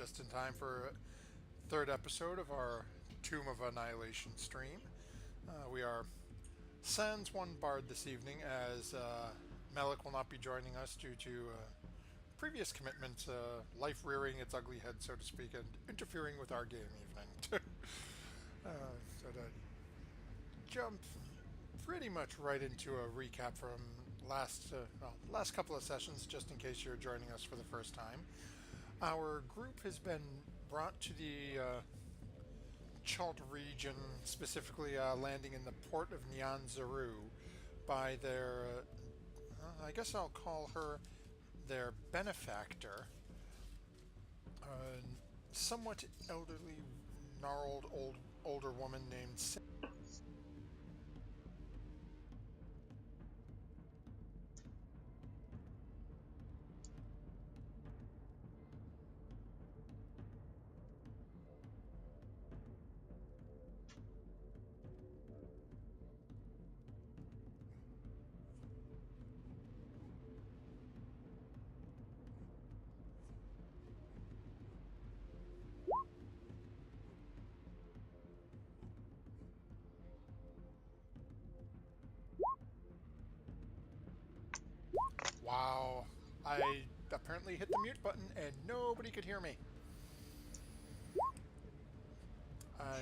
just in time for a third episode of our Tomb of Annihilation stream. We are sans one bard this evening, as Melik will not be joining us due to previous commitments, life rearing its ugly head, so to speak, and interfering with our game evening. So to jump pretty much right into a recap from last couple of sessions, just in case you're joining us for the first time. Our group has been brought to the Chult region, specifically landing in the port of Nyanzaru by their, I guess I'll call her their benefactor, a somewhat elderly, gnarled older woman named Wow, I apparently hit the mute button and nobody could hear me.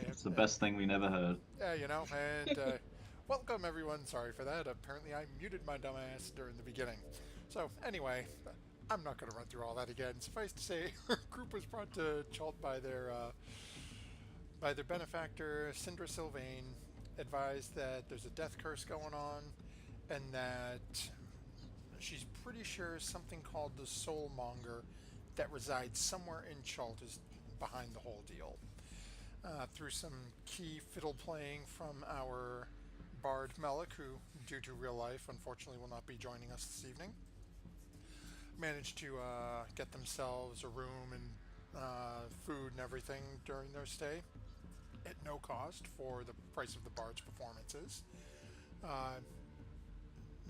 It's the best thing we never heard. Yeah, and welcome everyone. Sorry for that. Apparently I muted my dumbass during the beginning. So anyway, I'm not going to run through all that again. Suffice to say, our group was brought to Chult by their benefactor, Sindra Sylvain, advised that there's a death curse going on, and that she's pretty sure something called the Soulmonger that resides somewhere in Chult is behind the whole deal. Through some key fiddle playing from our bard Melik, who, due to real life, unfortunately will not be joining us this evening, managed to get themselves a room and food and everything during their stay at no cost for the price of the bard's performances.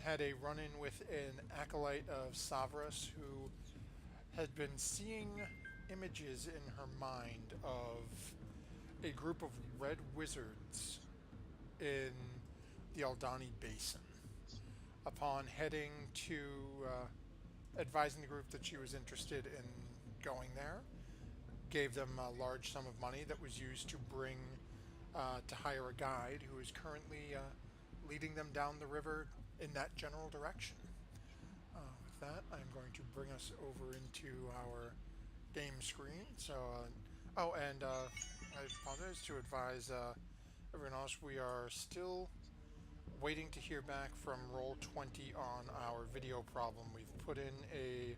Had a run-in with an acolyte of Savras who had been seeing images in her mind of a group of red wizards in the Aldani Basin. Upon heading to advising the group that she was interested in going there, gave them a large sum of money that was used to hire a guide who is currently leading them down the river in that general direction. With that, I'm going to bring us over into our game screen. So, I apologize to advise everyone else, we are still waiting to hear back from Roll20 on our video problem. We've put in a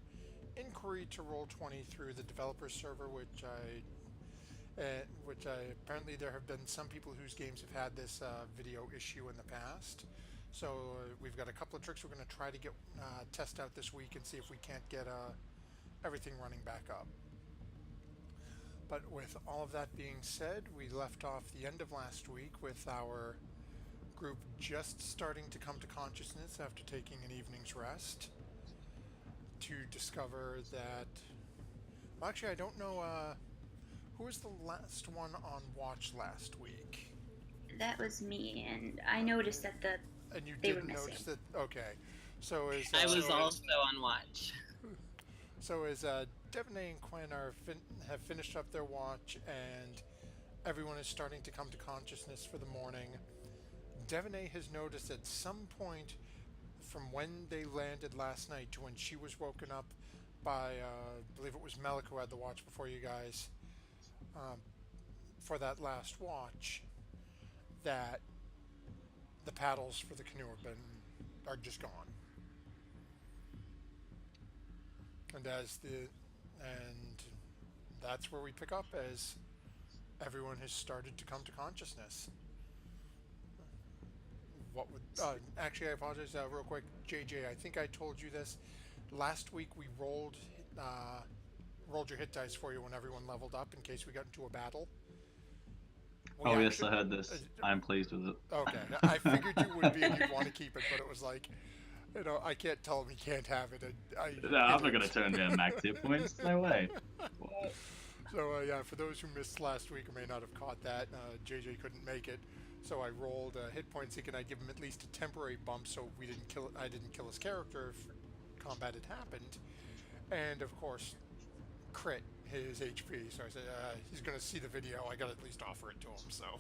inquiry to Roll20 through the developer server, which apparently there have been some people whose games have had this video issue in the past. So we've got a couple of tricks we're going to try to test out this week and see if we can't get everything running back up. But with all of that being said, we left off the end of last week with our group just starting to come to consciousness after taking an evening's rest, to discover that... Well, actually, I don't know... who was the last one on watch last week? That was me, and I noticed that And you they were didn't missing. notice that? Okay. So is... I was also on watch. So as Devanay and Quinn have finished up their watch, and everyone is starting to come to consciousness for the morning, Devanay has noticed at some point from when they landed last night to when she was woken up by, I believe it was Melik who had the watch before you guys, for that last watch, that the paddles for the canoe are just gone. And that's where we pick up, as everyone has started to come to consciousness. Actually, I apologize real quick, JJ. I think I told you this last week. We rolled your hit dice for you when everyone leveled up in case we got into a battle. Yes, I heard this. I'm pleased with it. Okay, I figured you would be and you'd want to keep it, but it was like, I can't tell him he can't have it. No, I'm not going to turn down max hit points. No way. What? So yeah, for those who missed last week or may not have caught that, JJ couldn't make it, so I rolled hit point seeking. I give him at least a temporary bump, so I didn't kill his character if combat had happened, and of course, crit his HP. So I said he's gonna see the video. I gotta at least offer it to him. So.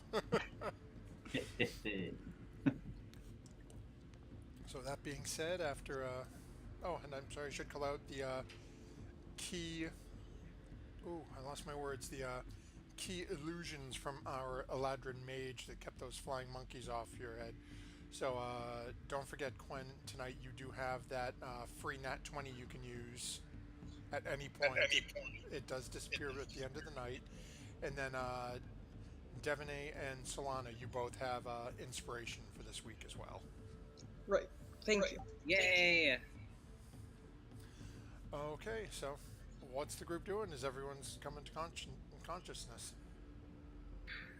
So that being said, after oh, and I'm sorry, I should call out the key. Ooh, I lost my words. The key illusions from our Eladrin mage that kept those flying monkeys off your head. So don't forget, Quen, tonight you do have that free nat 20 you can use at any point. It does disappear at the end of the night. And then Devaney and Solana, you both have inspiration for this week as well. Right. Thank you. Yay! Okay, so what's the group doing? Is everyone's coming to consciousness?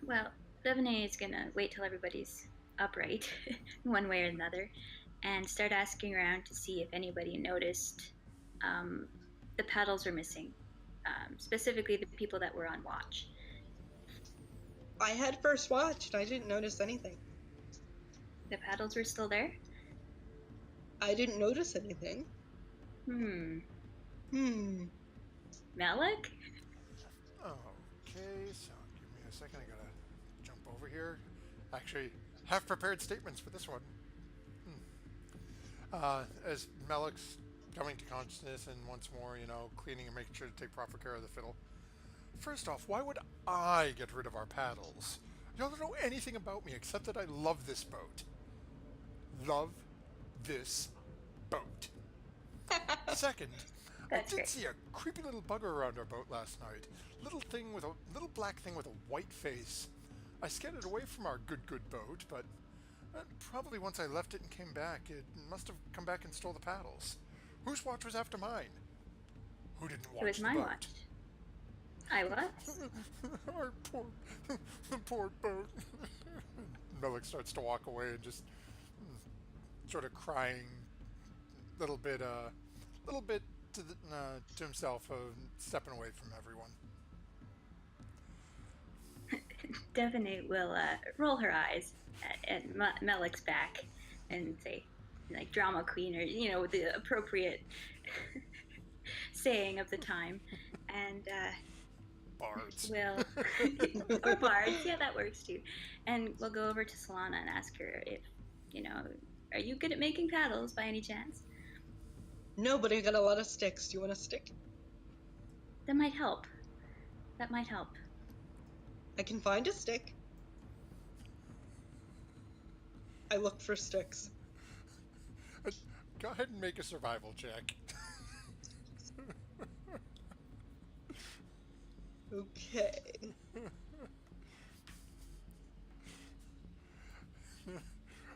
Well, Devaney is gonna wait till everybody's upright, one way or another, and start asking around to see if anybody noticed the paddles were missing, specifically the people that were on watch. I had first watch, and I didn't notice anything. The paddles were still there? I didn't notice anything. Malik? Okay, so give me a second. I gotta jump over here. Actually, have prepared statements for this one. As Malik's coming to consciousness and once more, cleaning and making sure to take proper care of the fiddle. First off, why would I get rid of our paddles? Y'all don't know anything about me except that I love this boat. Love this boat. Second, I did see a creepy little bugger around our boat last night. Little black thing with a white face. I scared it away from our good boat, but probably once I left it and came back, it must have come back and stole the paddles. Whose watch was after mine? Who didn't watch the boat? It was my watch. I was? Our poor boat. Malik starts to walk away and just sort of crying, little bit to himself of stepping away from everyone. Devaney will roll her eyes at Malik's back and say, like, drama queen, or, with the appropriate saying of the time. And bards. We'll or bards, yeah, that works too. And we'll go over to Solana and ask her if, are you good at making paddles by any chance? No, but I got a lot of sticks. Do you want a stick? That might help. I can find a stick. I look for sticks. Go ahead and make a survival check. Okay.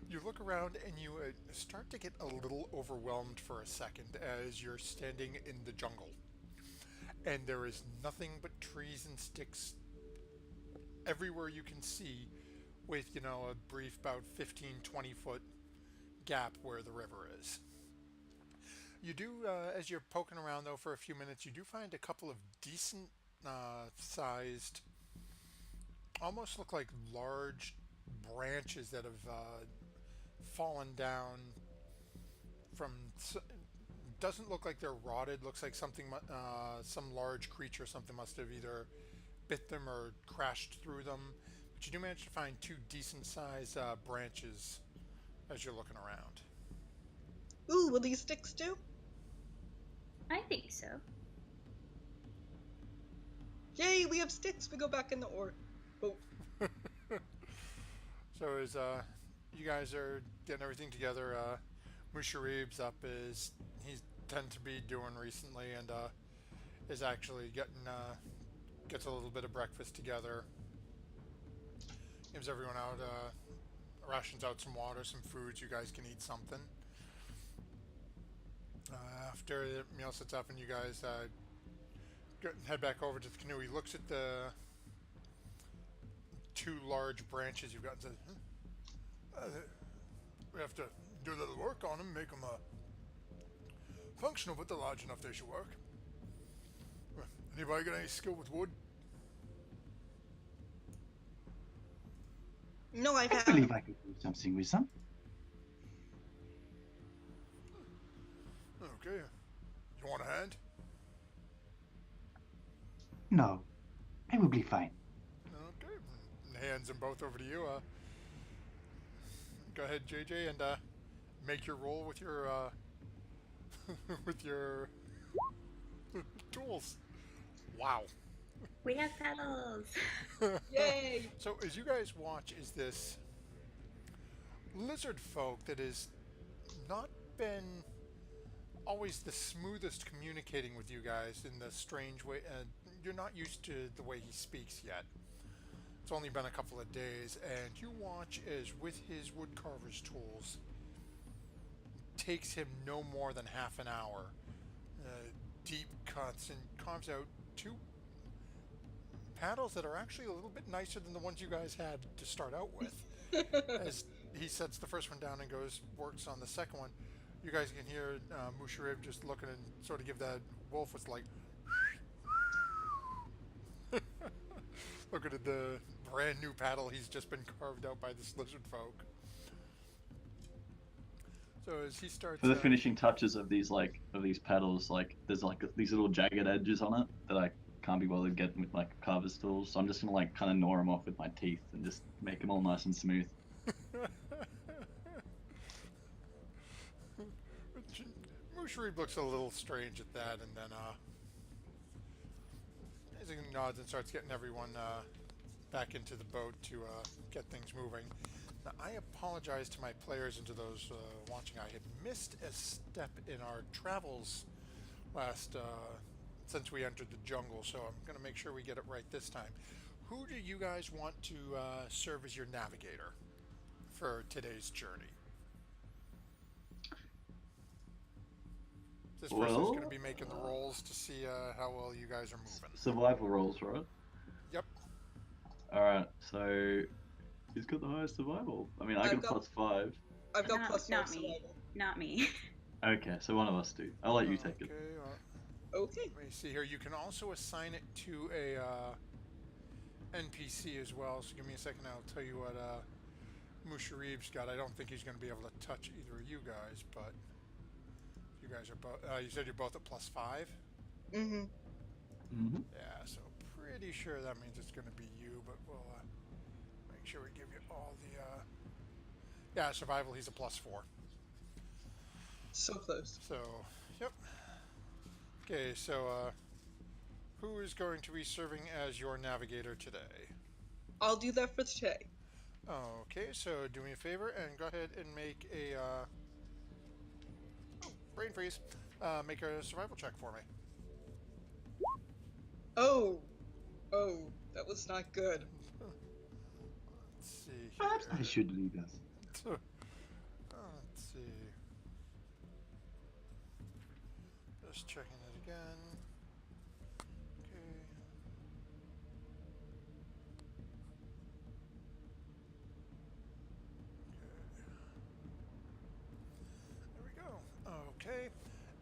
You look around and you start to get a little overwhelmed for a second as you're standing in the jungle. And there is nothing but trees and sticks everywhere you can see, with, a brief about 15-20 foot gap where the river is. You do, as you're poking around though for a few minutes, you do find a couple of decent sized, almost look like large branches that have fallen down from. Doesn't look like they're rotted. Looks like something, some large creature, something must have either bit them or crashed through them. But you do manage to find two decent sized branches as you're looking around. Ooh, will these sticks do? I think so. Yay, we have sticks. We go back in the ore. Oh. So as you guys are getting everything together, Musharib's up as he's tend to be doing recently, and is actually gets a little bit of breakfast together. Gives everyone out, rations out some water, some food, so you guys can eat something. After the meal sets up and you guys head back over to the canoe, he looks at the two large branches you've got and says, we have to do a little work on them, make them functional, but they're large enough they should work. Anybody got any skill with wood? No, I've I had. believe I could do something with them. Okay. You want a hand? No, I will be fine. Okay. And hands them both over to you. Go ahead, JJ, and make your roll with your with your tools. Wow. We have paddles. Yay! So as you guys watch, is this lizard folk that has not been always the smoothest communicating with you guys in the strange way. You're not used to the way he speaks yet. It's only been a couple of days, and you watch as with his woodcarver's tools, takes him no more than half an hour. Deep cuts and carves out two paddles that are actually a little bit nicer than the ones you guys had to start out with. As he sets the first one down and works on the second one, you guys can hear Musharib just looking and sort of give that wolf with like looking at the brand new paddle he's just been carved out by this lizard folk. So as he starts For the finishing touches of these paddles, like there's like these little jagged edges on it that I can't be bothered getting with like carver's tools. So I'm just gonna like kind of gnaw them off with my teeth and just make them all nice and smooth. Musharib looks a little strange at that, and then as he nods and starts getting everyone back into the boat to get things moving. Now, I apologize to my players and to those watching. I had missed a step in our travels since we entered the jungle, so I'm going to make sure we get it right this time. Who do you guys want to serve as your navigator for today's journey? This person's going to be making the rolls to see how well you guys are moving. Survival rolls, right? Yep. Alright, so who's got the highest survival? I mean, I got +5. I've got No, plus not 5 me. survival. Not me. Okay, so one of us do. I'll let you take it. Okay. Let me see here. You can also assign it to a NPC as well. So give me a second. I'll tell you what Musharib's got. I don't think he's going to be able to touch either of you guys, but you guys are both. You said you're both at +5. Mm-hmm. Mm-hmm. Yeah. So pretty sure that means it's going to be you, but we'll make sure we give you all the. Yeah, survival. He's a +4. So close. So, yep. Okay, so who is going to be serving as your navigator today? I'll do that for today. Okay, so do me a favor and go ahead and make a brain freeze. Make a survival check for me. Oh, that was not good. Let's see here. Perhaps I should lead us. Let's see. Just checking it again. Okay. There we go. Okay.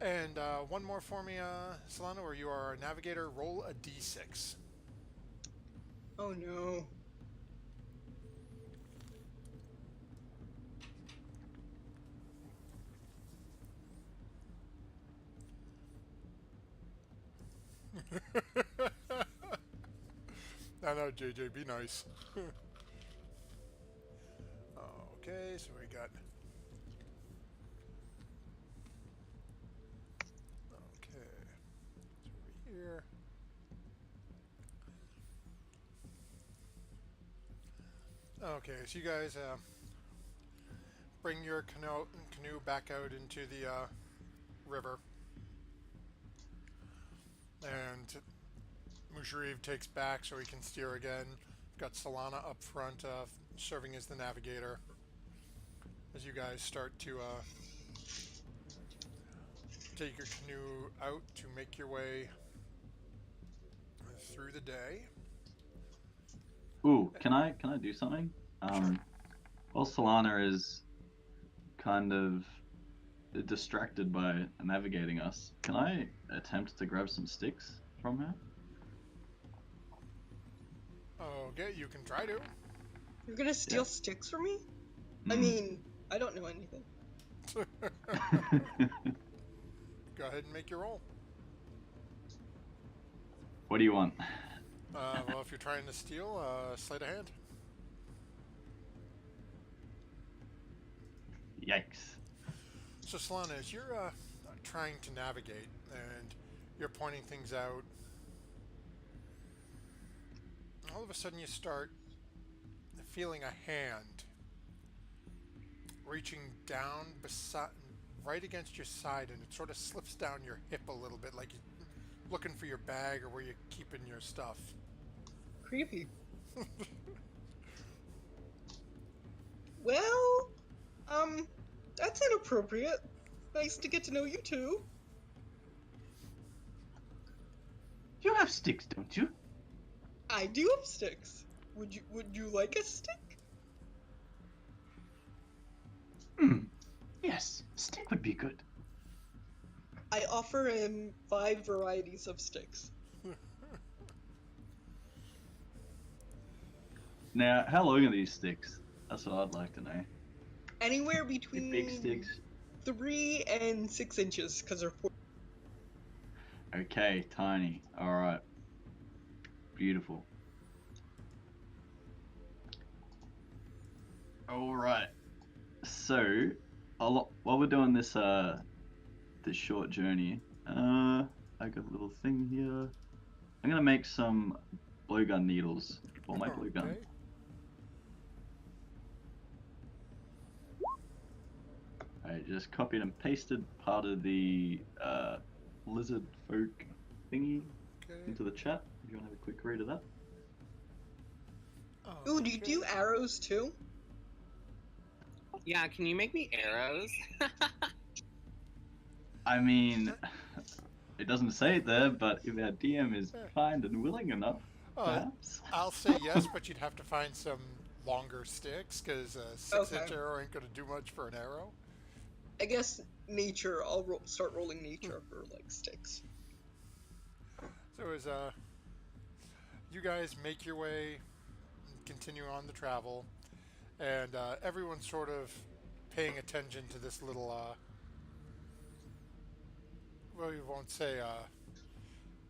And one more for me, Solano, where you are a navigator. Roll a d6. Oh no. No, JJ, be nice. Okay, so we got. Okay, it's over here. Okay, so you guys bring your canoe back out into the river. And Musharib takes back so he can steer again. Got Solana up front serving as the navigator. As you guys start to take your canoe out to make your way through the day. Ooh, can I do something? Sure. While Solana is kind of distracted by navigating us, can I attempt to grab some sticks from her? Okay, you can try to. You're gonna steal Yeah. sticks from me? I Mm. mean, I don't know anything. Go ahead and make your roll. What do you want? Well, if you're trying to steal, sleight of hand. Yikes. So, Solana, as you're trying to navigate and you're pointing things out, all of a sudden you start feeling a hand reaching down beside, right against your side, and it sort of slips down your hip a little bit, like you're looking for your bag or where you're keeping your stuff. Creepy. Well, that's inappropriate. Nice to get to know you too. You have sticks, don't you? I do have sticks. Would you like a stick? Yes, stick would be good. I offer him 5 varieties of sticks. Now, how long are these sticks? That's what I'd like to know. Anywhere They're between big sticks. 3 and 6 inches, because they're 4. Okay, tiny. Alright. Beautiful. Alright. So, while we're doing this this short journey, I got a little thing here. I'm gonna make some blowgun needles for my blowgun. Okay. I just copied and pasted part of the lizard folk thingy Okay. into the chat. If you want to have a quick read of that. Ooh, do you Okay. do arrows too? Yeah, can you make me arrows? I mean, it doesn't say it there, but if our DM is kind and willing enough, perhaps. I'll say yes, but you'd have to find some longer sticks, because a 6-inch Okay. arrow ain't going to do much for an arrow. I guess nature. I'll start rolling nature for like sticks. So as you guys make your way, continue on the travel, and everyone's sort of paying attention to this little, well, we won't say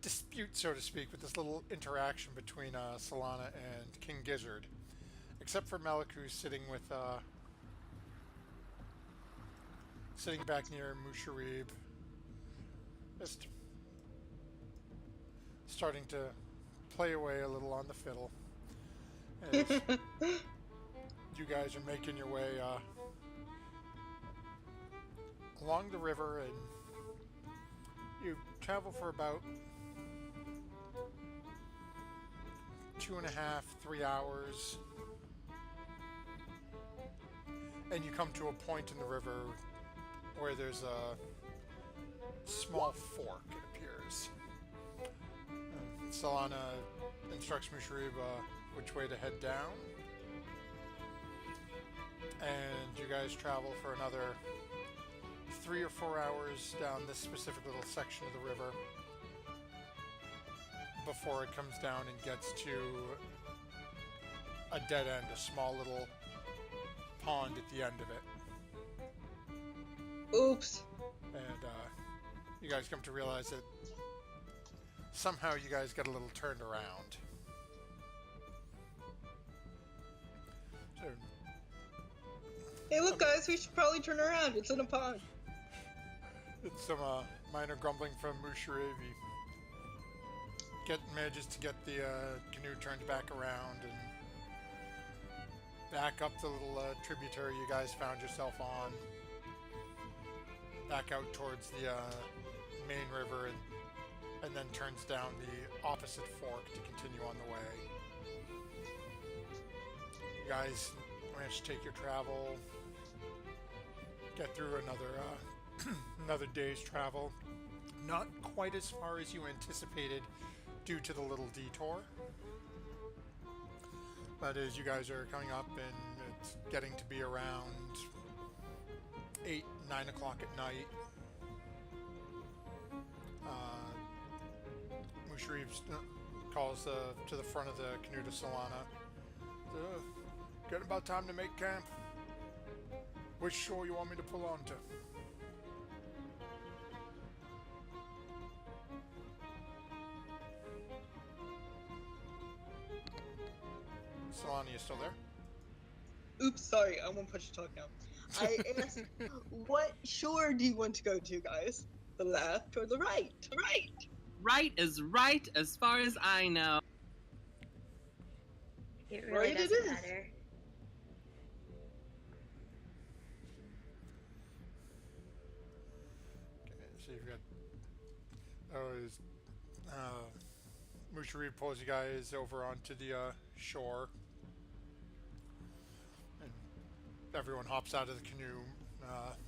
dispute, so to speak, but this little interaction between Solana and King Gizzard, except for Malik, who's sitting with, sitting back near Musharib, just starting to play away a little on the fiddle. As you guys are making your way along the river, and you travel for about 2.5, 3 hours, and you come to a point in the river where there's a small fork, it appears. Solana instructs Musharib which way to head down, and you guys travel for another 3 or 4 hours down this specific little section of the river before it comes down and gets to a dead end, a small little pond at the end of it. Oops. And you guys come to realize that somehow you guys got a little turned around. So, Hey, look, guys. We should probably turn around. It's in a pond. it's some minor grumbling from Musharib. He manages to get the canoe turned back around and back up the little tributary you guys found yourself on. Back out towards the main river, and then turns down the opposite fork to continue on the way. You guys manage to take your travel, get through another another day's travel. Not quite as far as you anticipated due to the little detour. But as you guys are coming up, and it's getting to be around 8, 9 o'clock at night, Musharib calls to the front of the canoe to Solana. Getting about time to make camp. Which shore you want me to pull onto? Solana, you still there? Oops, sorry, I won't push talk now. I asked, what shore do you want to go to, guys? The left or the right? Right is right as far as I know. It really Right, it doesn't is. matter. Okay, so you've got... Mushari pulls you guys over onto the shore. And everyone hops out of the canoe,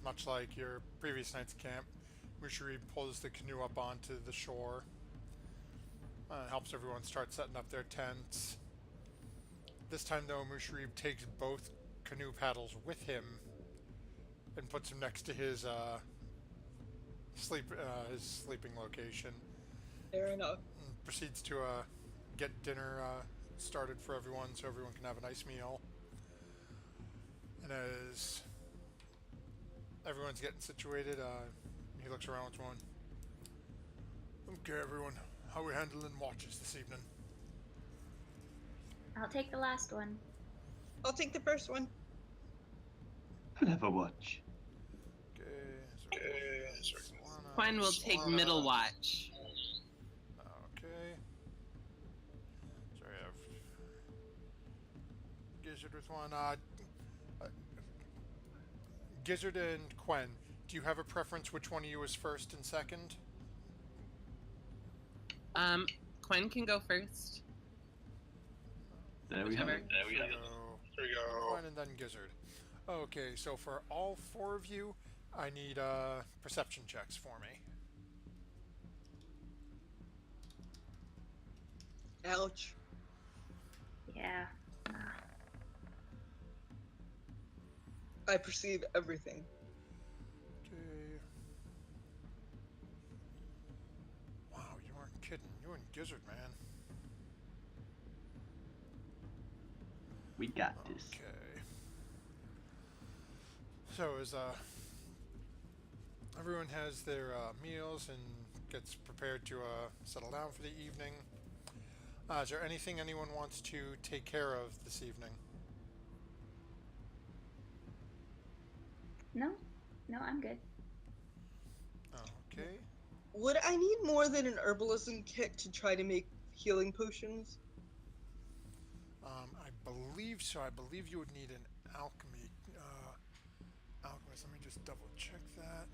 much like your previous night's camp. Mushari pulls the canoe up onto the shore. Helps everyone start setting up their tents. This time, though, Mushari takes both canoe paddles with him and puts them next to his sleeping location. Fair enough. And proceeds to get dinner started for everyone, so everyone can have a nice meal. And as everyone's getting situated, he looks around with one. Okay, everyone, how are we handling watches this evening? I'll take the last one. I'll take the first one. I'll have a watch. Okay, so Solana, Quen will take middle watch. Okay. Sorry, I have Gizzard with one. Gizzard and Quen, do you have a preference which one of you is first and second? Quen can go first. There we have it. There we go. Quen and then Gizzard. Okay, so for all four of you, I need perception checks for me. Ouch. Yeah. I perceive everything. Okay. Wow, you weren't kidding. You and Gizzard, man. We got this. Okay. So as everyone has their meals and gets prepared to settle down for the evening, is there anything anyone wants to take care of this evening? No, I'm good. Okay. Would I need more than an herbalism kit to try to make healing potions? I believe so. I believe you would need an alchemy. Alchemist. Let me just double check that.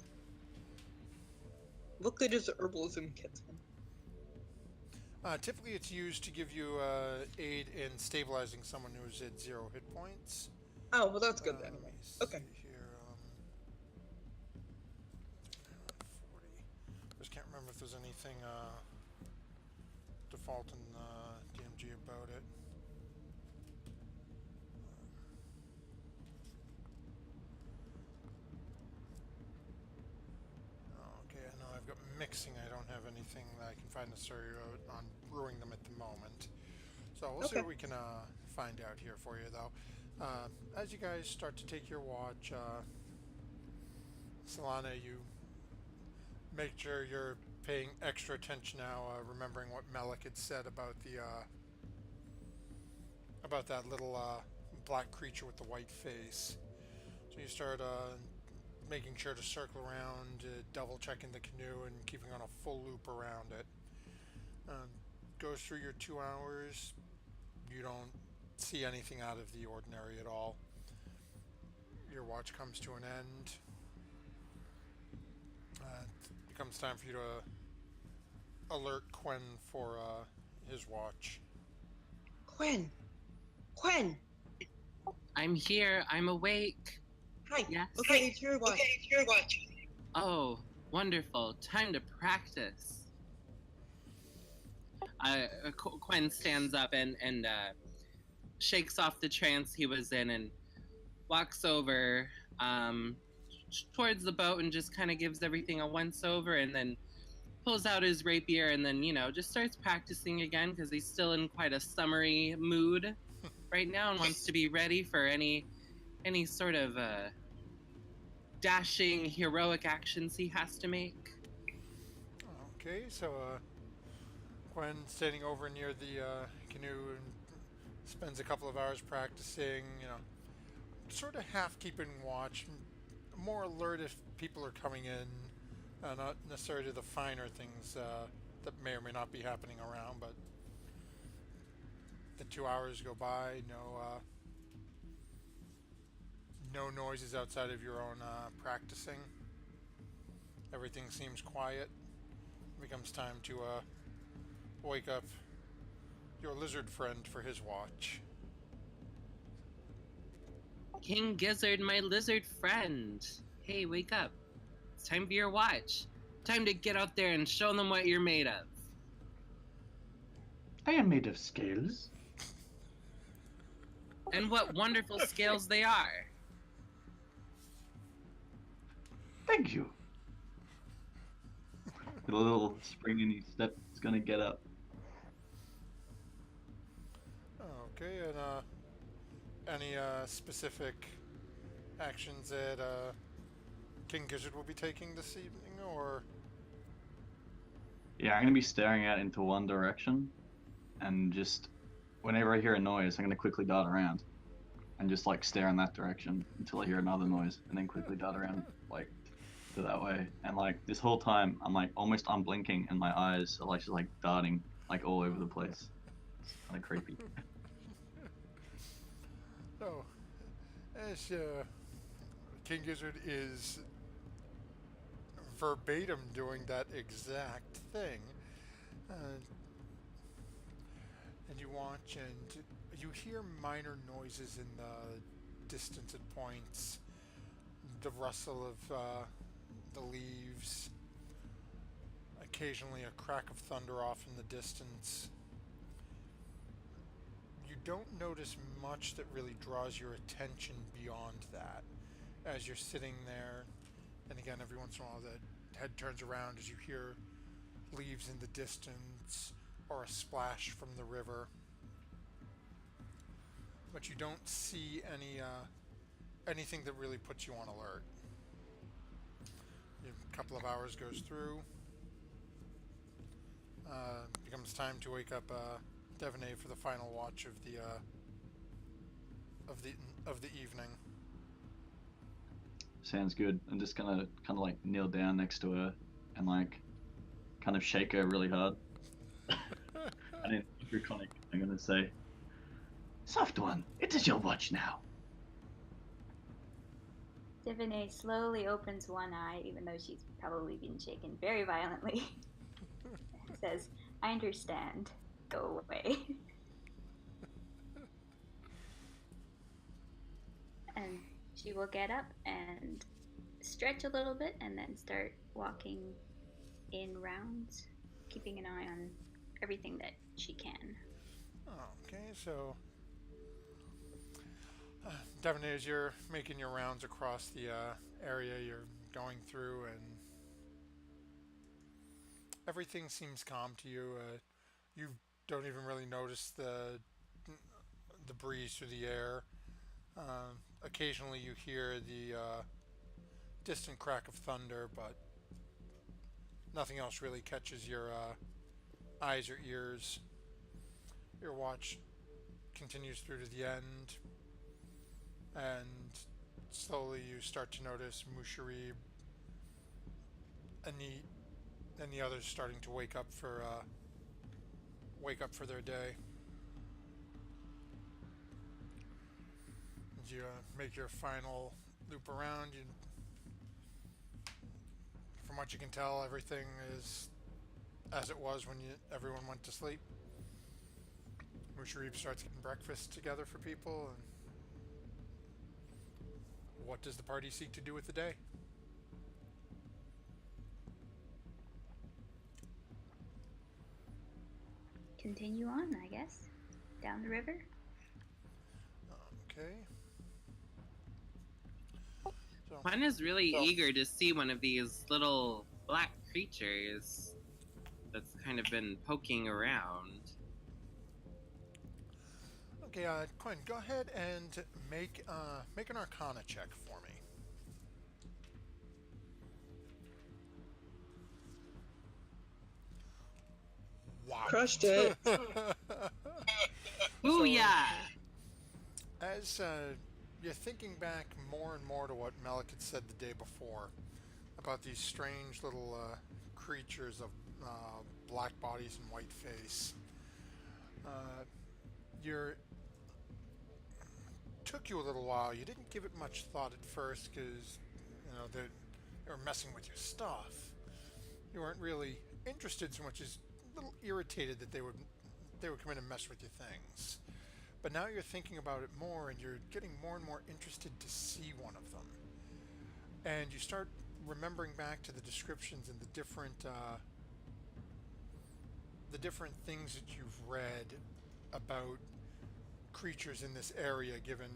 What good is the herbalism kit then? Typically, it's used to give you aid in stabilizing someone who's at 0 hit points. Oh, well that's good then. Let me Okay. see here. 40. Just can't remember if there's anything default in DMG about it. Okay, I know I've got mixing. I don't have anything that I can find necessarily on brewing them at the moment. So we'll see Okay. what we can find out here for you, though. As you guys start to take your watch, Solana, you make sure you're paying extra attention now, remembering what Melik had said about the about that little black creature with the white face. So you start making sure to circle around, double checking the canoe and keeping on a full loop around it. Goes through your 2 hours. You don't see anything out of the ordinary at all. Your watch comes to an end. It becomes time for you to alert Quen for his watch. Quen! I'm here. I'm awake. Hi. Yes. Okay, it's your watch. Oh, wonderful. Time to practice. Quen stands up and shakes off the trance he was in and walks over towards the boat and just kind of gives everything a once over and then pulls out his rapier and then, just starts practicing again because he's still in quite a summery mood right now and wants to be ready for any sort of dashing heroic actions he has to make. Okay, so Gwen standing over near the canoe and spends a couple of hours practicing, sort of half keeping watch, more alert if people are coming in, not necessarily to the finer things that may or may not be happening around, but the 2 hours go by, no noises outside of your own practicing. Everything seems quiet. It becomes time to wake up your lizard friend for his watch. King Gizzard, my lizard friend. Hey, wake up. It's time for your watch. Time to get out there and show them what you're made of. I am made of scales. And what wonderful scales they are. Thank you. With a little spring in his step, he's gonna get up. Okay, and any specific actions that King Gizzard will be taking this evening, or? Yeah, I'm gonna be staring out into one direction, and just whenever I hear a noise, I'm gonna quickly dart around, and just like stare in that direction until I hear another noise, and then quickly dart around like to that way. And like this whole time, I'm like almost unblinking, and my eyes are like just like darting like all over the place. It's kind of creepy. So, as King Gizzard is verbatim doing that exact thing, and you watch and you hear minor noises in the distance at points, the rustle of the leaves, occasionally a crack of thunder off in the distance. You don't notice much that really draws your attention beyond that as you're sitting there, and again every once in a while the head turns around as you hear leaves in the distance or a splash from the river, but you don't see anything that really puts you on alert. A couple of hours goes through. Becomes time to wake up Devaney for the final watch of the evening. Sounds good. I'm just gonna kind of like kneel down next to her and like kind of shake her really hard. And in draconic, I'm gonna say, Soft one, it is your watch now. Divinay slowly opens one eye, even though she's probably been shaken very violently. And says, I understand. Go away. And she will get up and stretch a little bit and then start walking in rounds, keeping an eye on everything that she can. Okay, so Devaney, as you're making your rounds across the area you're going through, and everything seems calm to you. You don't even really notice the breeze through the air. Occasionally you hear the distant crack of thunder, but nothing else really catches your eyes or ears. Your watch continues through to the end, and slowly you start to notice Musharib and the others starting to wake up for their day. As you make your final loop around, from what you can tell, everything is as it was when everyone went to sleep. Musharib starts getting breakfast together for people, and what does the party seek to do with the day? Continue on, I guess. Down the river. Okay. So, Juan is really eager to see one of these little black creatures that's kind of been poking around. Okay, Quinn, go ahead and make an Arcana check for me. Wow. Crushed it. Ooh, So- yeah. As you're thinking back more and more to what Malik had said the day before about these strange little creatures of black bodies and white face, you're took you a little while. You didn't give it much thought at first because they were messing with your stuff. You weren't really interested so much as a little irritated that they would come in and mess with your things. But now you're thinking about it more, and you're getting more and more interested to see one of them. And you start remembering back to the descriptions and the different things that you've read about creatures in this area, given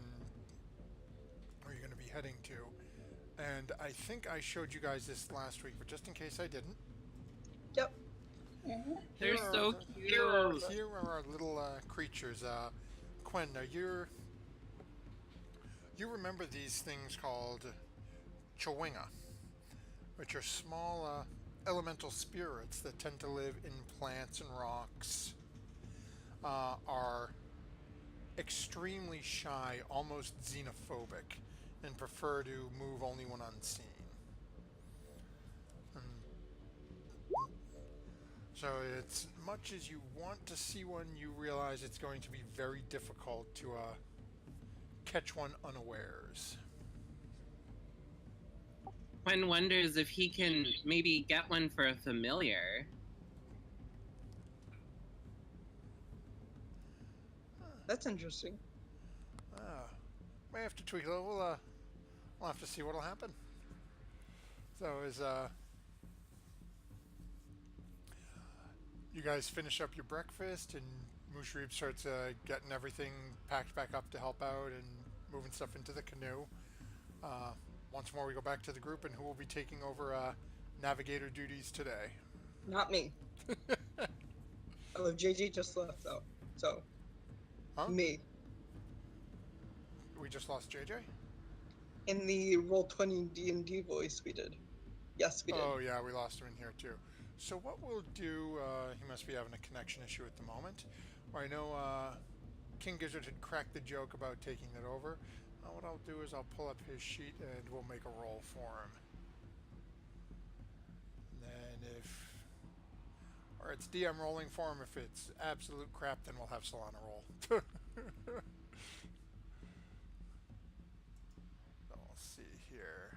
where you're going to be heading to. And I think I showed you guys this last week, but just in case I didn't, Yep. They're Here so are- cute. here are our little creatures. Quinn, now you remember these things called Chowinga, which are small elemental spirits that tend to live in plants and rocks, are extremely shy, almost xenophobic, and prefer to move only when unseen. So it's much as you want to see one, you realize it's going to be very difficult to catch one unawares. One wonders if he can maybe get one for a familiar. That's interesting. May have to tweak a little. We'll have to see what'll happen. So as you guys finish up your breakfast and Mushrib starts getting everything packed back up to help out and moving stuff into the canoe. Once more we go back to the group, and who will be taking over navigator duties today? Not me. Oh, JJ just left though. So, Huh? me. We just lost JJ? In the Roll20 D&D voice we did. Yes, we did. Oh yeah, we lost him in here too. So what we'll do, he must be having a connection issue at the moment. I know King Gizzard had cracked the joke about taking it over. What I'll do is I'll pull up his sheet and we'll make a roll for him. And then or it's DM rolling for him. If it's absolute crap, then we'll have Solana roll. So we'll see here.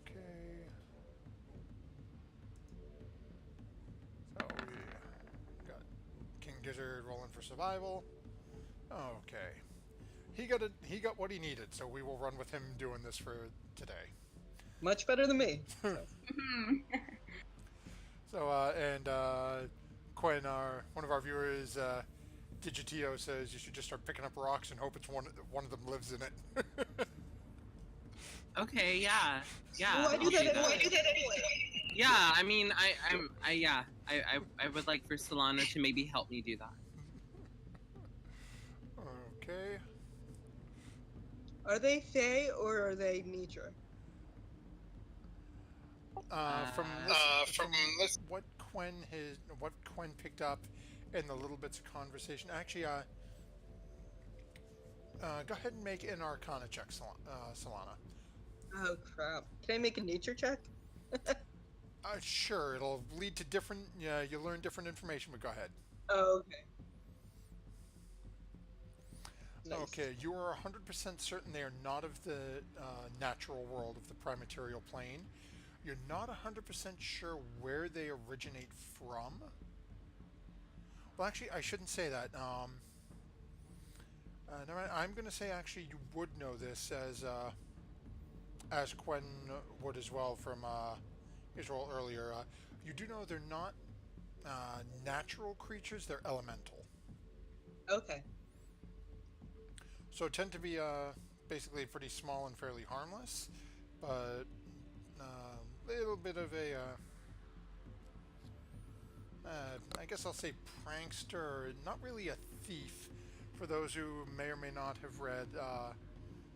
Okay. So we got King Gizzard rolling for survival. Okay. He got what he needed, so we will run with him doing this for today. Much better than me. So and Quinn, one of our viewers, Digitio, says you should just start picking up rocks and hope it's one of them lives in it. Okay, yeah. Yeah. Why do I'll that do anyway? Yeah, I mean, I would like for Solana to maybe help me do that. Okay. Are they Fae or are they nature? From this, what Quinn picked up in the little bits of conversation. Actually, go ahead and make an Arcana check, Solana. Oh crap. Can I make a nature check? Sure, it'll lead to different. You learn different information, but go ahead. Oh, okay. Nice. Okay, you are 100% certain they are not of the natural world of the prime-material plane. You're not 100% sure where they originate from. Well, actually, I shouldn't say that. I'm going to say actually you would know this as Quinn would as well from his role earlier. You do know they're not natural creatures; they're elemental. Okay. So tend to be basically pretty small and fairly harmless, but a little bit of a I guess I'll say prankster, not really a thief. For those who may or may not have read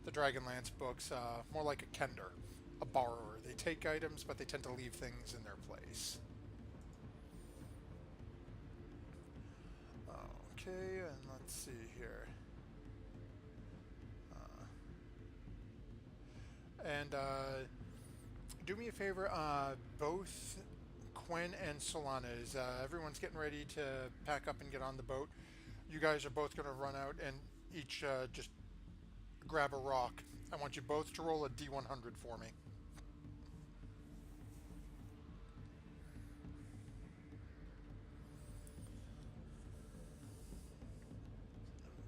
the Dragonlance books, more like a kender, a borrower. They take items, but they tend to leave things in their place. Okay, and let's see here. Do me a favor, both Quinn and Solana, is everyone's getting ready to pack up and get on the boat. You guys are both going to run out and each just grab a rock. I want you both to roll a D100 for me.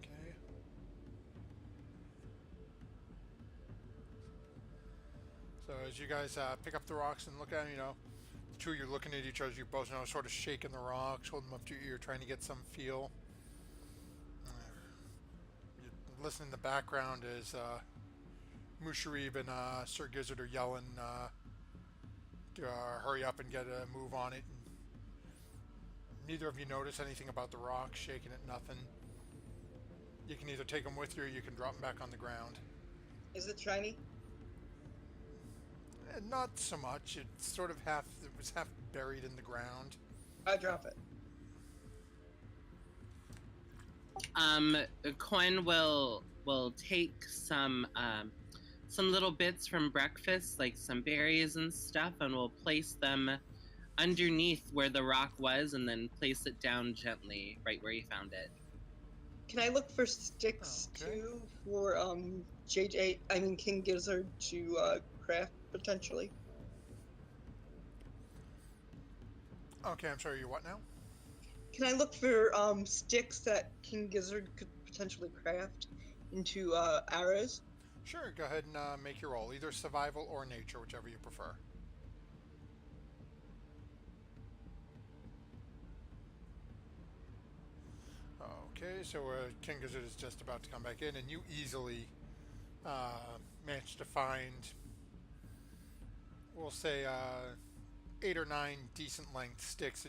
Okay. So as you guys pick up the rocks and look at them, you know, the two of you looking at each other, you both know, sort of shaking the rocks, holding them up to your ear, trying to get some feel. You listen in the background as Musharib and Sir Gizzard are yelling to hurry up and get a move on it. And neither of you notice anything about the rocks, shaking it, nothing. You can either take them with you or you can drop them back on the ground. Is it shiny? Not so much. It's sort of it was half buried in the ground. I drop it. Quinn will take some little bits from breakfast, like some berries and stuff, and will place them underneath where the rock was, and then place it down gently right where you found it. Can I look for sticks too for King Gizzard to craft potentially? Okay, I'm sorry, you what now? Can I look for sticks that King Gizzard could potentially craft into arrows? Sure, go ahead and make your roll. Either survival or nature, whichever you prefer. Okay, so King Gizzard is just about to come back in, and you easily managed to find, we'll say, 8 or 9 decent length sticks.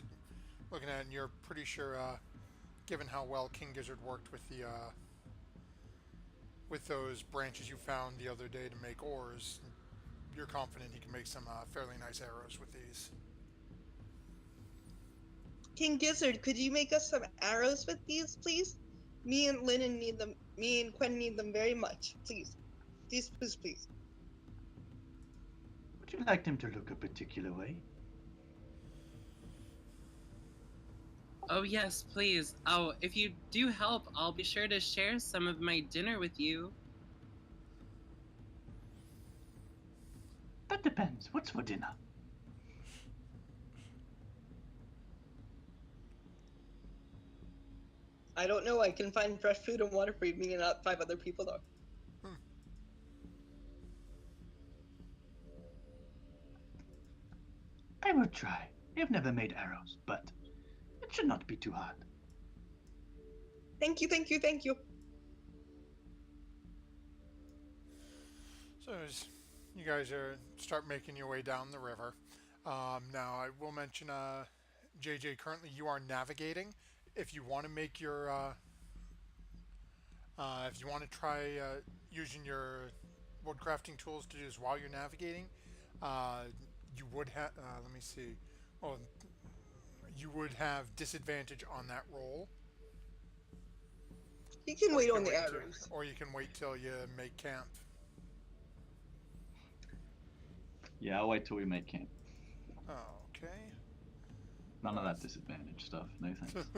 Looking at it, and you're pretty sure, given how well King Gizzard worked with the with those branches you found the other day to make oars, you're confident he can make some fairly nice arrows with these. King Gizzard, could you make us some arrows with these, please? Me and Lennon need them. Me and Quinn need them very much. Please. Please, please, please. Would you like them to look a particular way? Oh yes, please. Oh, if you do help, I'll be sure to share some of my dinner with you. That depends. What's for dinner? I don't know. I can find fresh food and water for me and 5 other people, though. I will try. I've never made arrows, but it should not be too hard. Thank you, thank you, thank you. So as you guys start making your way down the river. Now I will mention, JJ, currently you are navigating. If you want to make your, if you want to try using your woodcrafting tools to do this while you're navigating, you would have, let me see, oh, you would have disadvantage on that roll. You can wait on the arrows. Or you can wait till you make camp. Yeah, I'll wait till we make camp. Okay. None of that disadvantage stuff. No thanks.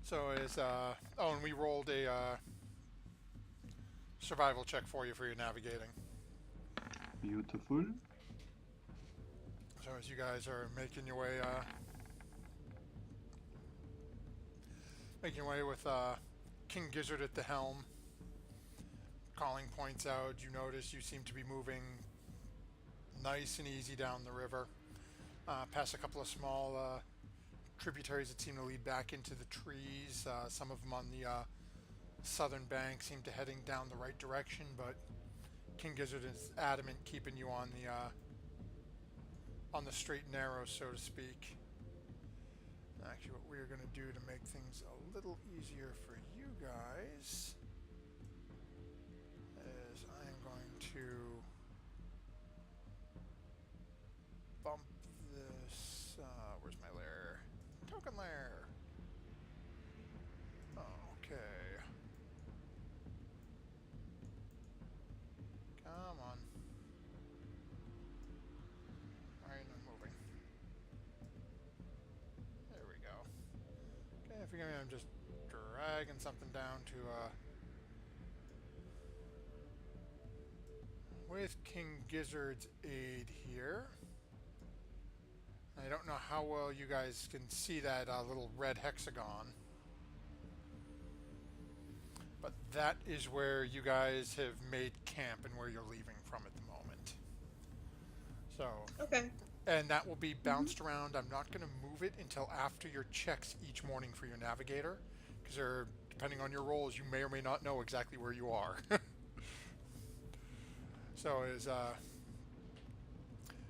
So is oh, and we rolled a survival check for you for your navigating. Beautiful. So as you guys are making your way with King Gizzard at the helm, calling points out, you notice you seem to be moving nice and easy down the river, past a couple of small tributaries that seem to lead back into the trees. Some of them on the southern bank seem to heading down the right direction, but King Gizzard is adamant keeping you on on the straight and narrow, so to speak. Actually, what we're going to do to make things a little easier for you guys is I am going to bump this. Where's my lair? Token lair. Okay. Come on. Why ain't it moving? There we go. Okay, forgive me, I'm just dragging something down to, with King Gizzard's aid here. I don't know how well you guys can see that little red hexagon. But that is where you guys have made camp and where you're leaving from at the moment. So, Okay. and that will be bounced around. I'm not going to move it until after your checks each morning for your navigator, because depending on your roles, you may or may not know exactly where you are. So as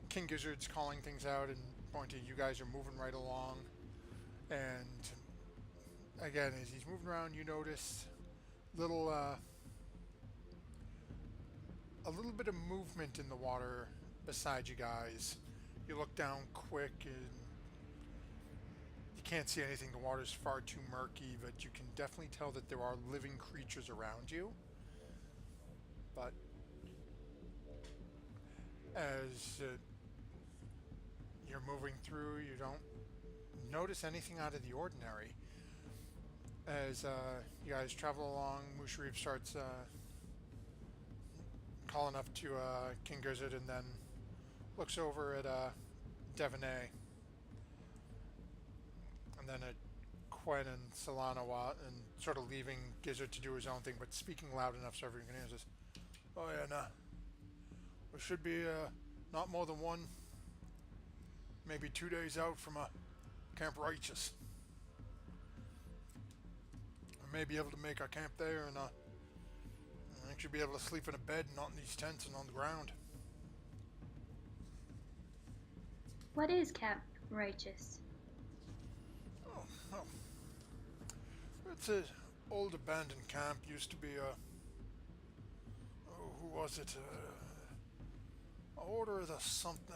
King Gizzard's calling things out and pointing, you guys are moving right along. And again, as he's moving around, you notice a little bit of movement in the water beside you guys. You look down quick and you can't see anything. The water's far too murky, but you can definitely tell that there are living creatures around you. But as you're moving through, you don't notice anything out of the ordinary. As you guys travel along, Musharif starts calling up to King Gizzard and then looks over at Devaney. And then at Quen and Solana, and sort of leaving Gizzard to do his own thing, but speaking loud enough so everyone can hear. Says, "Oh yeah, nah. We should be not more than 1, maybe 2 days out from Camp Righteous. We may be able to make our camp there, and actually be able to sleep in a bed, not in these tents and on the ground." What is Camp Righteous? Oh, well, it's an old abandoned camp. Used to be who was it? Order of the something.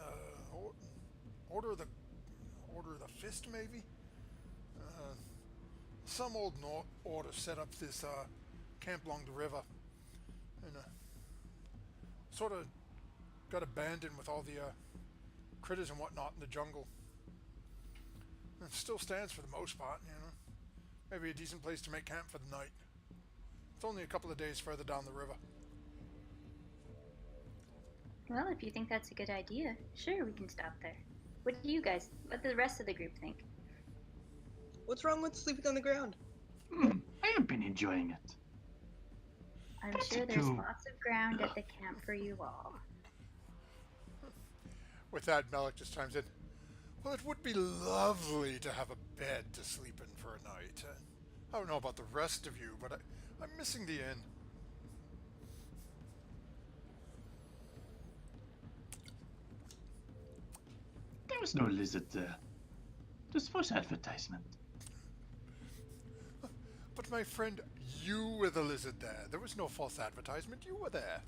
Order of the Fist, maybe. Some old order set up this camp along the river, and sort of got abandoned with all the critters and whatnot in the jungle. It still stands for the most part, you know. Maybe a decent place to make camp for the night. It's only a couple of days further down the river. Well, if you think that's a good idea, sure, we can stop there. What do the rest of the group think? What's wrong with sleeping on the ground? I have been enjoying it. I'm That's sure it there's too. lots of ground at the camp for you all. With that, Malik just chimes in. Well, it would be lovely to have a bed to sleep in for a night. I don't know about the rest of you, but I'm missing the inn. There was no lizard there. Just false advertisement. But my friend, you were the lizard there. There was no false advertisement. You were there.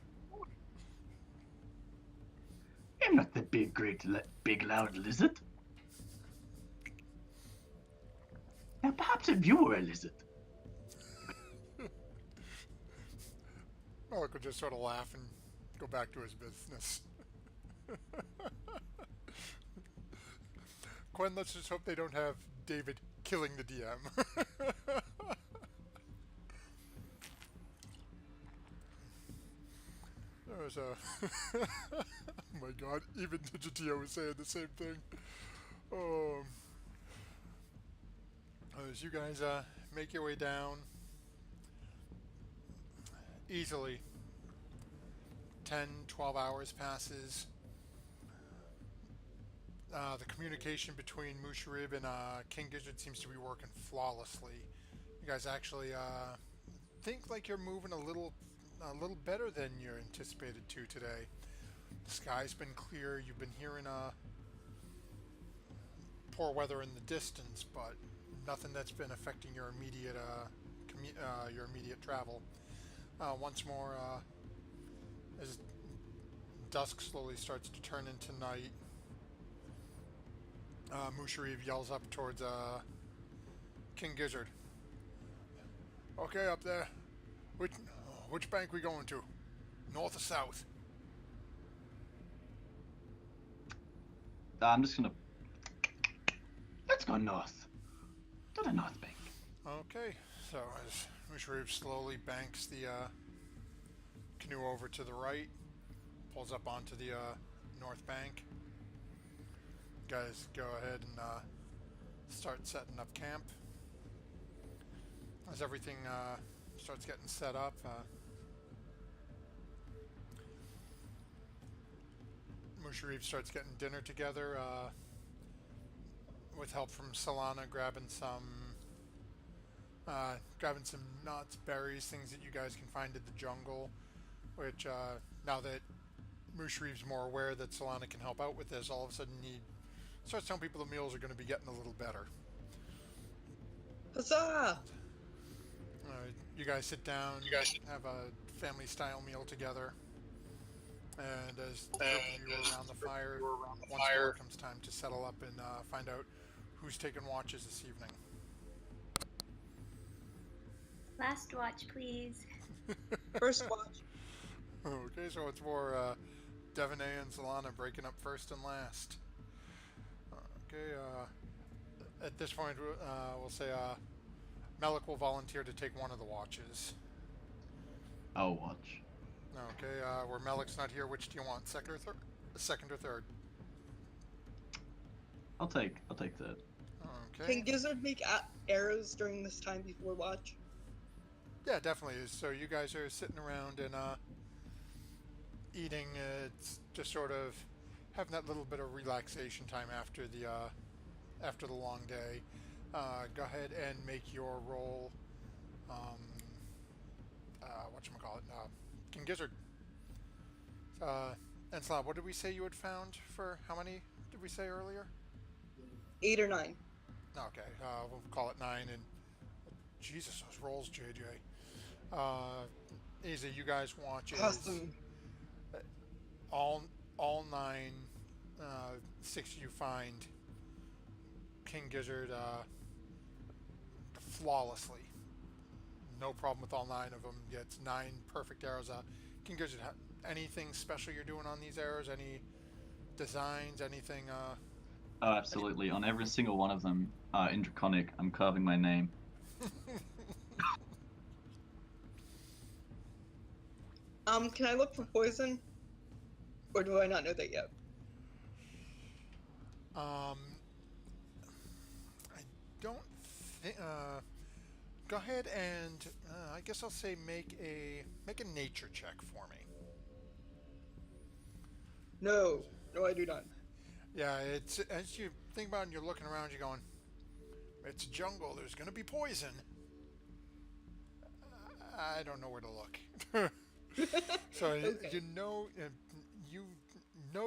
I'm not the big loud lizard. Now perhaps if you were a lizard. Malik would just sort of laugh and go back to his business. Quen, let's just hope they don't have David killing the DM. There was a... oh my god, even Digitio was saying the same thing. As you guys make your way down, easily 10, 12 hours passes. The communication between Musharib and King Gizzard seems to be working flawlessly. You guys actually think like you're moving a little better than you anticipated to today. The sky's been clear. You've been hearing poor weather in the distance, but nothing that's been affecting your immediate travel. Once more, as dusk slowly starts to turn into night, Mushariv yells up towards King Gizzard. Okay, up there. Which bank we going to? North or south? I'm just gonna. Let's go north. To the north bank. Okay, so as Mushariv slowly banks the canoe over to the right, pulls up onto the north bank. Guys, go ahead and start setting up camp. As everything starts getting set up, Mushariv starts getting dinner together with help from Solana, grabbing some nuts, berries, things that you guys can find in the jungle. Which now that Mushariv's more aware that Solana can help out with this, all of a sudden he starts telling people the meals are going to be getting a little better. Huzzah! You guys sit down, have a family-style meal together, and as the group of you are around the fire, once more comes time to settle up and find out who's taking watches this evening. Last watch, please. First watch. Okay, so it's more Devaney and Solana breaking up first and last. Okay, at this point, we'll say Melik will volunteer to take one of the watches. I'll watch. Okay, where Melik's not here, which do you want, second or third? Second or third? I'll take that. Okay. Can Gizzard make arrows during this time before watch? Yeah, definitely. So you guys are sitting around and eating. It's just sort of having that little bit of relaxation time after the long day. Go ahead and make your roll. Whatchamacallit? King Gizzard. And Slav, what did we say you had found for how many did we say earlier? 8 or 9. Okay, we'll call it 9. And Jesus, those rolls, JJ. Easy, you guys watch as Awesome. all 9, 6 you find King Gizzard flawlessly. No problem with all 9 of them. Gets 9 perfect arrows. King Gizzard, anything special you're doing on these arrows? Any designs? Anything? Oh, absolutely. On every single one of them, in Draconic, I'm carving my name. Can I look for poison? Or do I not know that yet? I don't think. Go ahead and I guess I'll say make a nature check for me. No. No, I do not. Yeah, it's as you think about it and you're looking around, you're going, it's a jungle. There's going to be poison. I don't know where to look. So Okay. you know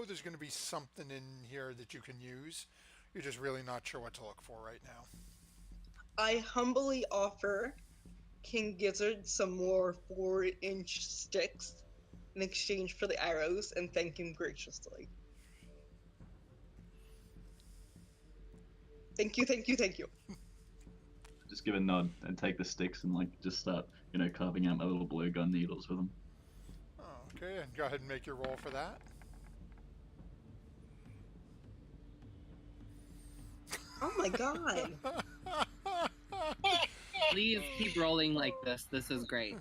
there's going to be something in here that you can use. You're just really not sure what to look for right now. I humbly offer King Gizzard some more 4-inch sticks in exchange for the arrows and thank him graciously. Thank you, thank you, thank you. Just give a nod and take the sticks and just start, carving out my little blowgun needles with them. Okay, and go ahead and make your roll for that. Oh my god. Please keep rolling like this. This is great.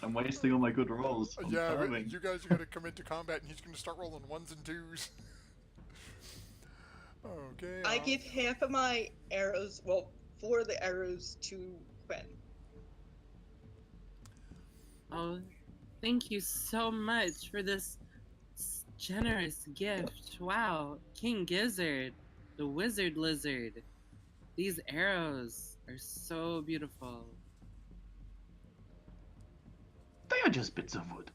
I'm wasting all my good rolls. I'm Yeah, but carving. you guys are going to come into combat and he's going to start rolling 1s and 2s. Okay. I give half of my arrows, 4 of the arrows to Quinn. Oh, thank you so much for this generous gift. Wow, King Gizzard, the wizard lizard. These arrows are so beautiful. They are just bits of wood.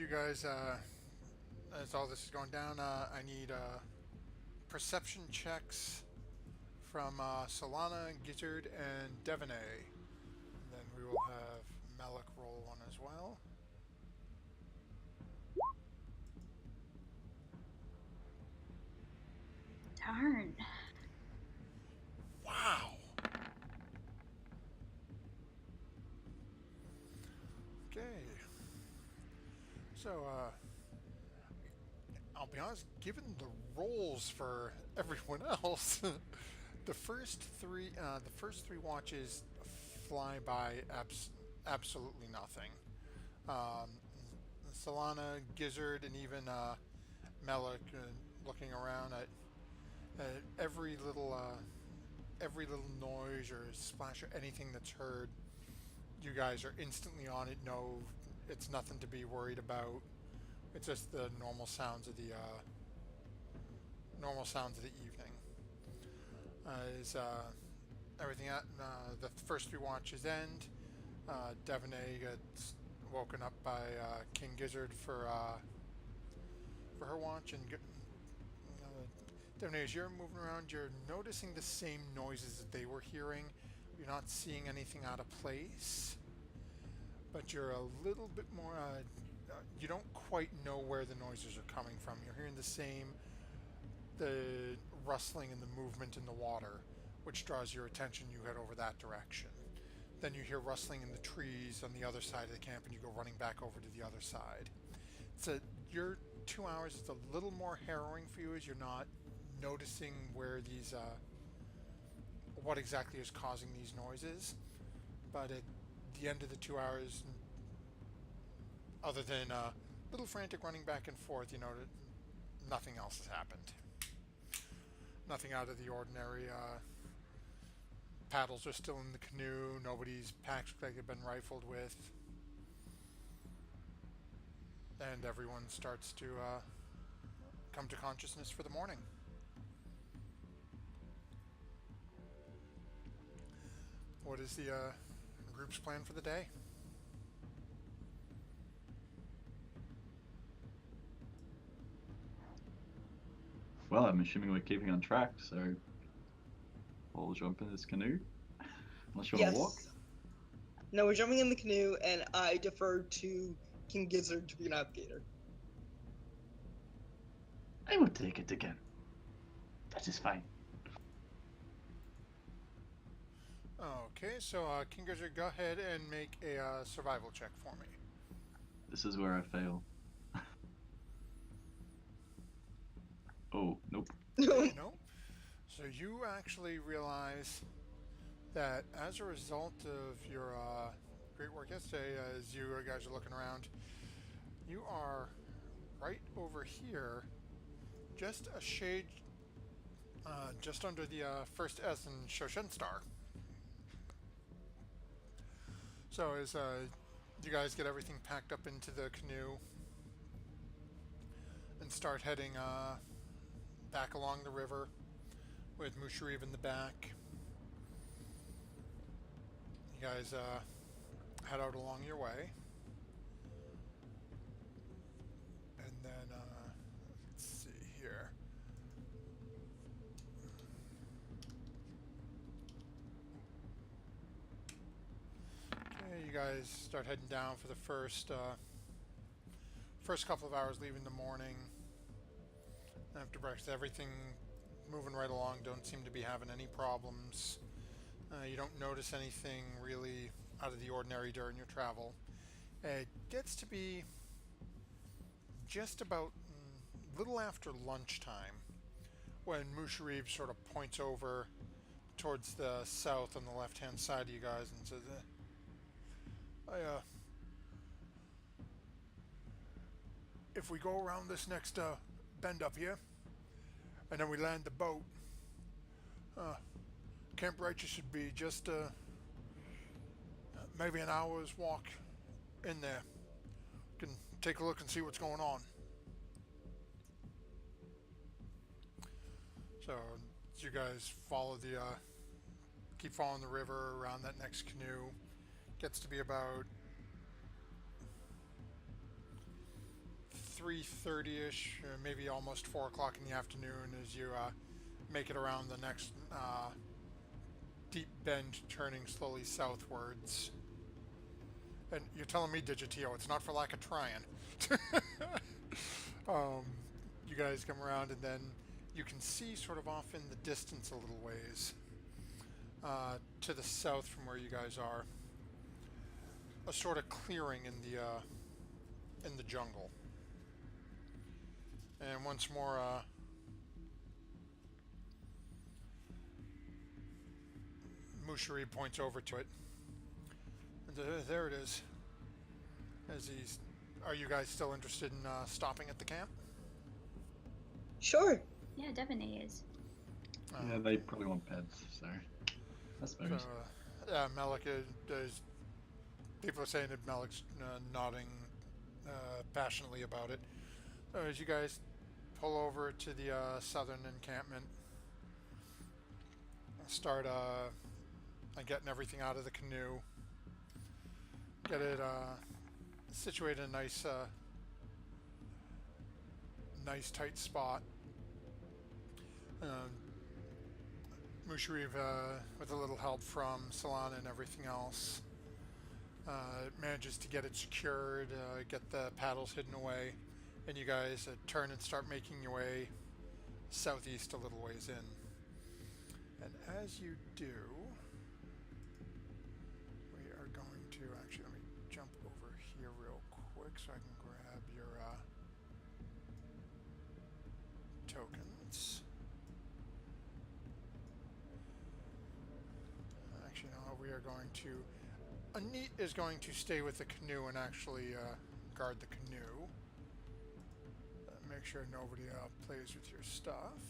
you guys, as all this is going down, I need perception checks from Solana, Gizzard, and Devaney. And then we will have Malik roll one as well. Darn. Wow. Okay. So, I'll be honest, given the rolls for everyone else, the first three watches fly by absolutely nothing. Solana, Gizzard, and even Malik looking around at every little noise or splash or anything that's heard. You guys are instantly on it. No, it's nothing to be worried about. It's just the normal sounds of the evening. Is everything at the first three watches end? Devaney gets woken up by King Gizzard for her watch, and Devaney, as you're moving around, you're noticing the same noises that they were hearing. You're not seeing anything out of place, but you're a little bit more. You don't quite know where the noises are coming from. You're hearing the rustling and the movement in the water, which draws your attention. You head over that direction. Then you hear rustling in the trees on the other side of the camp, and you go running back over to the other side. So your 2 hours is a little more harrowing for you, as you're not noticing where these, what exactly is causing these noises. But at the end of the 2 hours, other than a little frantic running back and forth, you know, nothing else has happened. Nothing out of the ordinary. Paddles are still in the canoe. Nobody's packs look like they've been rifled with. And everyone starts to come to consciousness for the morning. What is the group's plan for the day? Well, I'm assuming we're keeping on track, so we'll jump in this canoe. Unless you want to walk. No, we're jumping in the canoe, and I defer to King Gizzard to be an navigator. I will take it again. That is fine. Okay, so King Gizzard, go ahead and make a survival check for me. This is where I fail. Oh, nope. No. So you actually realize that as a result of your great work yesterday, as you guys are looking around, you are right over here, just a shade, just under the first S in Shoshen Star. So as you guys get everything packed up into the canoe and start heading back along the river with Musharib in the back, you guys head out along your way, and then let's see here. Okay, you guys start heading down for the first couple of hours, leaving the morning. After breakfast, everything moving right along. Don't seem to be having any problems. You don't notice anything really out of the ordinary during your travel. It gets to be just about a little after lunchtime when Musharib sort of points over towards the south on the left-hand side of you guys and says, if we go around this next bend up here, and then we land the boat, Camp Righteous should be just maybe an hour's walk in there. Can take a look and see what's going on. So you guys follow keep following the river around that next canoe. Gets to be about 3:30ish, maybe almost 4 o'clock in the afternoon as you make it around the next deep bend, turning slowly southwards. And you're telling me, Digitio, it's not for lack of trying. You guys come around, and then you can see sort of off in the distance a little ways to the south from where you guys are, a sort of clearing in the jungle. And once more, Mushari points over to it. And there it is. Are you guys still interested in stopping at the camp? Sure. Yeah, Devaney is. Yeah, they probably want pets, so I suppose. Yeah, Malik is. People are saying that Malik's nodding passionately about it. So as you guys pull over to the southern encampment, start getting everything out of the canoe, get it situated in a nice tight spot. Mushariv, with a little help from Solana and everything else, manages to get it secured, get the paddles hidden away, and you guys turn and start making your way southeast a little ways in. And as you do, we are going to actually, let me jump over here real quick so I can grab your tokens. Actually, no, we are going to... Anit is going to stay with the canoe and actually guard the canoe. Make sure nobody plays with your stuff.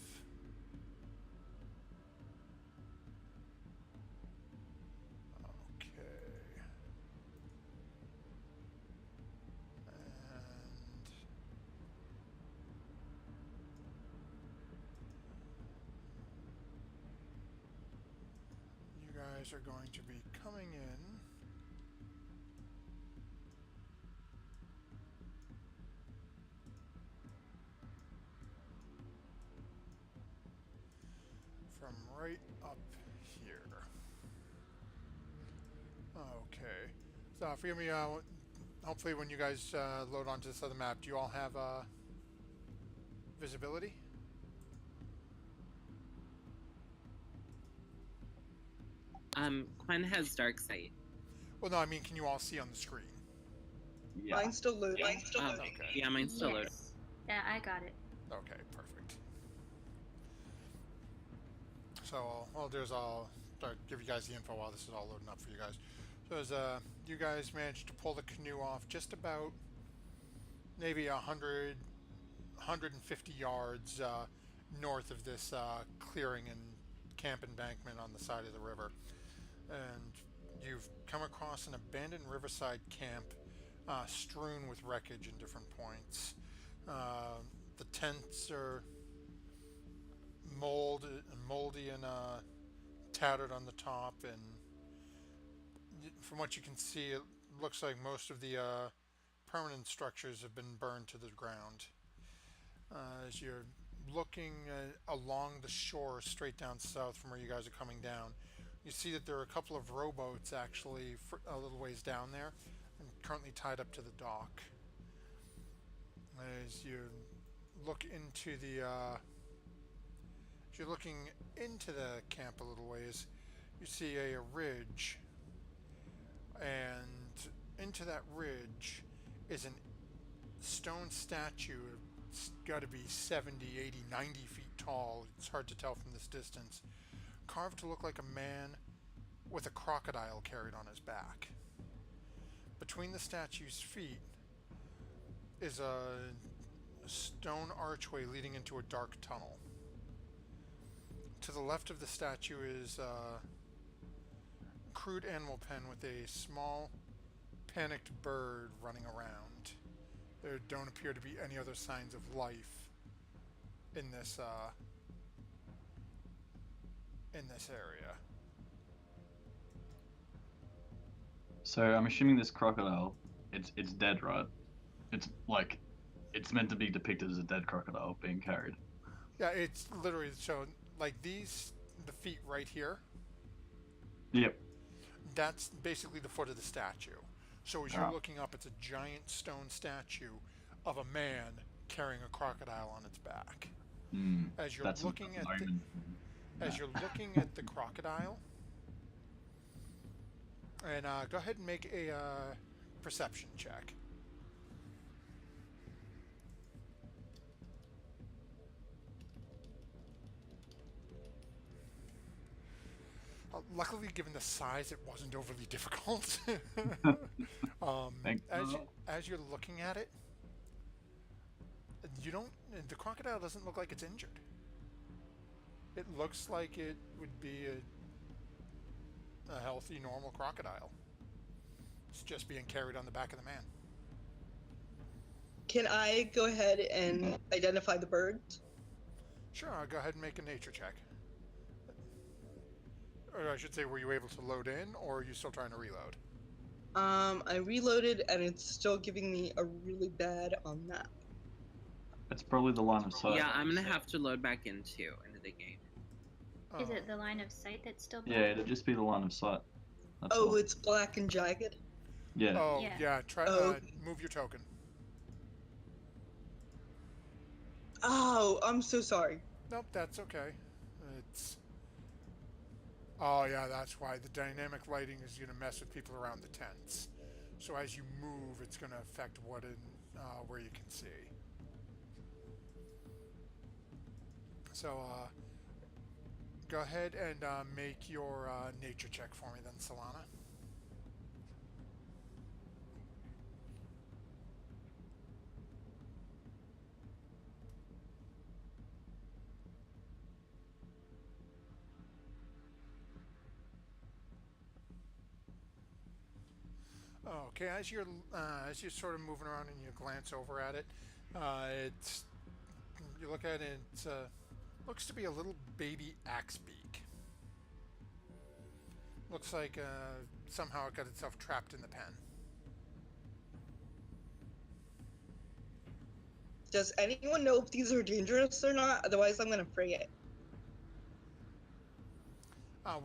Okay. And... you guys are going to be coming in from right up here. Okay. So forgive me, hopefully when you guys load onto this other map, do you all have visibility? Quen has dark sight. Well, no, I mean, can you all see on the screen? Yeah. Mine's still loading. Okay. Yeah, mine's still loading. Yes. Yeah, I got it. Okay, perfect. So all I'll do is I'll start give you guys the info while this is all loading up for you guys. So as you guys managed to pull the canoe off just about maybe 150 yards north of this clearing and camp embankment on the side of the river, and you've come across an abandoned riverside camp strewn with wreckage in different points. The tents are moldy and tattered on the top, and from what you can see, it looks like most of the permanent structures have been burned to the ground. As you're looking along the shore straight down south from where you guys are coming down, you see that there are a couple of rowboats actually a little ways down there and currently tied up to the dock. As you look into the as you're looking into the camp a little ways, you see a ridge, and into that ridge is a stone statue. It's got to be 70, 80, 90 feet tall. It's hard to tell from this distance. Carved to look like a man with a crocodile carried on his back. Between the statue's feet is a stone archway leading into a dark tunnel. To the left of the statue is a crude animal pen with a small, panicked bird running around. There don't appear to be any other signs of life in this area. So I'm assuming this crocodile, it's dead, right? It's like it's meant to be depicted as a dead crocodile being carried. Yeah, it's literally shown like these, the feet right here. Yep. That's basically the foot of the statue. So as you're Oh. looking up, it's a giant stone statue of a man carrying a crocodile on its back. As you're That's looking at the, Roman. as you're looking at the crocodile, and go ahead and make a perception check. Luckily, given the size, it wasn't overly difficult. Thank God. As you're looking at it, you don't. The crocodile doesn't look like it's injured. It looks like it would be a healthy, normal crocodile. It's just being carried on the back of the man. Can I go ahead and identify the birds? Sure, I'll go ahead and make a nature check. Or I should say, were you able to load in, or are you still trying to reload? I reloaded and it's still giving me a really bad on that. It's probably the line of sight. Yeah, I'm gonna have to load back into the game. Is it the line of sight that's still Yeah, it'd just be the line of sight. That's Oh, all. it's black and jagged? Yeah. Oh, Yeah. yeah, try Oh. move your token. Oh, I'm so sorry. Nope, that's okay. It's... Oh, yeah, that's why. The dynamic lighting is going to mess with people around the tents. So as you move, it's going to affect what in where you can see. So, go ahead and make your nature check for me then, Solana. Okay, as you're sort of moving around and you glance over at it, it's you look at it. It looks to be a little baby axe beak. Looks like somehow it got itself trapped in the pen. Does anyone know if these are dangerous or not? Otherwise, I'm gonna free it.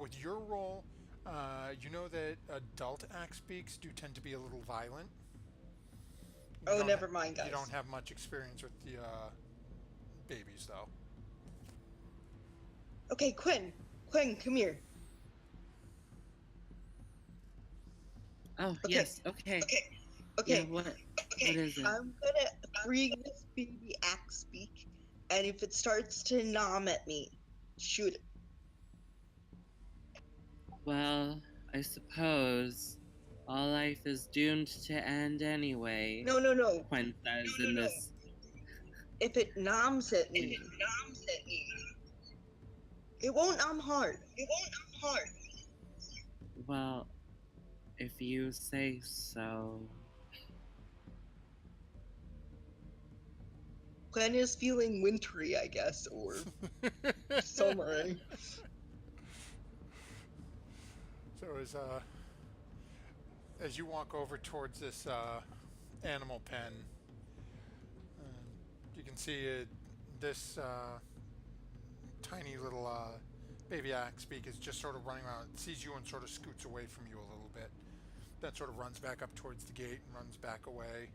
With your role, you know that adult axe beaks do tend to be a little violent. You Oh, don't never mind, guys. You don't have much experience with the babies, though. Okay, Quinn, come here. Oh, Okay. yes, okay. Okay, Yeah, what is it? I'm gonna free this baby axe beak, and if it starts to nom at me, shoot it. Well, I suppose all life is doomed to end anyway. No. Quinn says in this. If it noms at me, it won't nom hard. Well, if you say so. Glenn is feeling wintry, I guess, or summery. So as you walk over towards this animal pen, you can see this tiny little baby axe beak is just sort of running around. It sees you and sort of scoots away from you a little bit. Then sort of runs back up towards the gate and runs back away.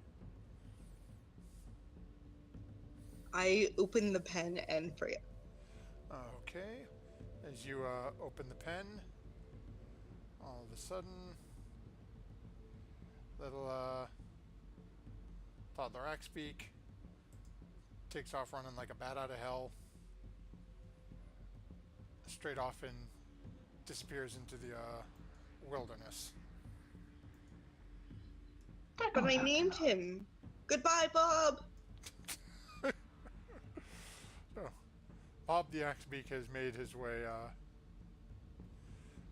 I open the pen and free it. Okay. As you open the pen, all of a sudden, little toddler axe beak takes off running like a bat out of hell, straight off and disappears into the wilderness. But I named him. Goodbye, Bob. So, Bob the axe beak has made his way out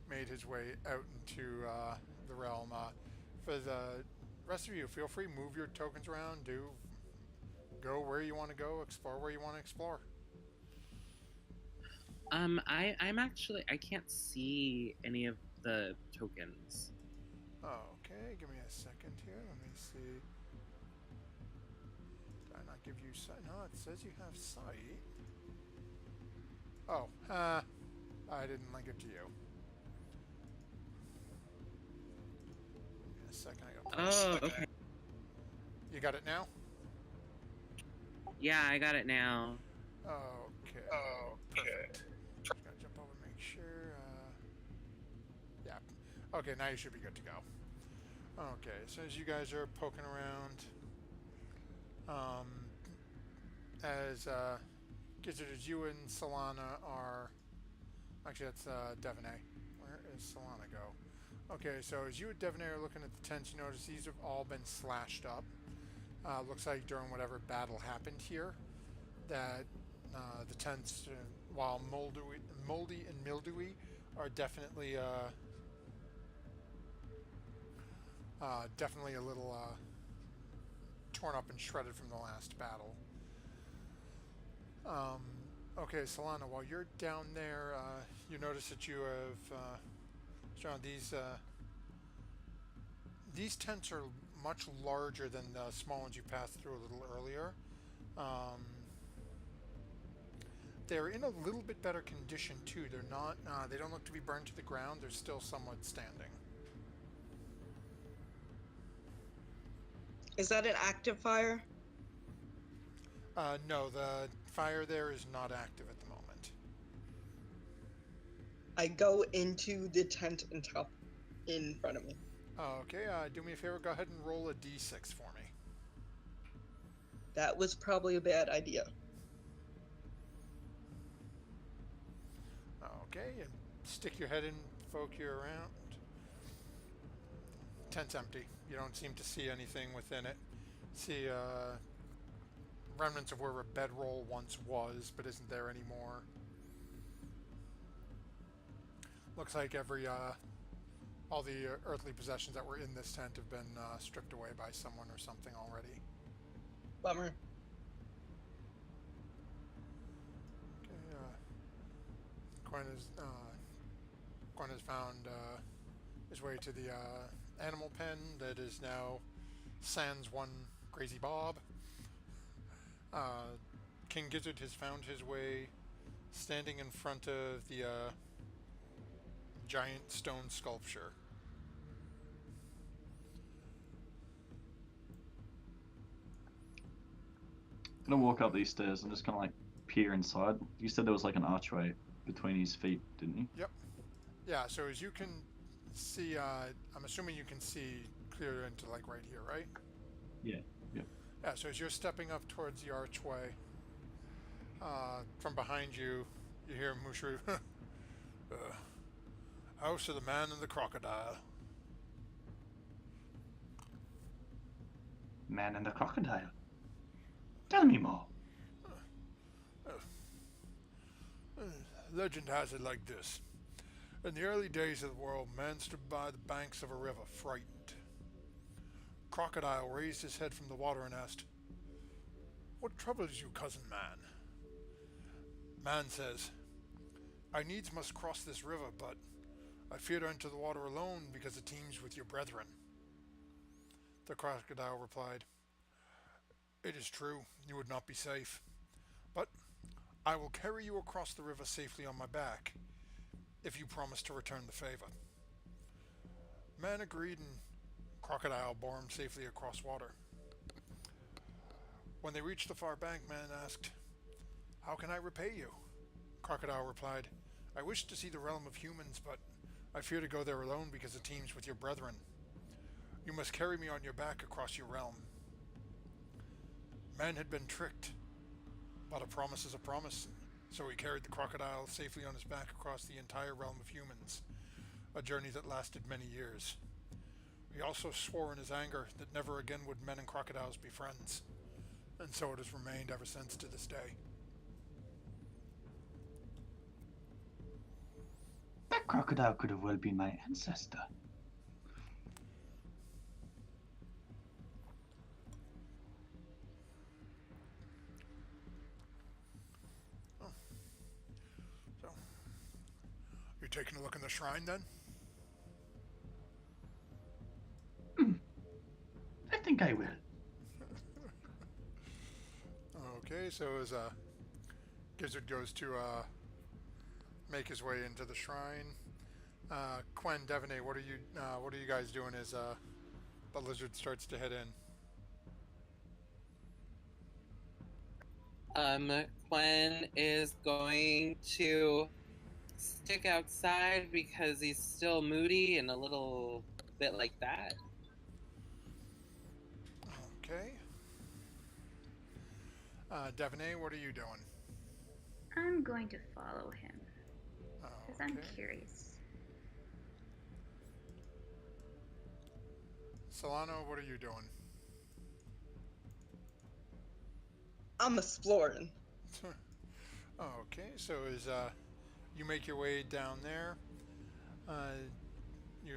into the realm. For the rest of you, feel free, move your tokens around, go where you want to go, explore where you want to explore. I'm actually, I can't see any of the tokens. Okay, give me a second here. Let me see. Did I not give you sight. No, it says you have sight. Oh, I didn't link it to you. Give me a second, I got. Oh, okay. You got it now? Yeah, I got it now. Okay. Perfect. Just gotta jump over and make sure. Yeah. Okay, now you should be good to go. Okay, so as you guys are poking around, as Gizzard, as you and Solana are, actually that's Devanay. Where is Solana go? Okay, so as you and Devanay are looking at the tents, you notice these have all been slashed up. Looks like during whatever battle happened here, that the tents, while moldy and mildewy, are definitely definitely a little torn up and shredded from the last battle. Okay, Solana, while you're down there, you notice that you have, John, these tents are much larger than the small ones you passed through a little earlier. They're in a little bit better condition too. They're not, they don't look to be burned to the ground. They're still somewhat standing. Is that an active fire? No, the fire there is not active at the moment. I go into the tent and top in front of me. Okay, do me a favor, go ahead and roll a d6 for me. That was probably a bad idea. Okay, and stick your head in, poke you around. Tent's empty. You don't seem to see anything within it. See remnants of where a bedroll once was, but isn't there anymore. Looks like all the earthly possessions that were in this tent have been stripped away by someone or something already. Bummer. Okay, Quinn has found his way to the animal pen that is now sans one crazy Bob. King Gizzard has found his way standing in front of the giant stone sculpture. I'm gonna walk up these stairs and just kind of like peer inside. You said there was like an archway between his feet, didn't you? Yep. Yeah, so as you can see, I'm assuming you can see clear into like right here, right? Yeah. Yeah, so as you're stepping up towards the archway, from behind you, you hear Mushru, House of the Man and the Crocodile. Man and the crocodile. Tell me more. Legend has it like this. In the early days of the world, man stood by the banks of a river, frightened. Crocodile raised his head from the water and asked, "What troubles you, cousin man?" Man says, "I needs must cross this river, but I fear to enter the water alone because it teems with your brethren." The crocodile replied, "It is true, you would not be safe, but I will carry you across the river safely on my back, if you promise to return the favor." Man agreed, and Crocodile bore him safely across water. When they reached the far bank, Man asked, "How can I repay you?" Crocodile replied, "I wish to see the realm of humans, but I fear to go there alone because it teems with your brethren. You must carry me on your back across your realm." Man had been tricked, but a promise is a promise, so he carried the crocodile safely on his back across the entire realm of humans, a journey that lasted many years. He also swore in his anger that never again would men and crocodiles be friends, and so it has remained ever since to this day. That crocodile could have well been my ancestor. So, you taking a look in the shrine then? I think I will. Okay, so as Gizzard goes to make his way into the shrine, Quen, Devaney, what are you guys doing as the lizard starts to head in? Quen is going to stick outside because he's still moody and a little bit like that. Okay. Devaney, what are you doing? I'm going to follow him because I'm Okay. curious. Solano, what are you doing? I'm exploring. Okay, so as you make your way down there, you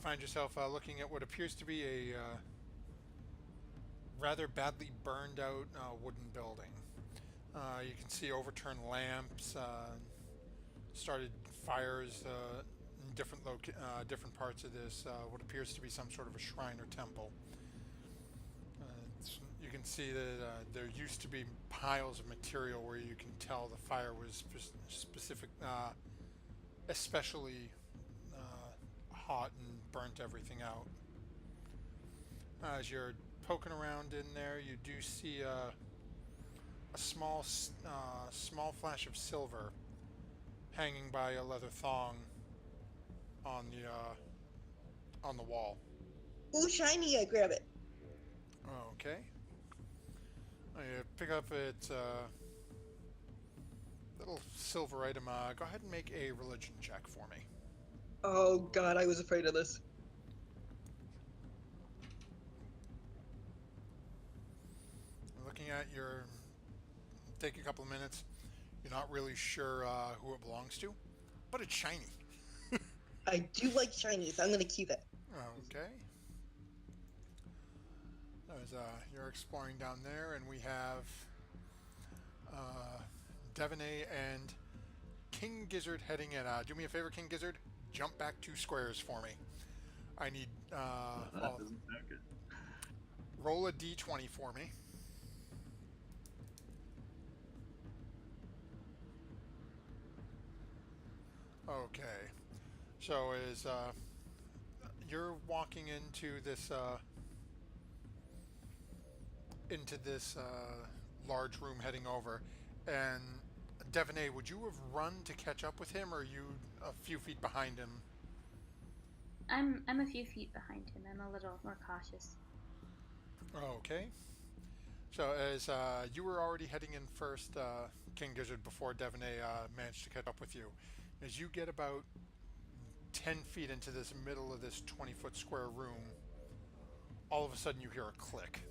find yourself looking at what appears to be a rather badly burned out wooden building. You can see overturned lamps, started fires in different parts of this, what appears to be some sort of a shrine or temple. You can see that there used to be piles of material where you can tell the fire was specific, especially hot and burnt everything out. As you're poking around in there, you do see a small flash of silver hanging by a leather thong on the wall. Ooh, shiny! I grab it. Okay. You pick up its little silver item. Go ahead and make a religion check for me. Oh god, I was afraid of this. Looking at take a couple of minutes. You're not really sure who it belongs to, but it's shiny. I do like shinies. I'm gonna keep it. Okay. As you're exploring down there, and we have Devaney and King Gizzard heading in. Do me a favor, King Gizzard. Jump back 2 squares for me. I need. That doesn't sound good. Roll a d20 for me. Okay. So as you're walking into this large room heading over, and Devaney, would you have run to catch up with him, or are you a few feet behind him? I'm a few feet behind him. I'm a little more cautious. Okay. So as you were already heading in first, King Gizzard, before Devaney managed to catch up with you, as you get about 10 feet into this middle of this 20-foot square room, all of a sudden you hear a click.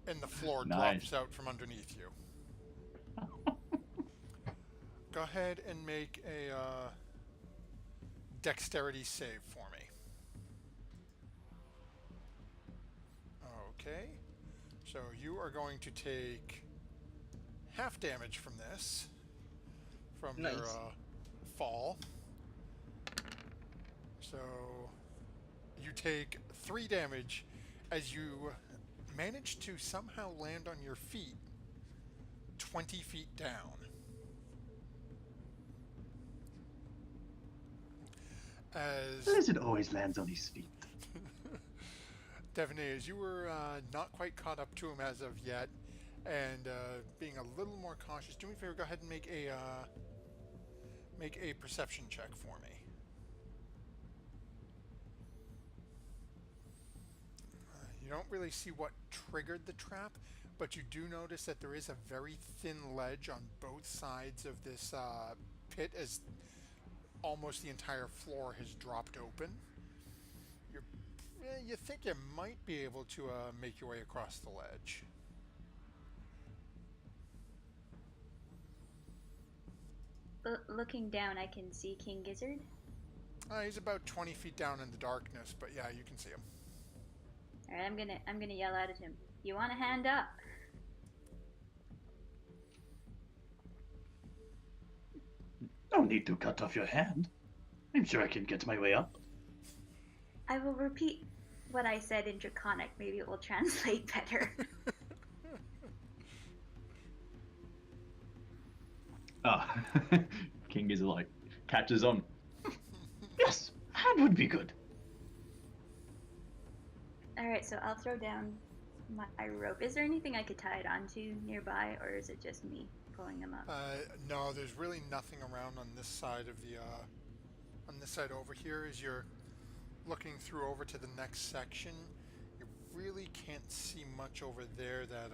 And the floor Nice. drops out from underneath you. Go ahead and make a dexterity save for me. Okay. So you are going to take half damage from this, from Nice. your fall. So you take 3 damage as you manage to somehow land on your feet 20 feet down. As Lizard always lands on his feet. Devaney, as you were not quite caught up to him as of yet, and being a little more cautious, do me a favor, go ahead and make a perception check for me. You don't really see what triggered the trap, but you do notice that there is a very thin ledge on both sides of this pit, as almost the entire floor has dropped open. You think you might be able to make your way across the ledge. Looking down, I can see King Gizzard. He's about 20 feet down in the darkness, but yeah, you can see him. All right, I'm gonna yell out at him. You want a hand up? No need to cut off your hand. I'm sure I can get my way up. I will repeat what I said in Draconic. Maybe it will translate better. Ah, King Gizzard like catches on. Yes, hand would be good. All right, so I'll throw down my rope. Is there anything I could tie it onto nearby, or is it just me pulling them up? No, there's really nothing around on this side of the on this side over here. As you're looking through over to the next section, you really can't see much over there that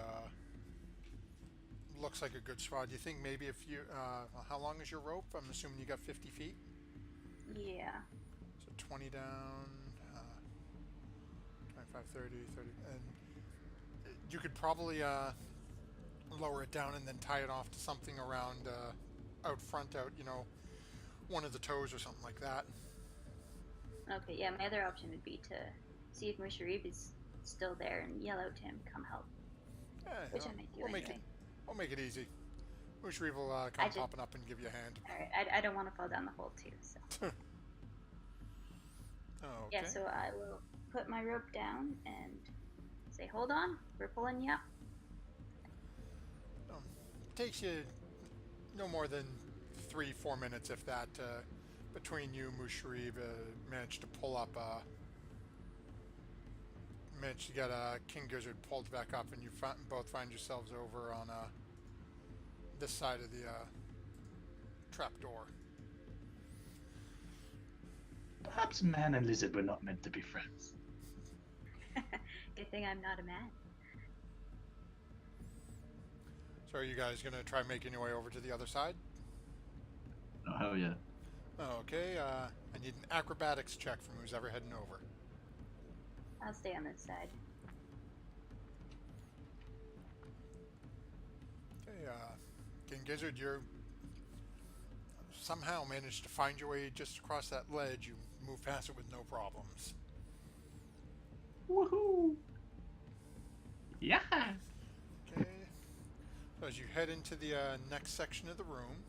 looks like a good spot. Do you think maybe if you how long is your rope? I'm assuming you got 50 feet. Yeah. So 20 down, 25, 30, and you could probably lower it down and then tie it off to something around out front, one of the toes or something like that. Okay, yeah, my other option would be to see if Musharib is still there and yell out to him, come help. Yeah, Which I might do anyway. We'll make it easy. Musharib will come popping up and give you a hand. Alright, I don't want to fall down the hole too, so. Okay. Yeah, so I will put my rope down and say, hold on, we're pulling you up. Takes you no more than 3-4 minutes, if that, between you, Musharib, managed to pull up, managed to get King Gizzard pulled back up, and you both find yourselves over on this side of the trapdoor. Perhaps man and lizard were not meant to be friends. Good thing I'm not a man. So are you guys going to try making your way over to the other side? Oh, hell yeah. Okay, I need an acrobatics check from who's ever heading over. I'll stay on this side. Okay, King Gizzard, you're somehow managed to find your way just across that ledge. You move past it with no problems. Woohoo! Yeah. Okay. So as you head into the next section of the room,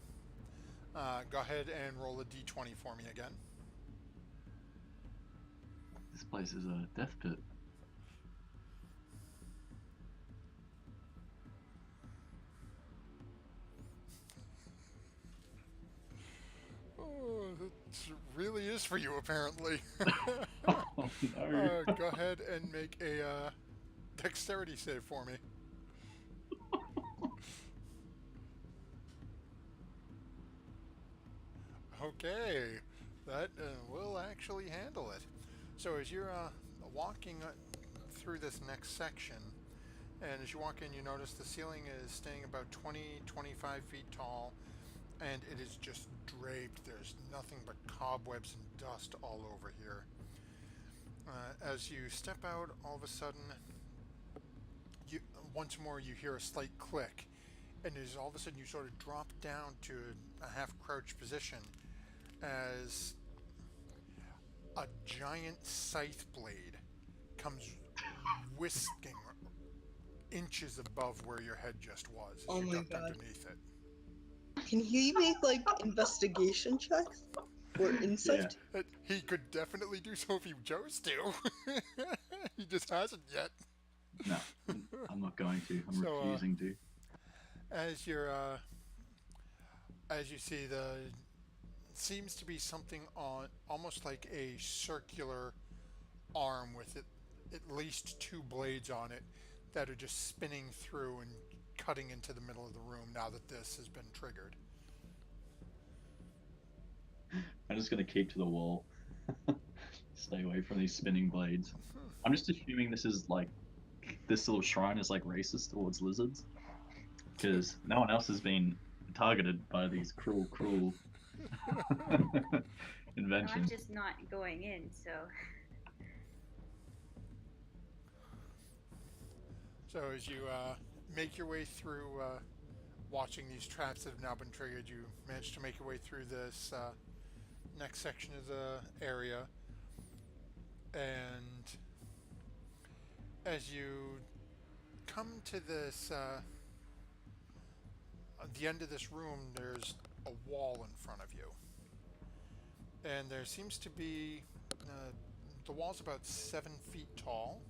go ahead and roll a d20 for me again. This place is a death pit. Oh, it really is for you, apparently. Oh no. Go ahead and make a dexterity save for me. Okay, that will actually handle it. So as you're walking through this next section, and as you walk in, you notice the ceiling is staying about 20-25 feet tall, and it is just draped. There's nothing but cobwebs and dust all over here. As you step out, all of a sudden, once more you hear a slight click, and as all of a sudden you sort of drop down to a half-crouched position as a giant scythe blade comes whisking inches above where your head just was as Oh you my ducked God. underneath it. Can he make like investigation checks or insight? He could definitely do so if he chose to. He just hasn't yet. No, I'm not going to. I'm So, refusing to. As you see, seems to be something on almost like a circular arm with at least 2 blades on it that are just spinning through and cutting into the middle of the room now that this has been triggered. I'm just gonna keep to the wall. Stay away from these spinning blades. I'm just assuming this little shrine is like racist towards lizards, because no one else has been targeted by these cruel I'm inventions. just not going in, so. So as you make your way through watching these traps that have now been triggered, you manage to make your way through this next section of the area, and as you come to this the end of this room, there's a wall in front of you, and there seems to be the wall's about 7 feet tall.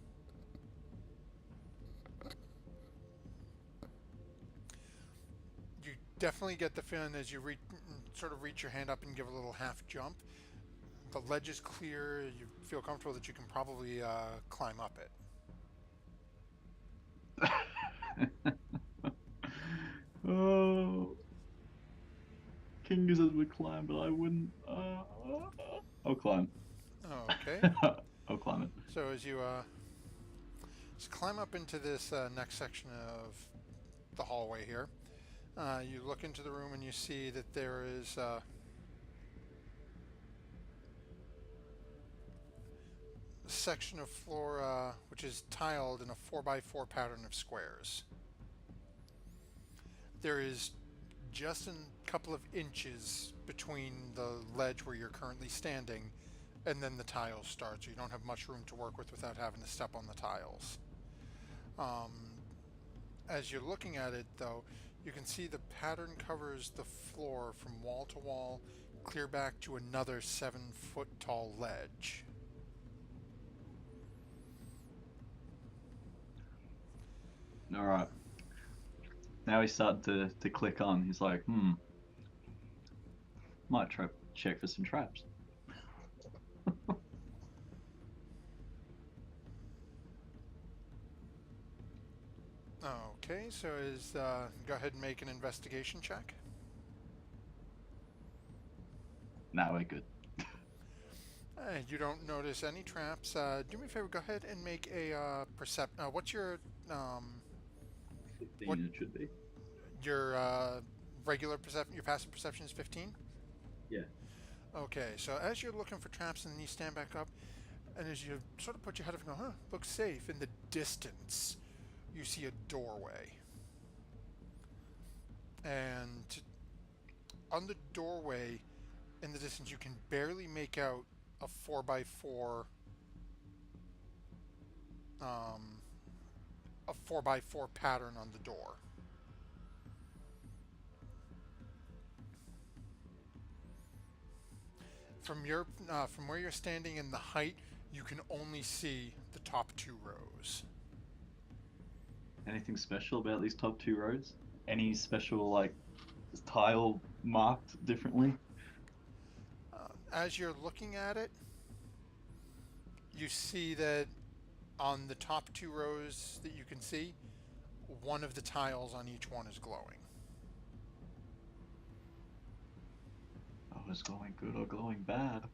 You definitely get the feeling as you sort of reach your hand up and give a little half jump. The ledge is clear. You feel comfortable that you can probably climb up it. Oh, King Gizzard would climb, but I wouldn't. I'll climb. Okay. I'll climb it. So as you just climb up into this next section of the hallway here, you look into the room and you see that there is a section of floor which is tiled in a 4x4 pattern of squares. There is just a couple of inches between the ledge where you're currently standing and then the tiles start, so you don't have much room to work with without having to step on the tiles. As you're looking at it, though, you can see the pattern covers the floor from wall to wall, clear back to another 7-foot tall ledge. All right. Now he's starting to click on. He's like, might try check for some traps. Okay, so go ahead and make an investigation check. Now we're good. You don't notice any traps. Do me a favor, go ahead and make a what's your 15 what- it should be. your regular perception? Your passive perception is 15. Yeah. Okay, so as you're looking for traps and then you stand back up, and as you sort of put your head up and go, looks safe. In the distance, you see a doorway, and on the doorway, in the distance, you can barely make out a 4x4 pattern on the door. From where you're standing in the height, you can only see the top 2 rows. Anything special about these top 2 rows? Any special, like, tile marked differently? As you're looking at it, you see that on the top 2 rows that you can see, one of the tiles on each one is glowing. Oh, it's glowing good or glowing bad?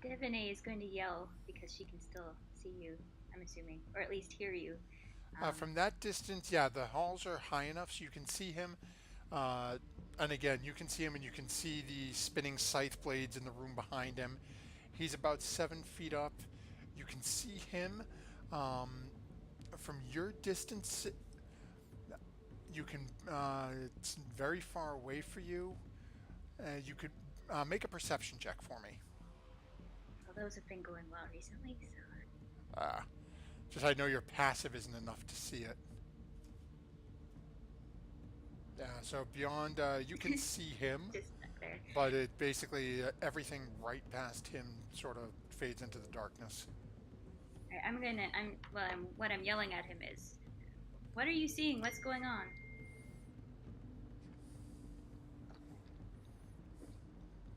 Devaney is going to yell because she can still see you, I'm assuming, or at least hear you. From that distance, yeah, the halls are high enough so you can see him. And again, you can see him and you can see the spinning scythe blades in the room behind him. He's about 7 feet up. You can see him. From your distance, you can, it's very far away for you. You could make a perception check for me. Well, those have been going well recently, so... Just I know your passive isn't enough to see it. Yeah, so beyond, you can see him, Just stuck there. but it basically, everything right past him sort of fades into the darkness. Alright, what I'm yelling at him is, what are you seeing? What's going on?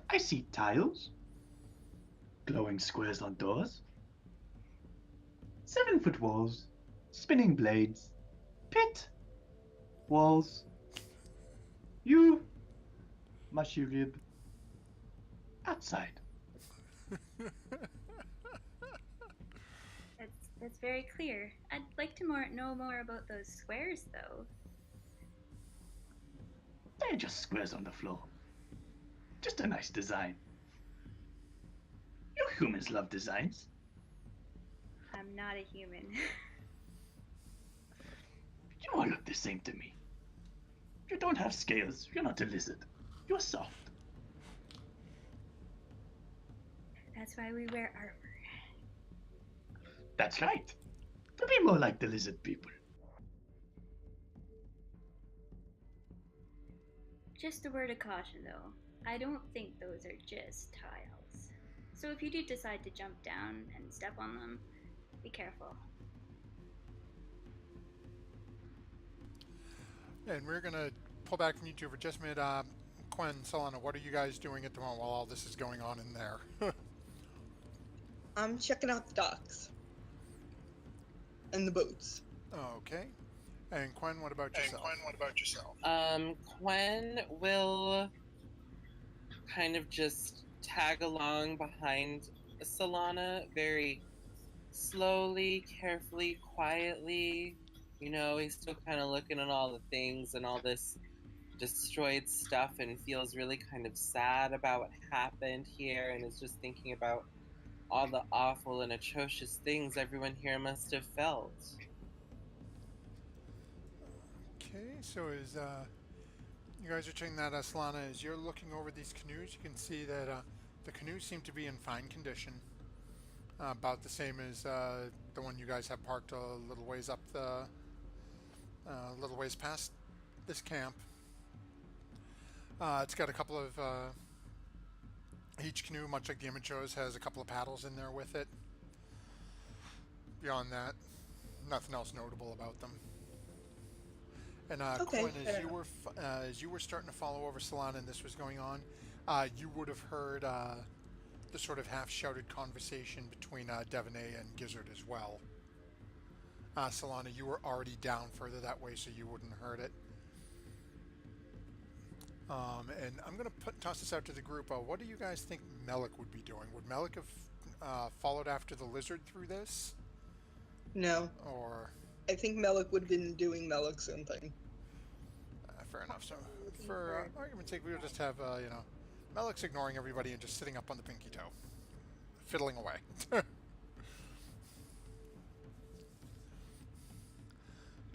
I see tiles. Glowing squares on doors. 7-foot walls. Spinning blades. Pit. Walls. You. Mushy rib. Outside. That's very clear. I'd like to know more about those squares, though. They're just squares on the floor. Just a nice design. You humans love designs. I'm not a human. You all look the same to me. You don't have scales. You're not a lizard. You're soft. That's why we wear armor. That's right. To be more like the lizard people. Just a word of caution, though. I don't think those are just tiles. So if you do decide to jump down and step on them, be careful. And we're gonna pull back from you two for just a minute. Quen, Solana, what are you guys doing at the moment while all this is going on in there? I'm checking out the docks and the boats. Okay. And Quen, what about yourself? Quen will kind of just tag along behind Solana very slowly, carefully, quietly. You know, he's still kind of looking at all the things and all this destroyed stuff and feels really kind of sad about what happened here and is just thinking about all the awful and atrocious things everyone here must have felt. Okay, so as you guys are checking that, Solana, as you're looking over these canoes, you can see that the canoes seem to be in fine condition. About the same as the one you guys have parked a little ways up the, little ways past this camp. It's got a couple of, each canoe, much like the image shows, has a couple of paddles in there with it. Beyond that, nothing else notable about them. And Okay, Quinn, fair as you were starting to follow over Solana and this was going on, you would have heard the sort of half-shouted conversation between Devaney and Gizzard as well. Solana, you were already down further that way, so you wouldn't have heard it. And I'm going to toss this out to the group. What do you guys think Melik would be doing? Would Melik have followed after the lizard through this? No. Or... I think Melik would have been doing Melik's own thing. fair enough. So, for argument's sake, we'll just have, you know, Melik's ignoring everybody and just sitting up on the pinky toe. Fiddling away.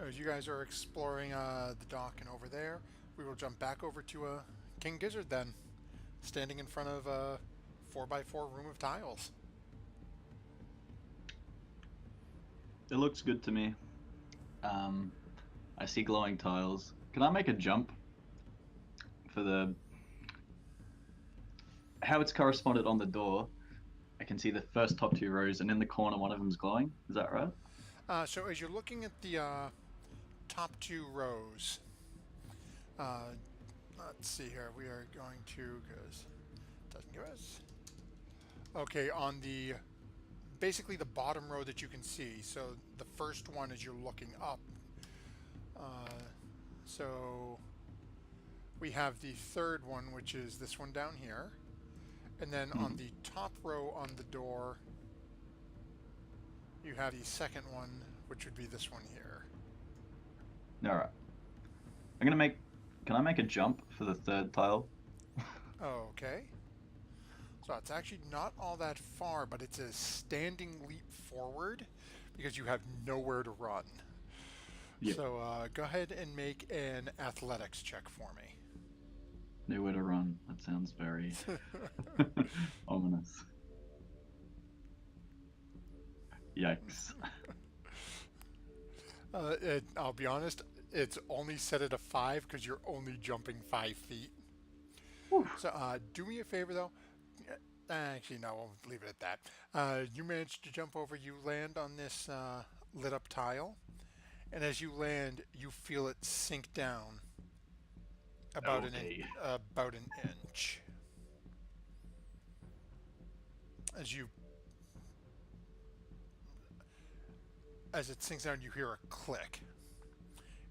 As you guys are exploring the dock and over there, we will jump back over to King Gizzard then, standing in front of a 4x4 room of tiles. It looks good to me. I see glowing tiles. Can I make a jump for the... How it's corresponded on the door, I can see the first top 2 rows, and in the corner one of them's glowing. Is that right? So as you're looking at the top 2 rows, let's see here, we are going to, because it doesn't give us... Okay, on the, basically the bottom row that you can see, so the first one as you're looking up, so we have the third one, which is this one down here, and then on the top row on the door, you have the second one, which would be this one here. Alright. I'm gonna make... Can I make a jump for the third tile? Okay. So it's actually not all that far, but it's a standing leap forward because you have nowhere to run. Yep. So go ahead and make an athletics check for me. Nowhere to run. That sounds very ominous. Yikes. I'll be honest, it's only set at a 5 because you're only jumping 5 feet. Whew. So do me a favor though. Actually, no, we'll leave it at that. You managed to jump over, you land on this lit up tile, and as you land, you feel it sink down about about an inch. As it sinks down, you hear a click.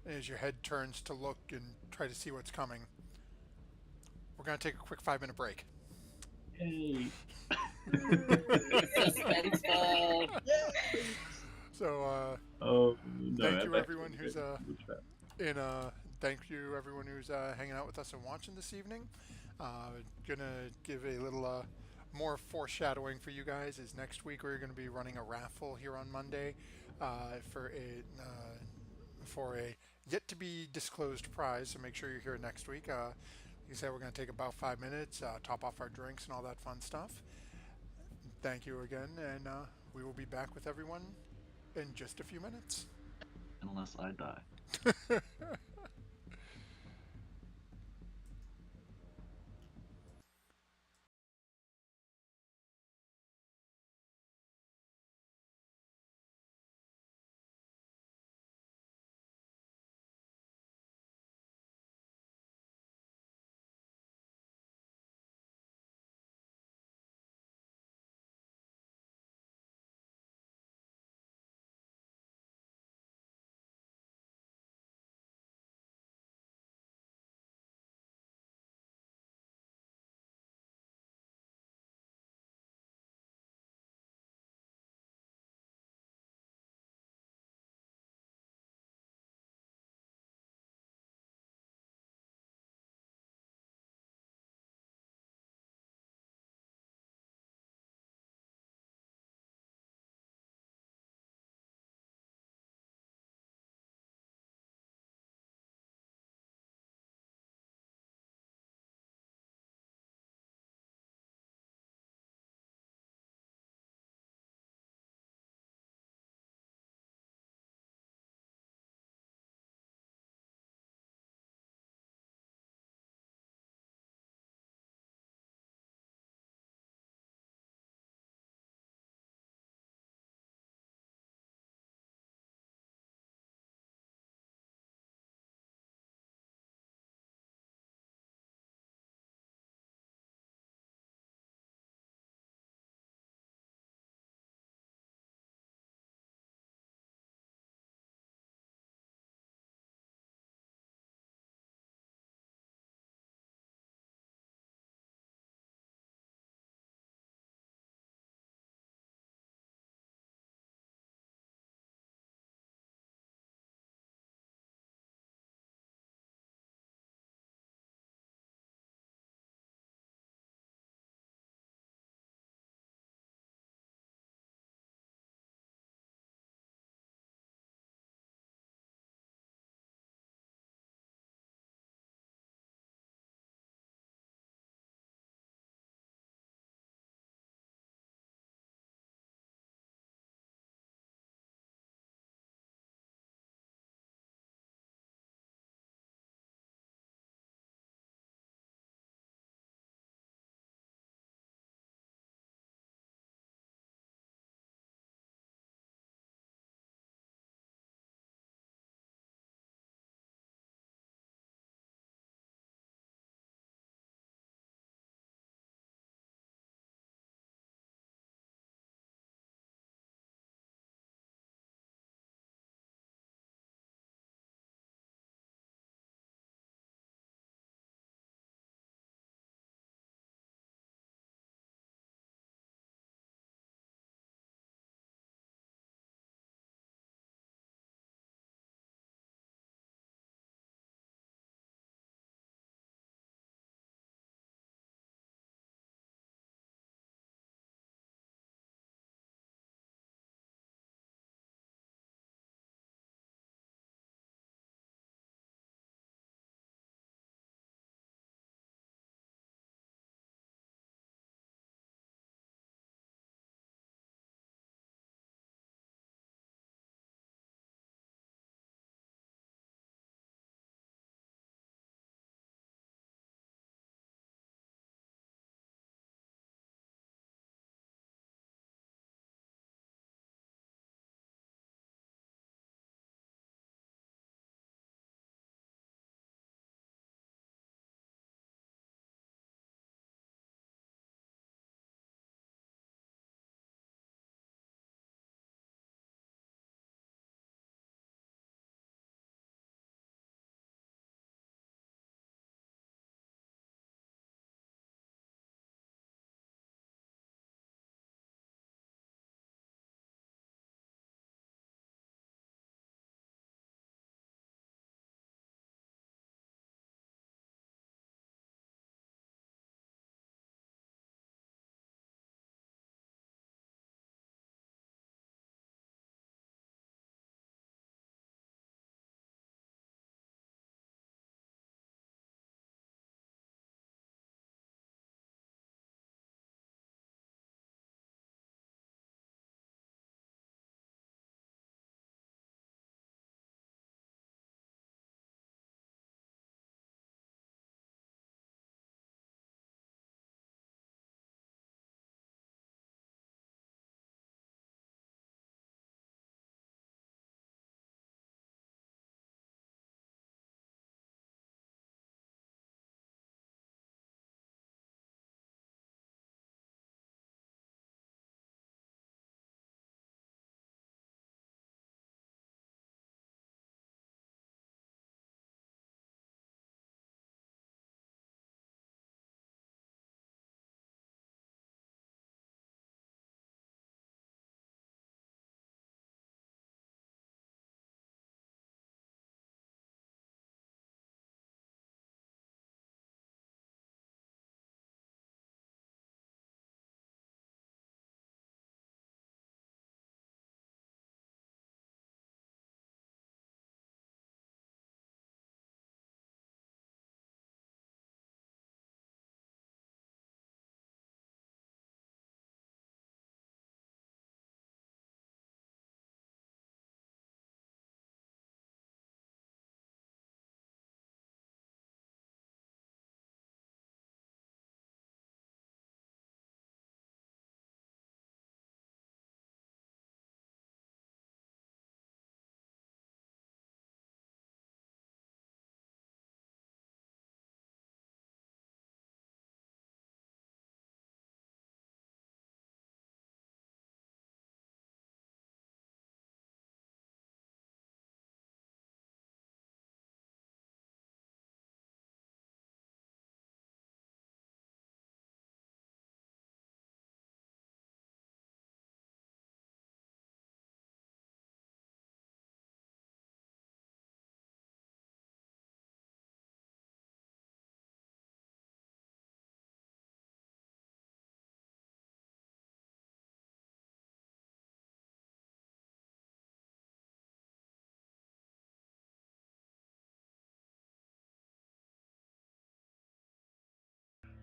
And as your head turns to look and try to see what's coming, we're going to take a quick 5-minute break. Hey. Suspenseful. So, Oh, no, thank you that's everyone who's thank you everyone who's hanging out with us and watching this evening. Gonna give a little more foreshadowing for you guys. Is next week we're gonna be running a raffle here on Monday for a yet to be disclosed prize. So make sure you're here next week. Like I said, we're gonna take about 5 minutes, top off our drinks and all that fun stuff. Thank you again, and we will be back with everyone in just a few minutes. Unless I die.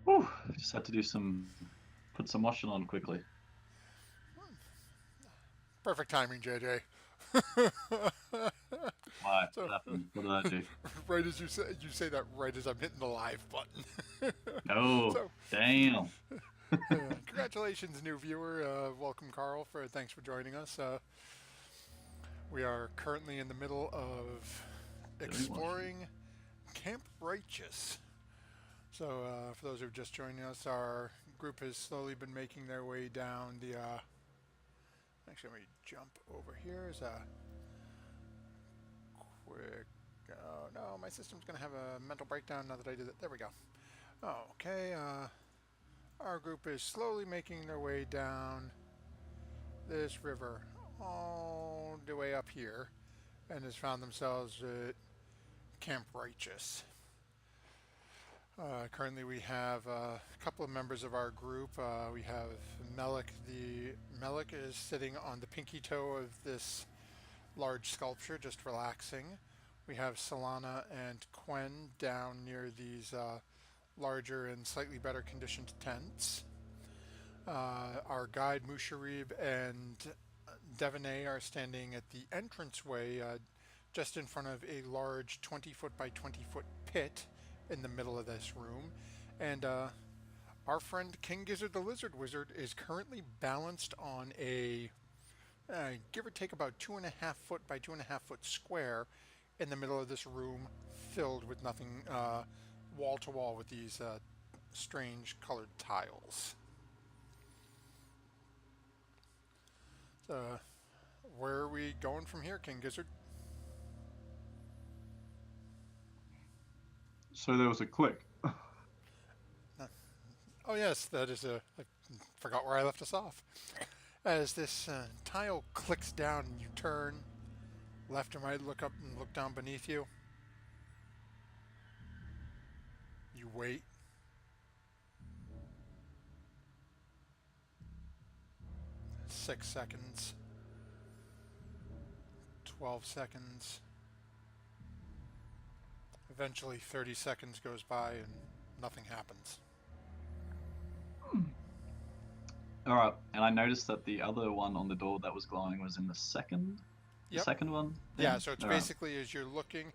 Whew, just had to put some washing on quickly. Perfect timing, JJ. Why? So, What happened? What did I do? right as you say that, right as I'm hitting the live button. Oh, So, damn. congratulations, new viewer. Welcome, Carl. Thanks for joining us. We are currently in the middle of exploring Camp Righteous. So, for those who are just joining us, our group has slowly been making their way down the. Actually, let me jump over here. Is a quick. Oh no, my system's gonna have a mental breakdown now that I did it. There we go. Okay. Our group is slowly making their way down this river all the way up here, and has found themselves at Camp Righteous. Currently, we have a couple of members of our group. We have Melik. Melik is sitting on the pinky toe of this large sculpture, just relaxing. We have Solana and Quen down near these larger and slightly better conditioned tents. Our guide Musharib and Devaney are standing at the entranceway, just in front of a large 20-foot by 20-foot pit in the middle of this room, and our friend King Gizzard the Lizard Wizard is currently balanced on a give or take about 2.5 foot by 2.5 foot square in the middle of this room, filled with nothing, wall to wall with these strange colored tiles. So, where are we going from here, King Gizzard? So there was a click. Oh yes, that is a. I forgot where I left us off. As this tile clicks down and you turn left and right, look up and look down beneath you. You wait. Six seconds. 12 seconds. Eventually 30 seconds goes by and nothing happens. Alright, and I noticed that the other one on the door that was glowing was in the second? The Yep. second one? Yeah, so it's Alright. basically as you're looking,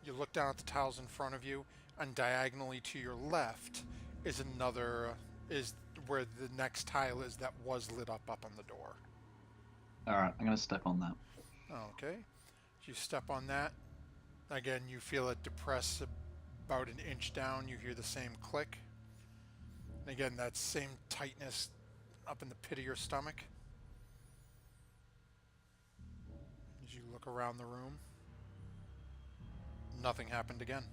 you look down at the tiles in front of you, and diagonally to your left is is where the next tile is that was lit up on the door. Alright, I'm gonna step on that. Okay. You step on that. Again, you feel it depress about an inch down. You hear the same click. And again, that same tightness up in the pit of your stomach. As you look around the room, nothing happened again.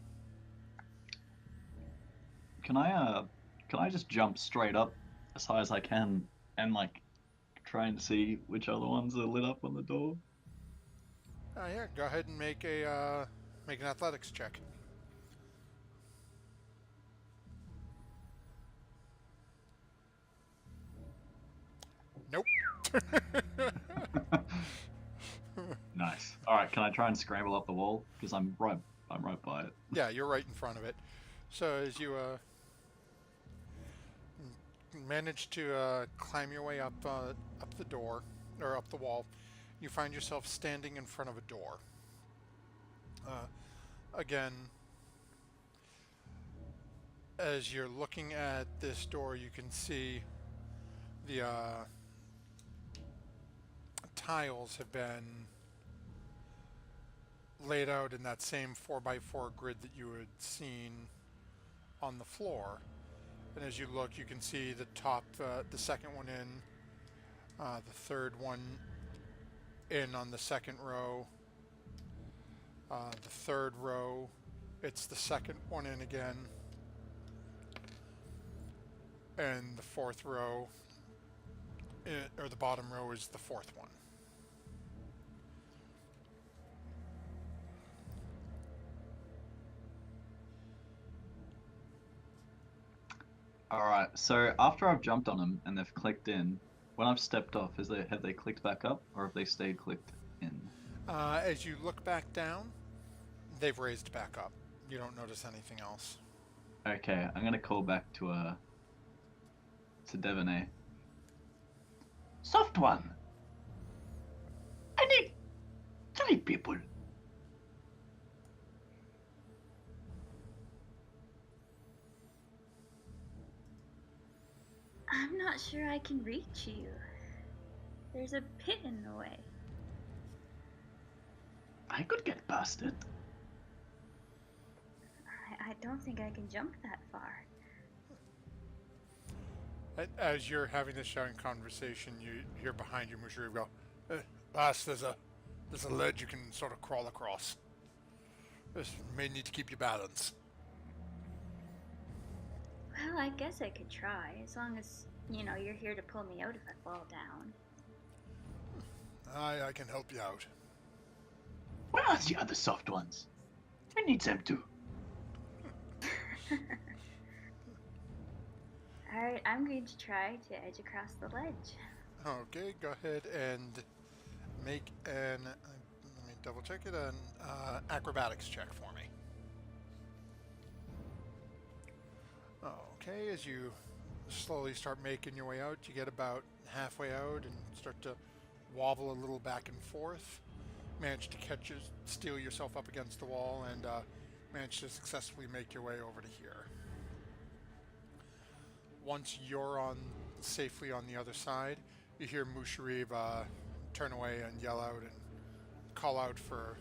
Can I just jump straight up as high as I can and like try and see which other ones are lit up on the door? Yeah, go ahead and make an athletics check. Nope. Nice. Alright, can I try and scramble up the wall? Because I'm right by it. Yeah, you're right in front of it. So as you manage to climb your way up the door, or up the wall, you find yourself standing in front of a door. Again, as you're looking at this door, you can see the tiles have been laid out in that same 4x4 grid that you had seen on the floor. And as you look, you can see the top, the second one in, the third one in on the second row, the third row, it's the second one in again, and the fourth row, or the bottom row is the fourth one. Alright, so after I've jumped on them and they've clicked in, when I've stepped off, have they clicked back up or have they stayed clicked in? As you look back down, they've raised back up. You don't notice anything else. Okay, I'm gonna call back to Devaney. Soft one. I need 3 people. I'm not sure I can reach you. There's a pit in the way. I could get past it. I don't think I can jump that far. As you're having this shouting conversation, you hear behind you Mushri go, "Lass, there's a ledge you can sort of crawl across. This may need to keep your balance." Well, I guess I could try, as long as, you're here to pull me out if I fall down. I can help you out. Where are the other soft ones? I need them too. Alright, I'm going to try to edge across the ledge. Okay, go ahead and make an, let me double check it, an acrobatics check for me. Okay, as you slowly start making your way out, you get about halfway out and start to wobble a little back and forth. Manage to steal yourself up against the wall and manage to successfully make your way over to here. Once you're safely on the other side, you hear Musharib turn away and yell out and call out for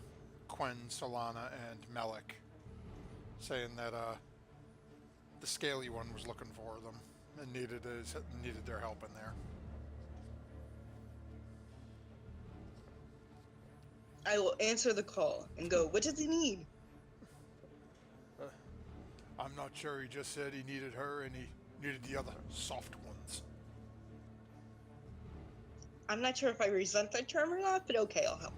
Quen, Solana, and Melik, saying that the scaly one was looking for them and needed their help in there. I will answer the call and go, what does he need? I'm not sure. He just said he needed her and he needed the other soft ones. I'm not sure if I resent that term or not, but okay, I'll help.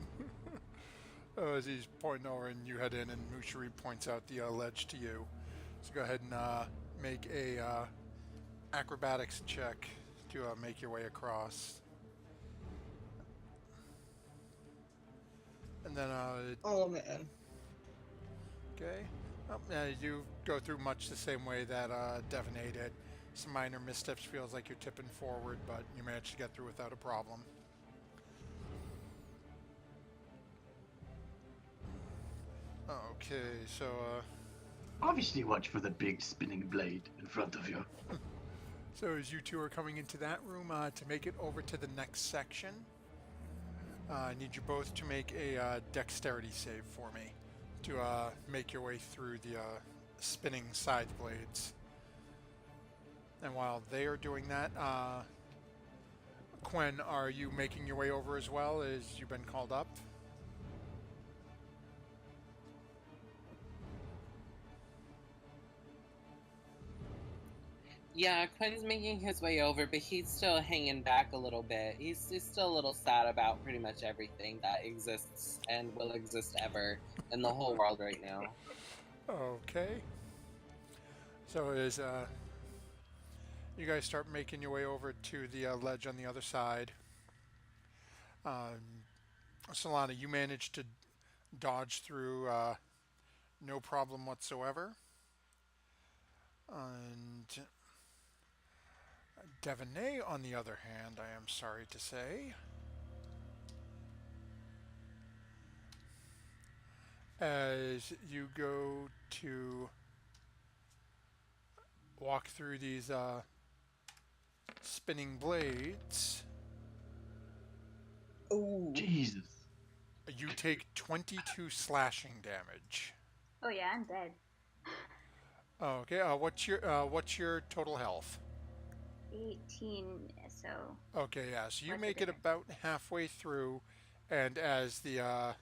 As he's pointing over and you head in and Mushari points out the ledge to you. So go ahead and make a acrobatics check to make your way across. And then Oh man. okay. You go through much the same way that Devaney did. Some minor missteps, feels like you're tipping forward, but you managed to get through without a problem. Okay, so Obviously watch for the big spinning blade in front of you. so as you two are coming into that room, to make it over to the next section, I need you both to make a dexterity save for me to make your way through the spinning scythe blades. And while they are doing that, Quen, are you making your way over as well as you've been called up? Yeah, Quinn's making his way over, but he's still hanging back a little bit. He's still a little sad about pretty much everything that exists and will exist ever in the whole world right now. Okay. So as you guys start making your way over to the ledge on the other side, Solana, you managed to dodge through no problem whatsoever. And Devaney, on the other hand, I am sorry to say, as you go to walk through these spinning blades, Oh, Jesus. you take 22 slashing damage. Oh yeah, I'm dead. Okay, what's your total health? 18, so... Okay, yeah, so you What's the make it difference? about halfway through, and as the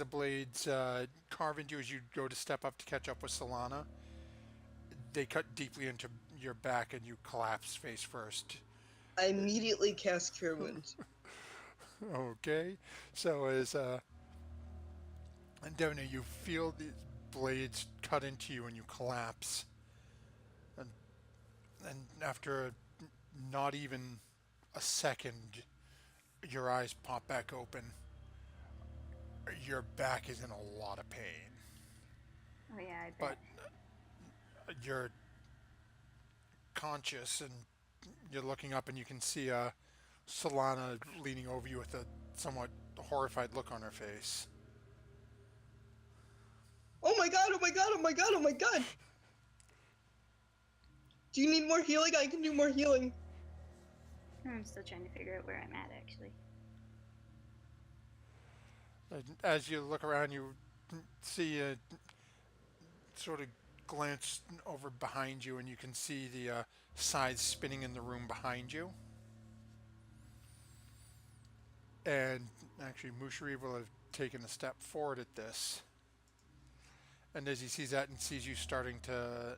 blades carve into you as you go to step up to catch up with Solana, they cut deeply into your back and you collapse face first. I immediately cast Cure Wounds. Okay, so as Devaney, you feel these blades cut into you and you collapse, and after not even a second, your eyes pop back open. Your back is in a lot of pain. Oh yeah, I but bet. you're conscious and you're looking up and you can see Solana leaning over you with a somewhat horrified look on her face. Oh my god, oh my god, oh my god, oh my god! Do you need more healing? I can do more healing. I'm still trying to figure out where I'm at, actually. And as you look around, you see a sort of glance over behind you, and you can see the sides spinning in the room behind you. And actually, Mushari will have taken a step forward at this. And as he sees that and sees you starting to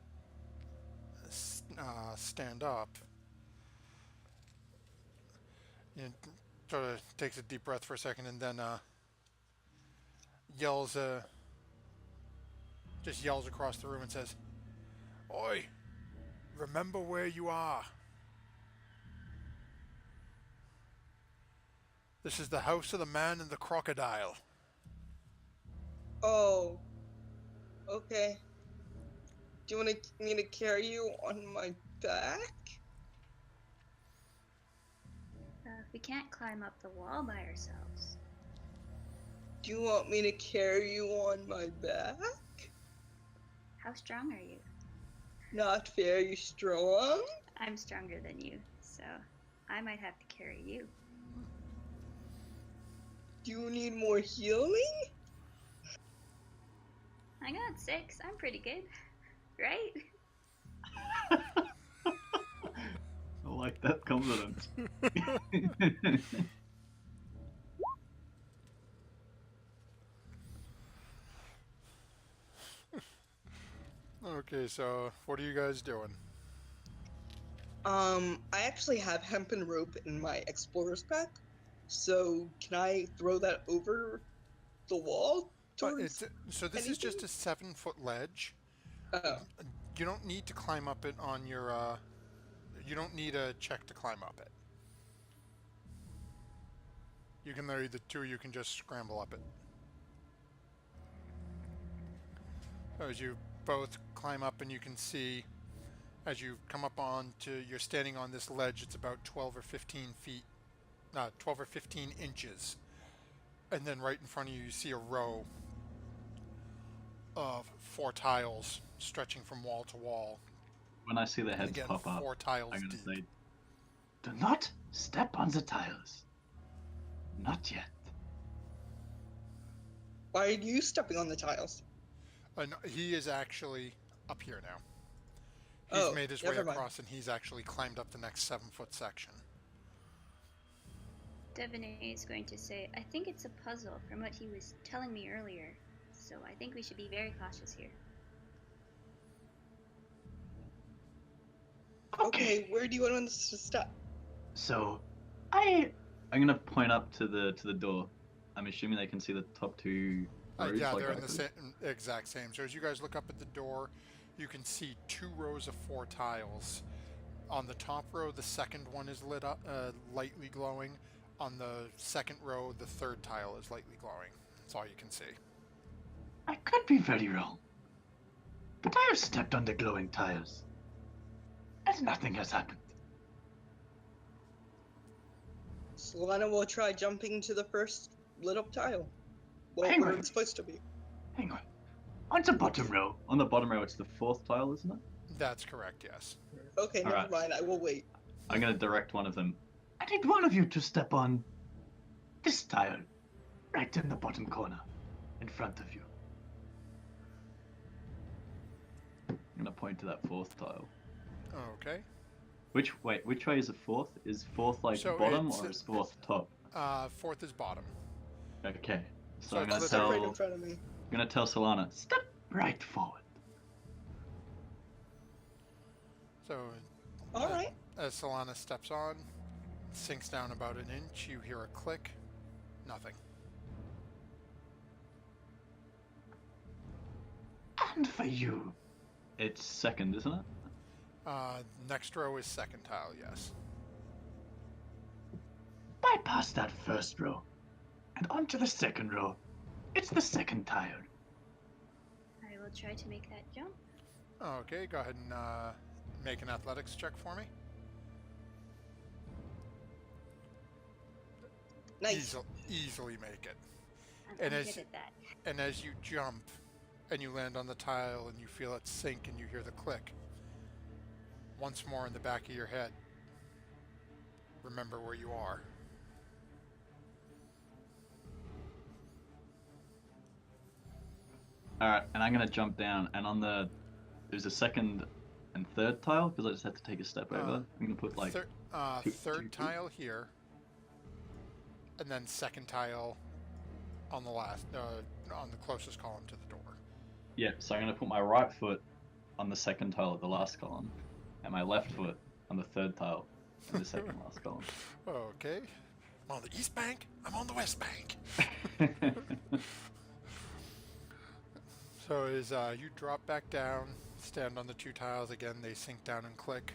stand up, he sort of takes a deep breath for a second and then yells, just yells across the room and says, "Oi, remember where you are. This is the house of the man and the crocodile." Oh, okay. Do you want me to carry you on my back? We can't climb up the wall by ourselves. Do you want me to carry you on my back? How strong are you? Not very strong. I'm stronger than you, so I might have to carry you. Do you need more healing? I got 6. I'm pretty good, right? I like that confidence. Okay, so what are you guys doing? I actually have hempen rope in my explorer's pack, so can I throw that over the wall towards So this is just a 7-foot ledge. Oh, You don't need to climb up it on your. You don't need a check to climb up it. You can literally, the two of you can just scramble up it. As you both climb up, and you can see, as you come up onto, you're standing on this ledge. It's about 12 or 15 feet, 12 or 15 inches, and then right in front of you, you see a row of 4 tiles stretching from wall to wall. When I see the heads Again, pop up, 4 tiles I'm gonna deep. say, Do not step on the tiles. Not yet. why are you stepping on the tiles? No, he is actually up here now. He's Oh, made his way never mind. across, and he's actually climbed up the next 7-foot section. Devaney is going to say, I think it's a puzzle from what he was telling me earlier, so I think we should be very cautious here. Okay, where do you want us to stop? So, I'm gonna point up to the door. I'm assuming they can see the top 2 rows. Yeah, like they're I in the could. exact same. So as you guys look up at the door, you can see 2 rows of 4 tiles. On the top row, the second one is lit up, lightly glowing. On the second row, the third tile is lightly glowing. That's all you can see. I could be very wrong. But I have stepped on the glowing tiles. And nothing has happened. Solana will try jumping to the first lit up tile. Well, Hang where on. it's supposed to be. Hang on. On the bottom row. On the bottom row, it's the 4th tile, isn't it? That's correct, yes. Okay, never Alright. mind. I will wait. I'm gonna direct one of them. I need one of you to step on this tile. Right in the bottom corner. In front of you. I'm gonna point to that 4th tile. Okay. Which way is the 4th? Is 4th like So bottom it's- or is 4th top? 4th is bottom. Okay. So, So I'm it's gonna literally Step tell right in front of me. I'm gonna tell Solana. Step right forward. So Alright. as Solana steps on, sinks down about an inch, you hear a click. Nothing. And for you. It's 2nd, isn't it? Next row is second tile, yes. Bypass that first row. And onto the second row. It's the second tile. I will will try to make that jump. Okay, go ahead and make an athletics check for me. Nice. Easily make it. I'm And good as- at that. And as you jump and you land on the tile and you feel it sink and you hear the click, once more in the back of your head, remember where you are. Alright, and I'm gonna jump down, and there's a second and third tile, because I just had to take a step over. I'm gonna put like... two Third feet. tile here, and then second tile on the on the closest column to the door. Yeah, so I'm gonna put my right foot on the second tile of the last column, and my left foot on the third tile of the second last column. Okay. I'm on the east bank. I'm on the west bank. So as you drop back down, stand on the two tiles again, they sink down and click.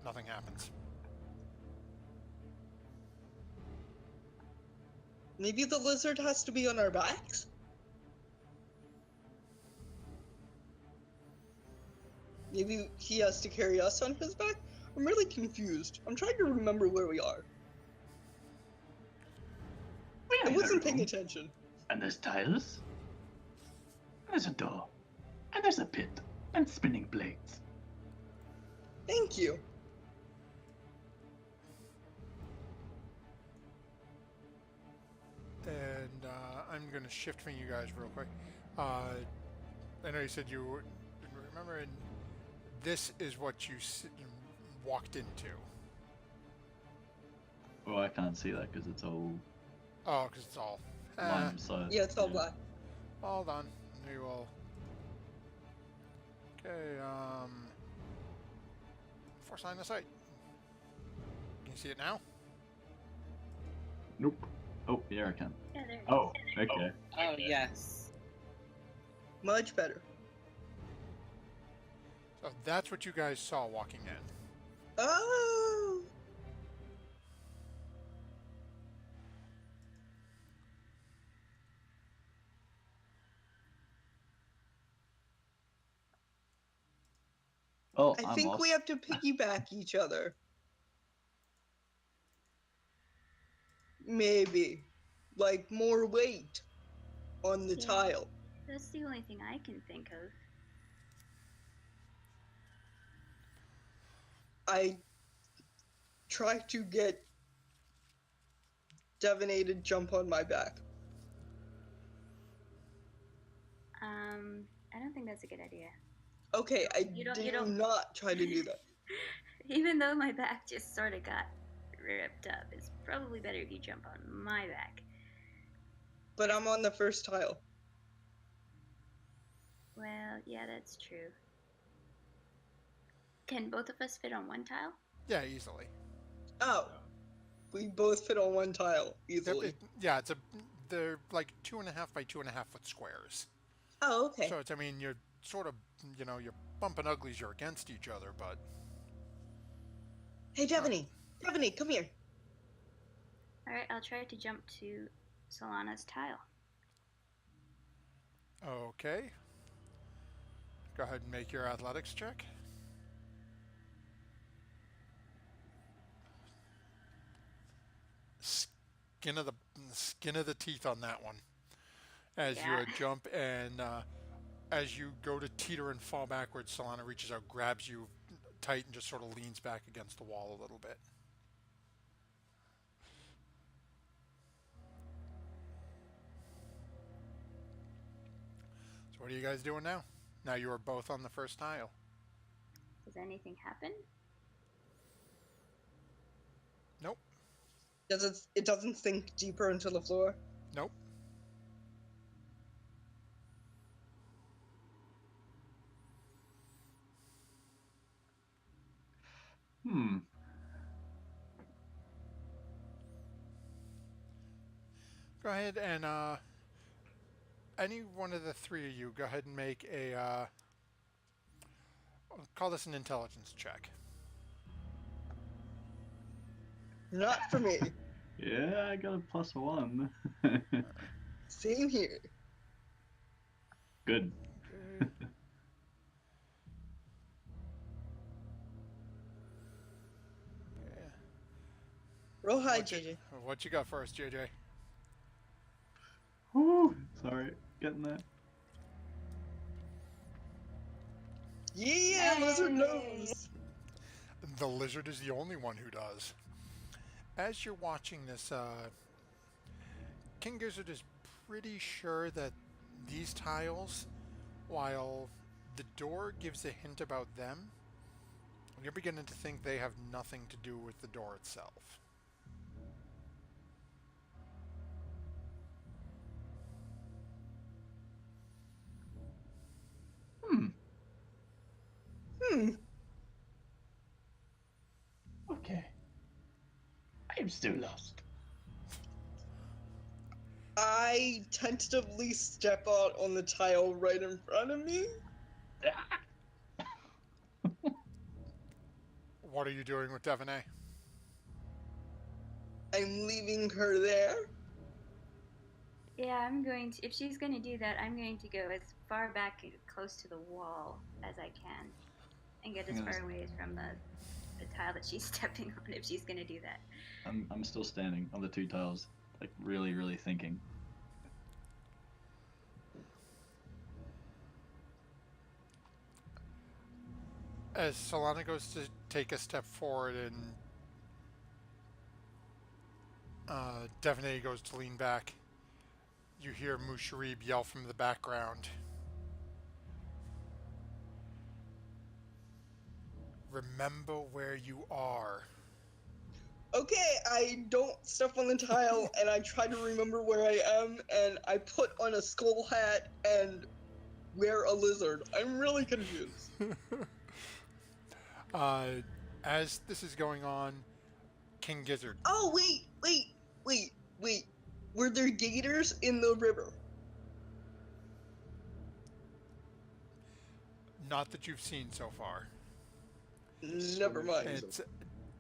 Nothing happens. Maybe the lizard has to be on our backs? Maybe he has to carry us on his back? I'm really confused. I'm trying to remember where we are. I wasn't paying attention. And there's tiles. There's a door. And there's a pit. And spinning blades. Thank you. And I'm going to shift from you guys real quick. I know you said you didn't remember, and this is what you walked into. Oh, I can't see that because it's all Oh, because it's all... line of sight. Yeah, it's all black. Hold on. We will... Okay, force line of sight. Can you see it now? Nope. Oh, yeah, I can. Yeah, there it is. Oh, okay. Oh, yes. Much better. So that's what you guys saw walking in. Oh! Oh, I I'm think lost. we have to piggyback each other. Maybe. Like more weight on the Yeah. tile. That's the only thing I can think of. I try to get Devonay to jump on my back. I don't think that's a good idea. Okay, I You don't- do you don't- not try to do that. Even though my back just sort of got ripped up, it's probably better if you jump on my back. But I'm on the first tile. Well, yeah, that's true. Can both of us fit on one tile? Yeah, easily. Oh. We both fit on one tile easily. Yeah, they're like 2.5 by 2.5 foot squares. Oh, okay. So it's, I mean, you're sort of, you're bumping uglies, you're against each other, but Hey, Devonay. Devonay, come here. Alright, I'll try to jump to Solana's tile. okay. Go ahead and make your athletics check. Skin of the teeth on that one. As Yeah. you jump and as you go to teeter and fall backwards, Solana reaches out, grabs you tight, and just sort of leans back against the wall a little bit. So what are you guys doing now? Now you are both on the first tile. Does anything happen? Nope. It doesn't sink deeper into the floor? Nope. Go ahead and any one of the three of you, go ahead and make a I'll call this an intelligence check. Not for me. Yeah, I got a +1. Same here. Good. Yeah. Roll high, JJ. What you got for us, JJ? Whew, sorry, getting there. Yeah, lizard knows. The lizard is the only one who does. As you're watching this, King Gizzard is pretty sure that these tiles, while the door gives a hint about them, you're beginning to think they have nothing to do with the door itself. Okay. I am still lost. I tentatively step out on the tile right in front of me. What are you doing with Devaney? I'm leaving her there. Yeah, I'm going to. If she's going to do that, I'm going to go as far back close to the wall as I can, and get as Yes. far away from the tile that she's stepping on. If she's going to do that. I'm still standing on the two tiles, like really, really thinking. As Solana goes to take a step forward and Devaney goes to lean back, you hear Musharib yell from the background. Remember where you are. Okay, I don't step on the tile and I try to remember where I am and I put on a skull hat and wear a lizard. I'm really confused. As this is going on, King Gizzard. Oh, wait. Were there gators in the river? Not that you've seen so far. Never mind. It's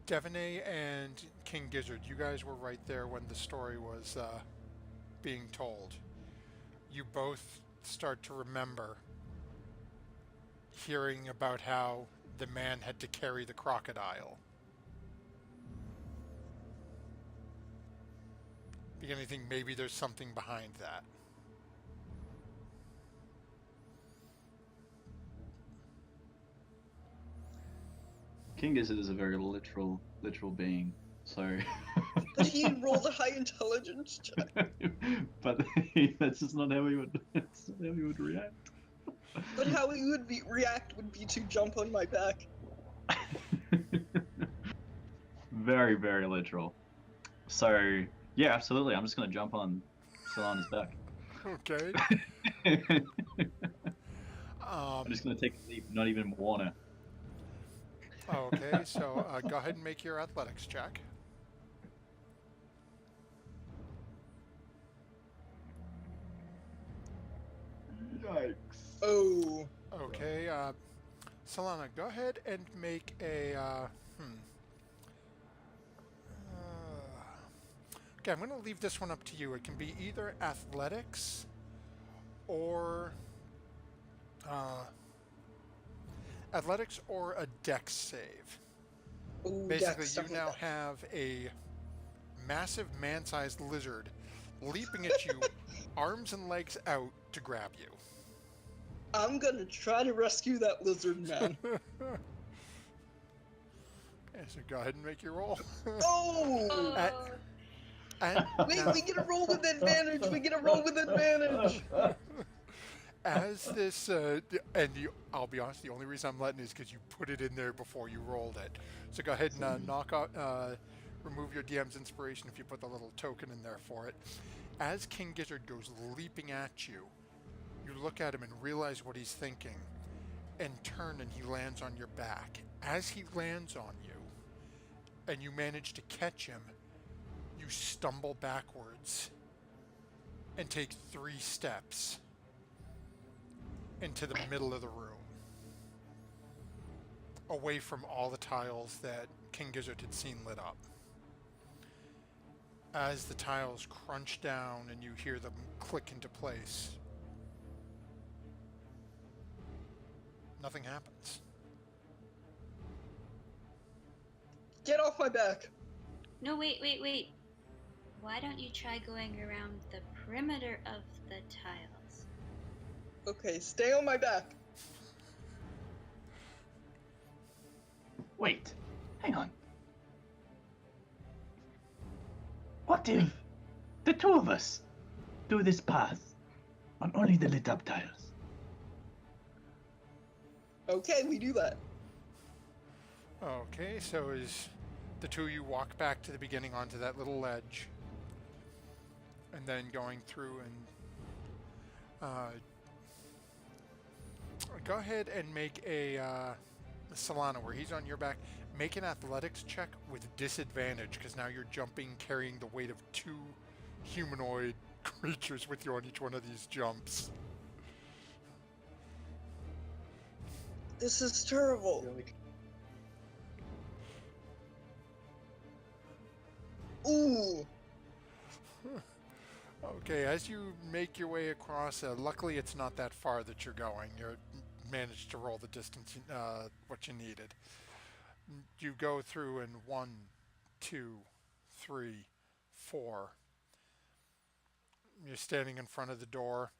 Devaney and King Gizzard. You guys were right there when the story was being told. You both start to remember hearing about how the man had to carry the crocodile. Beginning to think maybe there's something behind that. King Gizzard is a very literal being, so. But he rolled a high intelligence check. But that's just not how he would. That's not how he would react. But how he would react would be to jump on my back. Very, very literal. So yeah, absolutely. I'm just gonna jump on Solana's back. Okay. I'm just gonna take a leap, not even warn her. Okay, so go ahead and make your athletics check. Yikes. Oh. Okay, Solana, go ahead and make a, okay, I'm going to leave this one up to you. It can be either athletics or, a dex save. Ooh, Basically, dex, you something now like that. have a massive man-sized lizard leaping at you, arms and legs out to grab you. I'm gonna try to rescue that lizard man. Okay, so go ahead and make your roll. Oh! And Wait, now, we get a roll with advantage! We get a roll with advantage! as this, I'll be honest, the only reason I'm letting it is because you put it in there before you rolled it. So go ahead and knock out, remove your DM's inspiration if you put the little token in there for it. As King Gizzard goes leaping at you, you look at him and realize what he's thinking, and turn and he lands on your back. As he lands on you, and you manage to catch him, you stumble backwards and take 3 steps into the middle of the room, away from all the tiles that King Gizzard had seen lit up. As the tiles crunch down and you hear them click into place, nothing happens. Get off my back. No, wait. Why don't you try going around the perimeter of the tiles? Okay, stay on my back. Wait, hang on. What if the two of us do this path on only the lit up tiles? Okay, we do that. Okay, so as the two of you walk back to the beginning onto that little ledge, and then going through and go ahead and make a Solana, where he's on your back, make an athletics check with disadvantage, because now you're jumping carrying the weight of two humanoid creatures with you on each one of these jumps. This is terrible. Ooh. Okay, as you make your way across, luckily it's not that far that you're going. You managed to roll the distance what you needed. You go through in 1, 2, 3, 4. You're standing in front of the door.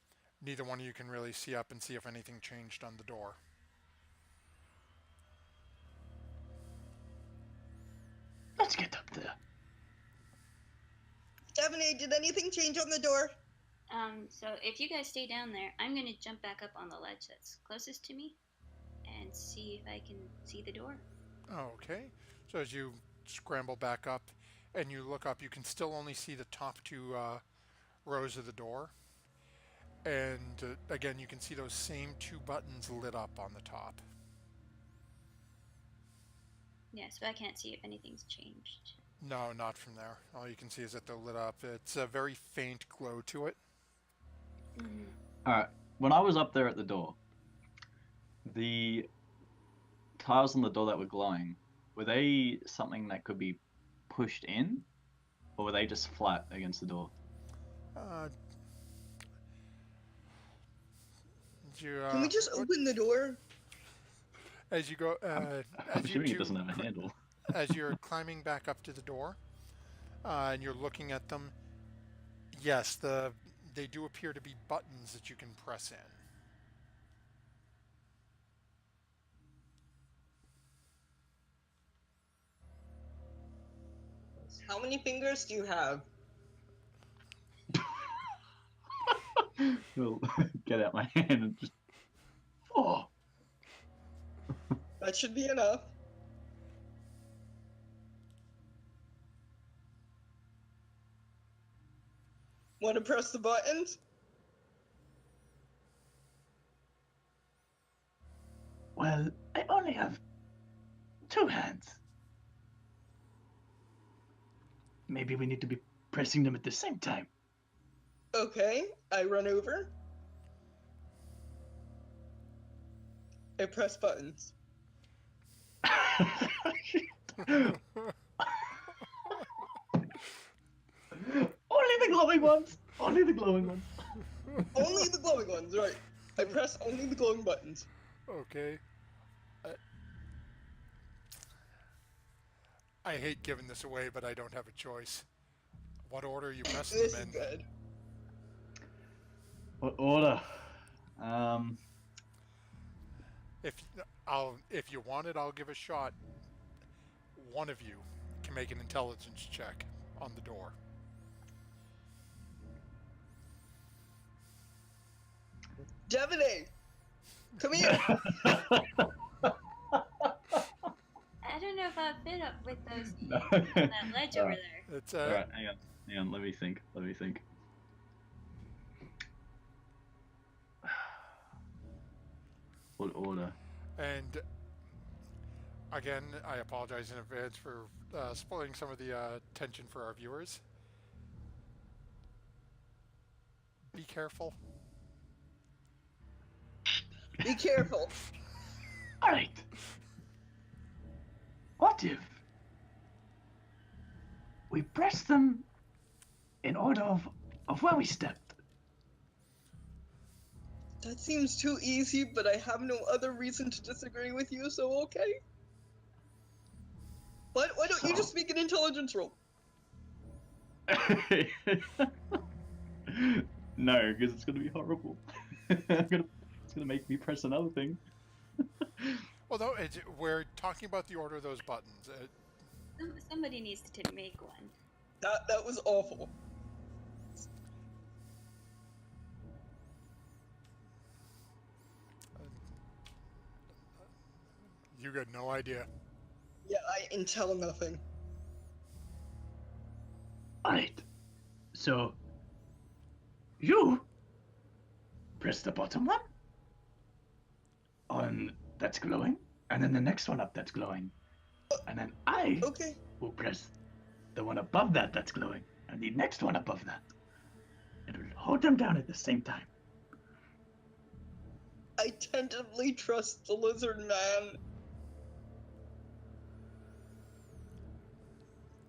Neither one of you can really see up and see if anything changed on the door. Let's get up there. Devaney, did anything change on the door? So if you guys stay down there, I'm gonna jump back up on the ledge that's closest to me and see if I can see the door. Okay, so as you scramble back up and you look up, you can still only see the top two rows of the door. And again, you can see those same two buttons lit up on the top. Yeah, so I can't see if anything's changed. No, not from there. All you can see is that they're lit up. It's a very faint glow to it. Alright, when I was up there at the door, the tiles on the door that were glowing, were they something that could be pushed in? Or were they just flat against the door? Can we just open the door? As you go, I'm as you assuming it two doesn't have a handle. as you're climbing back up to the door, and you're looking at them, yes, they do appear to be buttons that you can press in. How many fingers do you have? He'll get out my hand and just... Oh! That should be enough. Want to press the buttons? Well, I only have 2 hands. Maybe we need to be pressing them at the same time. Okay, I run over. I press buttons. Only the glowing ones! Only the glowing ones. Only the glowing ones, right. I press only the glowing buttons. Okay. I hate giving this away, but I don't have a choice. What order are you pressing This them is in? good. What order? If you want it, I'll give a shot. One of you can make an intelligence check on the door. Devaney! Come here! I don't know if I'll fit up with those on that ledge over there. It's Alright, hang on, let me think. What order? and again, I apologize in advance for spoiling some of the tension for our viewers. Be careful. Be careful. Alright. What if we press them in order of where we stepped? That seems too easy, but I have no other reason to disagree with you, so okay. Why don't you just make an intelligence roll? No, because it's gonna be horrible. It's gonna make me press another thing. Well, no, we're talking about the order of those buttons. Somebody needs to make one. That was awful. You got no idea. Yeah, I intel nothing. Alright. So, you press the bottom one on that's glowing, and then the next one up that's glowing. And then I Okay. will press the one above that that's glowing, and the next one above that. And we'll hold them down at the same time. I tentatively trust the lizard man.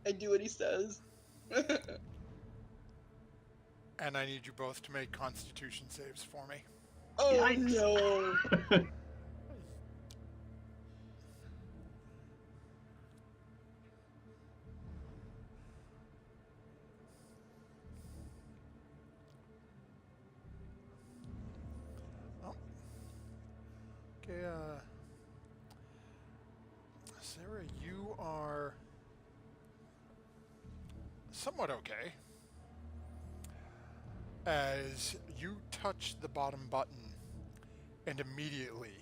I do what he says. And I need you both to make Constitution saves for me. Oh Yikes. no. Oh. Okay, Sarah, you are somewhat okay. As you touch the bottom button, and immediately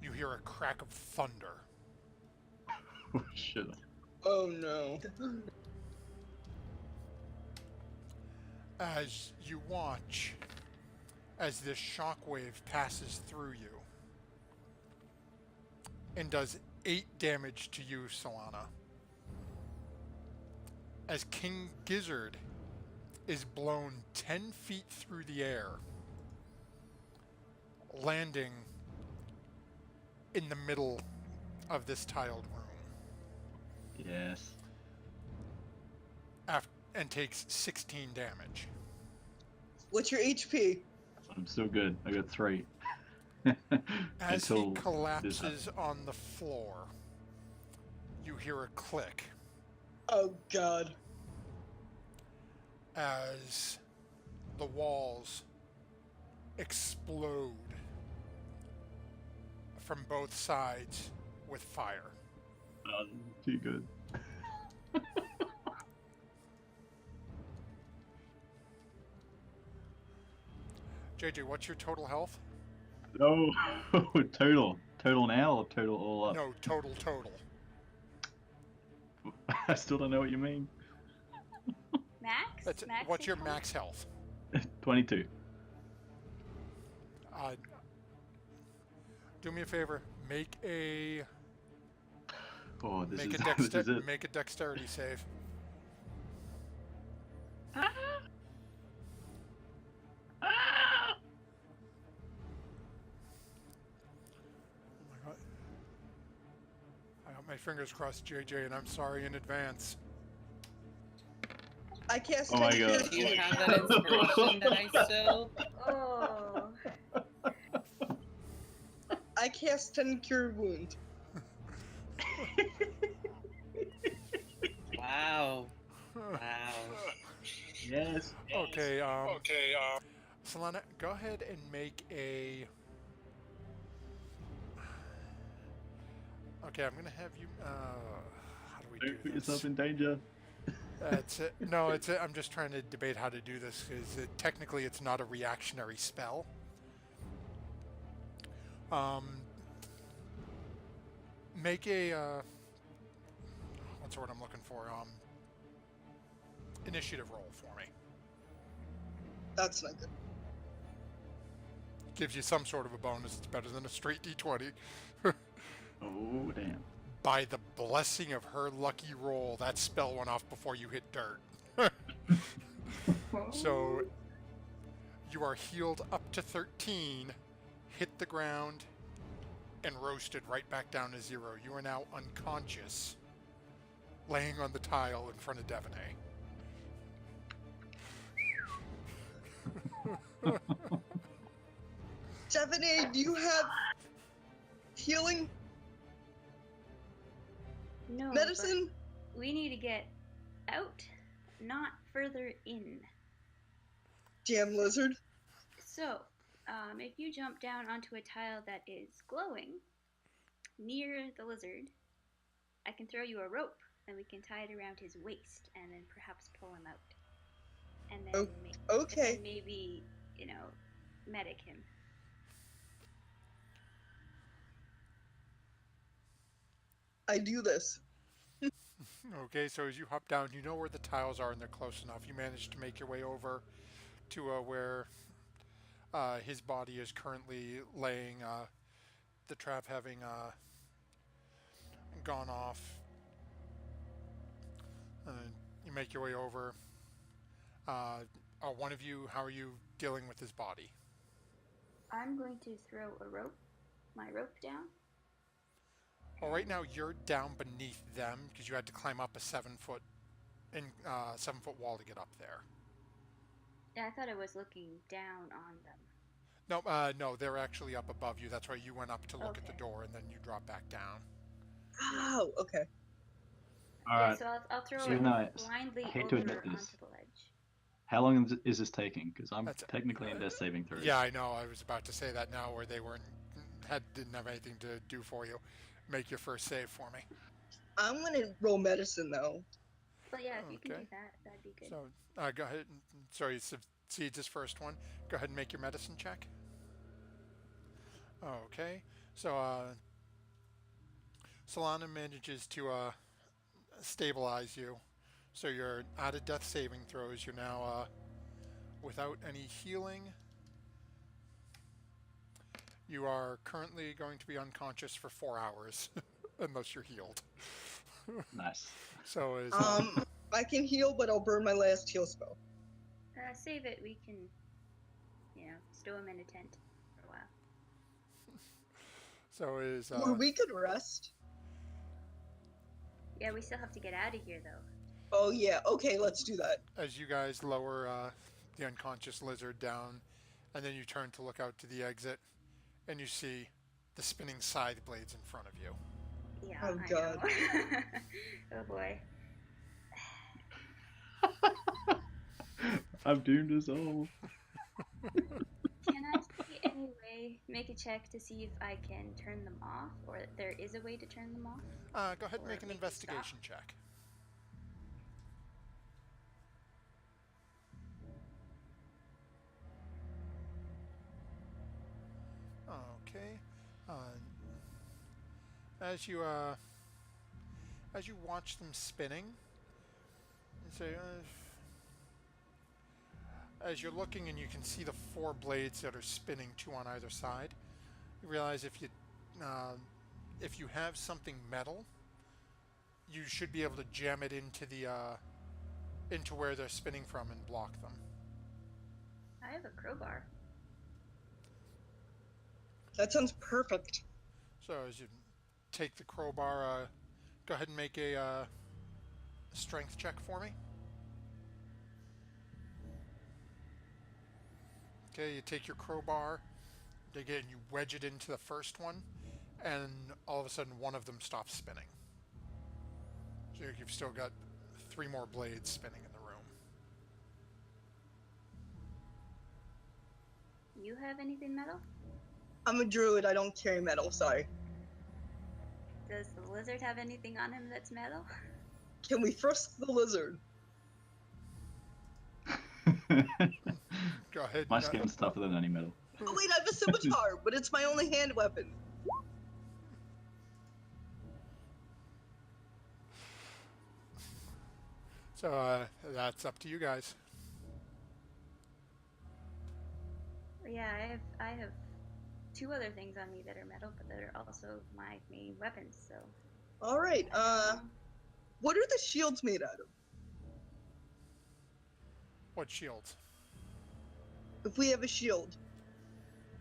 you hear a crack of thunder. Oh shit. Oh no. As you watch as this shockwave passes through you and does 8 damage to you, Solana. As King Gizzard is blown 10 feet through the air, landing in the middle of this tiled room. Yes. And takes 16 damage. What's your HP? I'm still good. I got 3. As he Until this collapses on the floor, you hear a click Oh god. as the walls explode from both sides with fire. Too good. JJ, what's your total health? No, total. Total now or total all up? No, total. I still don't know what you mean. Max? That's, Max what's your hit max health? 22. Do me a favor. Make a Oh, this make is a this is it. make a dexterity save. Ah! Ah! Oh my god. I got my fingers crossed, JJ, and I'm sorry in advance. I cast Oh my 10 god. Do you have that inspiration die still? Oh. I cast 10 cure wound. Wow. Wow. Yes. Okay, Solana, go ahead and make a... Okay, I'm gonna have you, how do we do Don't put this? yourself in danger. That's it. No, it's it. I'm just trying to debate how to do this, because technically it's not a reactionary spell. Make a, what's the word I'm looking for? Initiative roll for me. That's not good. Gives you some sort of a bonus. It's better than a straight D20. Oh, damn. By the blessing of her lucky roll, that spell went off before you hit dirt. So, you are healed up to 13, hit the ground, and roasted right back down to 0. You are now unconscious, laying on the tile in front of Devaney. Devine, do you have healing No. but medicine? We need to get out, not further in. Damn lizard. So, if you jump down onto a tile that is glowing near the lizard, I can throw you a rope and we can tie it around his waist and then perhaps pull him out. And then, Okay. and maybe, medic him. I do this. Okay, so as you hop down, you know where the tiles are and they're close enough. You manage to make your way over to where his body is currently laying, the trap having gone off. You make your way over. One of you, how are you dealing with his body? I'm going to throw my rope down. Well, right now you're down beneath them because you had to climb up a 7-foot wall to get up there. Yeah, I thought I was looking down on them. No, they're actually up above you. That's why you went up to look at the Okay. door and then you drop back down. Oh, okay. Yeah, Alright. so I'll throw So it now, blindly I hate to over admit onto this. the ledge. How long is this taking? Because I'm That's- technically in death saving throws. Yeah, I know. I was about to say that now where they didn't have anything to do for you. Make your first save for me. I'm gonna roll medicine though. But yeah, if you can Okay. do that, that'd be good. So go ahead. Sorry, succeeds his first one. Go ahead and make your medicine check. Okay. So Solana manages to stabilize you. So you're out of death saving throws. You're now without any healing. You are currently going to be unconscious for 4 hours, unless you're healed. Nice. So is I can heal, but I'll burn my last heal spell. Save it. We can, stow him in a tent for a while. so is Or we could rest. Yeah, we still have to get out of here, though. Oh yeah, okay, let's do that. as you guys lower the unconscious lizard down, and then you turn to look out to the exit, and you see the spinning scythe blades in front of you. Yeah, Oh, I God. know. Oh boy. I'm doomed as all. Can I see any way, make a check to see if I can turn them off, or there is a way to turn them off? Go ahead and Or make an make them stop. investigation check. Okay. As you watch them spinning, you say, as you're looking and you can see the 4 blades that are spinning, 2 on either side, you realize if you have something metal, you should be able to jam it into where they're spinning from and block them. I have a crowbar. That sounds perfect. So as you take the crowbar, go ahead and make a strength check for me. Okay, you take your crowbar, again, you wedge it into the first one, and all of a sudden one of them stops spinning. So you've still got 3 more blades spinning in the room. You have anything metal? I'm a druid, I don't carry metal, sorry. Does the lizard have anything on him that's metal? Can we frisk the lizard? Go ahead. My skin's tougher than any metal. Oh wait, I have a scimitar, but it's my only hand weapon. So that's up to you guys. Yeah, I have 2 other things on me that are metal, but that are also my main weapons. So. Alright, what are the shields made out of? What shields? If we have a shield.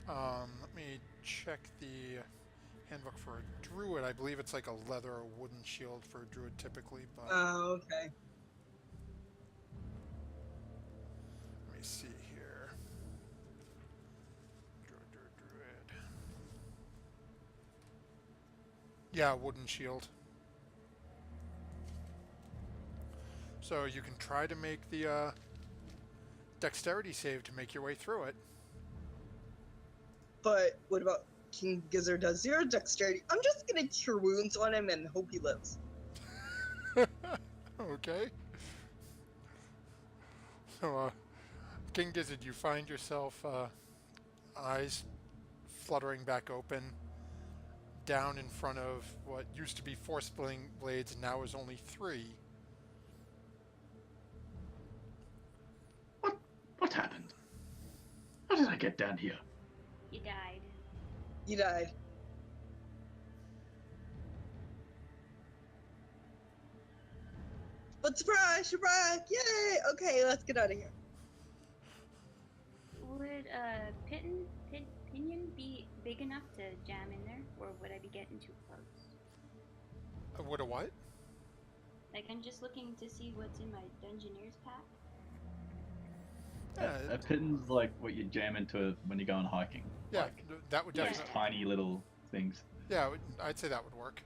Let me check the handbook for a druid. I believe it's like a leather or wooden shield for a druid typically, but Oh, okay. let me see here. Druid. Yeah, wooden shield. So you can try to make the dexterity save to make your way through it. But what about King Gizzard does 0 dexterity? I'm just gonna cure wounds on him and hope he lives. Okay. So, King Gizzard, you find yourself eyes fluttering back open, down in front of what used to be 4 splitting blades and now is only 3. What happened? How did I get down here? You died. You died. But surprise, you're back! Yay! Okay, let's get out of here. Would pinion be big enough to jam in there, or would I be getting too close? What a what? Like, I'm just looking to see what's in my Dungeoneer's pack. Yeah, A pin's like what you jam into when you're going hiking. yeah, Like, that would Yeah. those definitely. tiny little things. Yeah, I'd say that would work.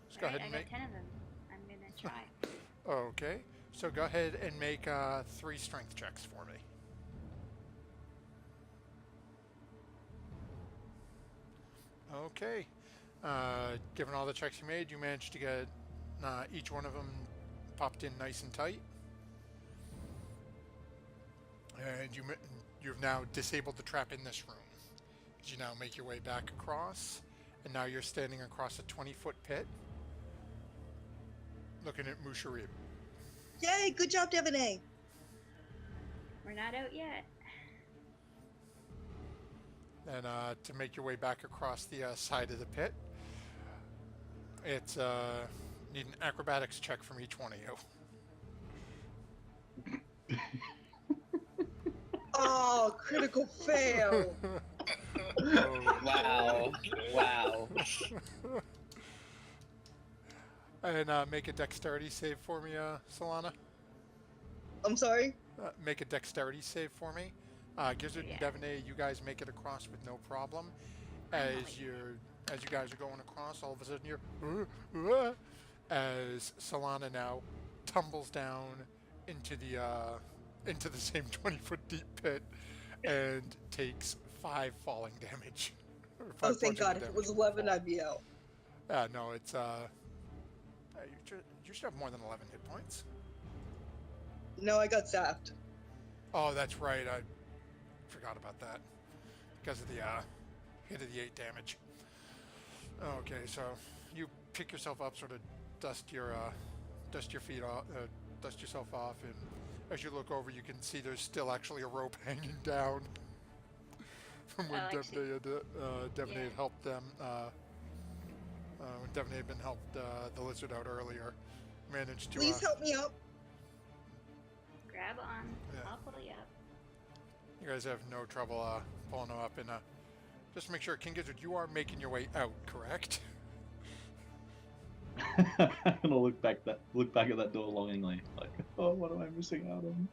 Just go Alright, ahead and I make. got 10 of them. I'm gonna try. Okay, so go ahead and make 3 strength checks for me. Okay. Given all the checks you made, you managed to get each one of them popped in nice and tight. And you've now disabled the trap in this room. As you now make your way back across, and now you're standing across a 20-foot pit, looking at Musharib. Yay, good job, Devonay! We're not out yet. And to make your way back across the side of the pit, it's need an acrobatics check from each one of you. Oh, critical fail! Wow. Wow. And make a dexterity save for me, Solana. I'm sorry? Make a dexterity save for me. Gizzard and Devonay, you guys make it across with no problem. As you guys are going across, all of a sudden you're as Solana now tumbles down into the same 20-foot deep pit and takes 5 falling damage. Or 5 Oh, thank bludgeoning God. If it damage was from 11, fall. I'd be out. No, it's you should have more than 11 hit points. No, I got zapped. Oh, that's right. I forgot about that because of the hit of the 8 damage. Okay, so you pick yourself up, sort of dust your feet off, dust yourself off, and as you look over, you can see there's still actually a rope hanging down from when actually, Devonay yeah. had helped them. When Devonay had been helped the lizard out earlier, managed to. Please help me up. Grab on. Yeah. I'll pull you up. You guys have no trouble pulling them up, and just to make sure, King Gizzard, you are making your way out, correct? I'm gonna look back at that door longingly, like, oh, what am I missing out on?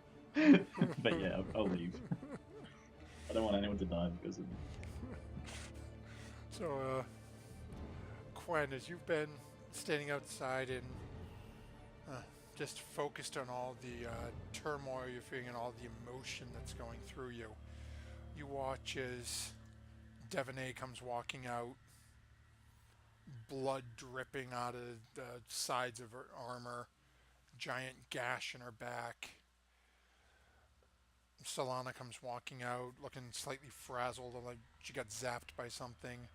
But yeah, I'll leave. I don't want anyone to die because of me. So, Quen, as you've been standing outside and just focused on all the turmoil you're feeling and all the emotion that's going through you, you watch as Devonay comes walking out, blood dripping out of the sides of her armor, giant gash in her back. Solana comes walking out, looking slightly frazzled, like she got zapped by something.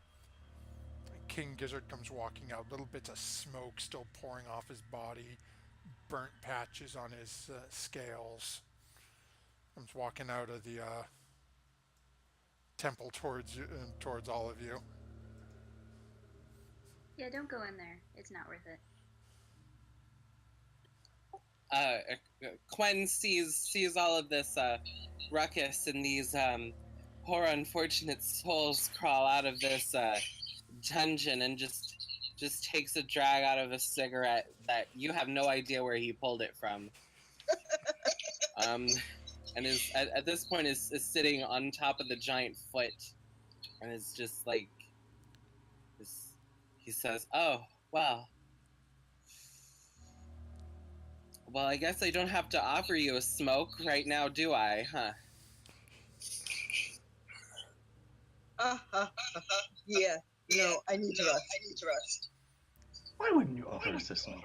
King Gizzard comes walking out, little bits of smoke still pouring off his body, burnt patches on his scales. Comes walking out of the temple towards all of you. Yeah, don't go in there. It's not worth it. Quen sees all of this ruckus and these poor unfortunate souls crawl out of this dungeon and just takes a drag out of a cigarette that you have no idea where he pulled it from. And is at this point is sitting on top of the giant foot and is just like he says, "Oh, well. Well, I guess I don't have to offer you a smoke right now, do I, huh?" Yeah. No, I need to rest. Why wouldn't you offer us a smoke?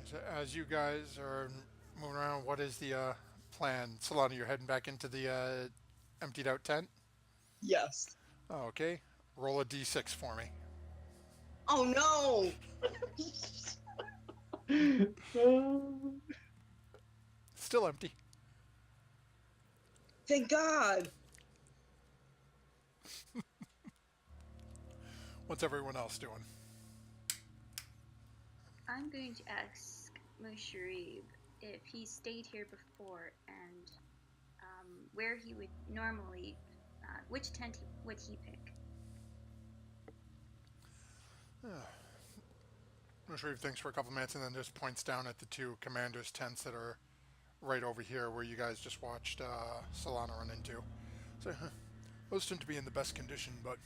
So as you guys are moving around, what is the plan? Solana, you're heading back into the emptied out tent? Yes. Oh, okay. Roll a d6 for me. Oh no! Still empty. Thank God. What's everyone else doing? I'm going to ask Musharib if he stayed here before and where he would normally, which tent would he pick? Mushroof thinks for a couple minutes and then just points down at the two commanders' tents that are right over here where you guys just watched Solana run into. So, those tend to be in the best condition, but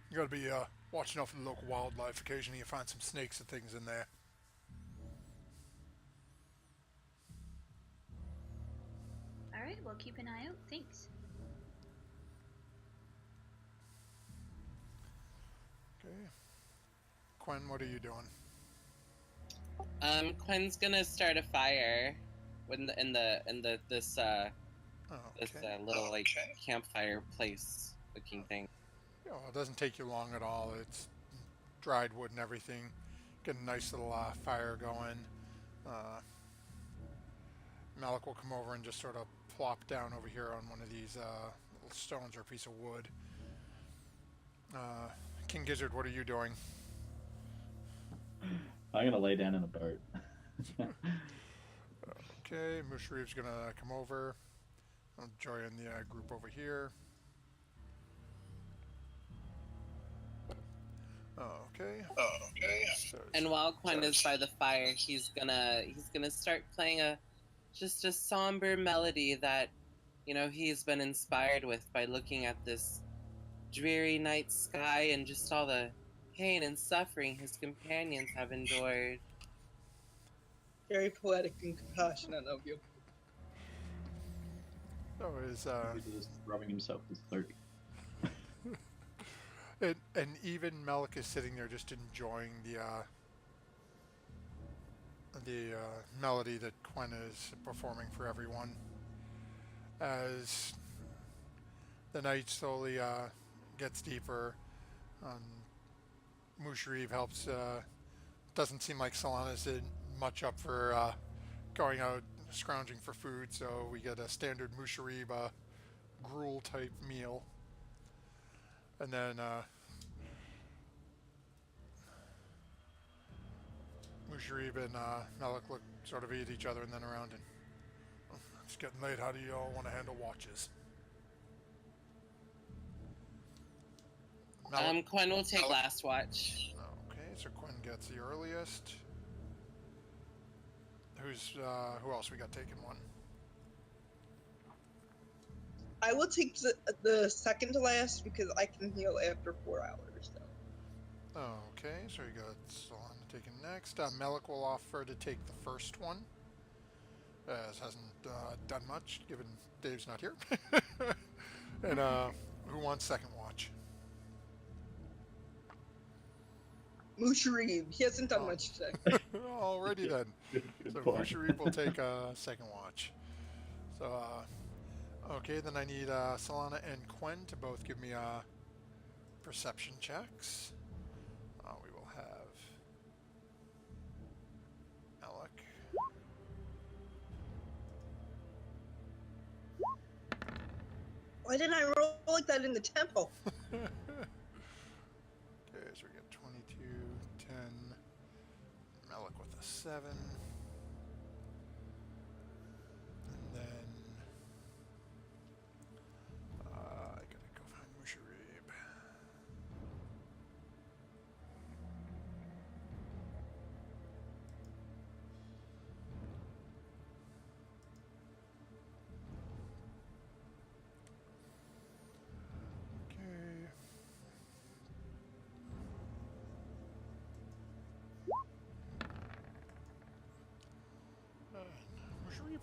you gotta be watching out for the local wildlife. Occasionally you find some snakes and things in there. All right, we'll keep an eye out. Thanks. Okay. Quinn, what are you doing? Quinn's gonna start a fire in this little like campfire place looking thing. You know, it doesn't take you long at all. It's dried wood and everything. Get a nice little fire going. Malik will come over and just sort of plop down over here on one of these little stones or a piece of wood. King Gizzard, what are you doing? I'm gonna lay down in a boat. Okay, Musharif's gonna come over. I'll join the group over here. Okay. So And while Quinn is by the fire, he's gonna start playing just a somber melody that, he's been inspired with by looking at this dreary night sky and just all the pain and suffering his companions have endured. Very poetic and compassionate of you. So is He's just rubbing himself with his throat. and even Malik is sitting there just enjoying the melody that Quinn is performing for everyone. As the night slowly gets deeper, Musharif helps. Doesn't seem like Solana's much up for going out scrounging for food, so we get a standard Musharib gruel type meal. And then Musharib and Malik look sort of at each other and then around and, it's getting late, how do you all want to handle watches? Quinn will take last watch. Okay, so Quinn gets the earliest. Who else we got taking one? I will take the second to last because I can heal after 4 hours. So. Okay, so you got Solana taking next. Melik will offer to take the first one, as hasn't done much given Dave's not here. And who wants second watch? Musharib, he hasn't done much today. Alrighty then. So Musharib will take second watch. So, okay, then I need Solana and Quinn to both give me perception checks. We will have Alec. Why didn't I roll like that in the temple? Okay, so we get 22, 10, Malik with a 7. And then I gotta go find Musharib.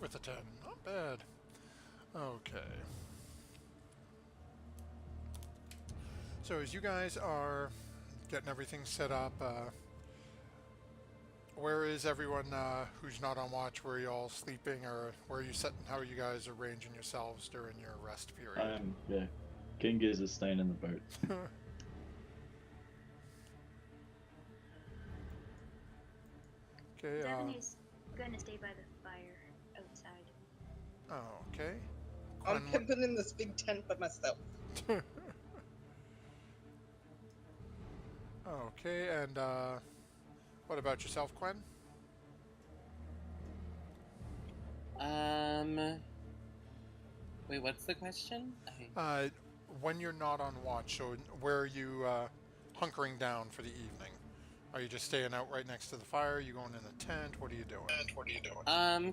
with a 10. Not bad. Okay. So as you guys are getting everything set up, where is everyone who's not on watch? Where are you all sleeping, or where are you sitting? How are you guys arranging yourselves during your rest period? Yeah. King Giz is staying in the boat. Okay. Devaney's gonna stay by the fire outside. Okay. I'm Quinn, pimping in this big tent by myself. Okay, and what about yourself, Quinn? Wait, what's the question? When you're not on watch, so where are you hunkering down for the evening? Are you just staying out right next to the fire? Are you going in a tent? What are you doing?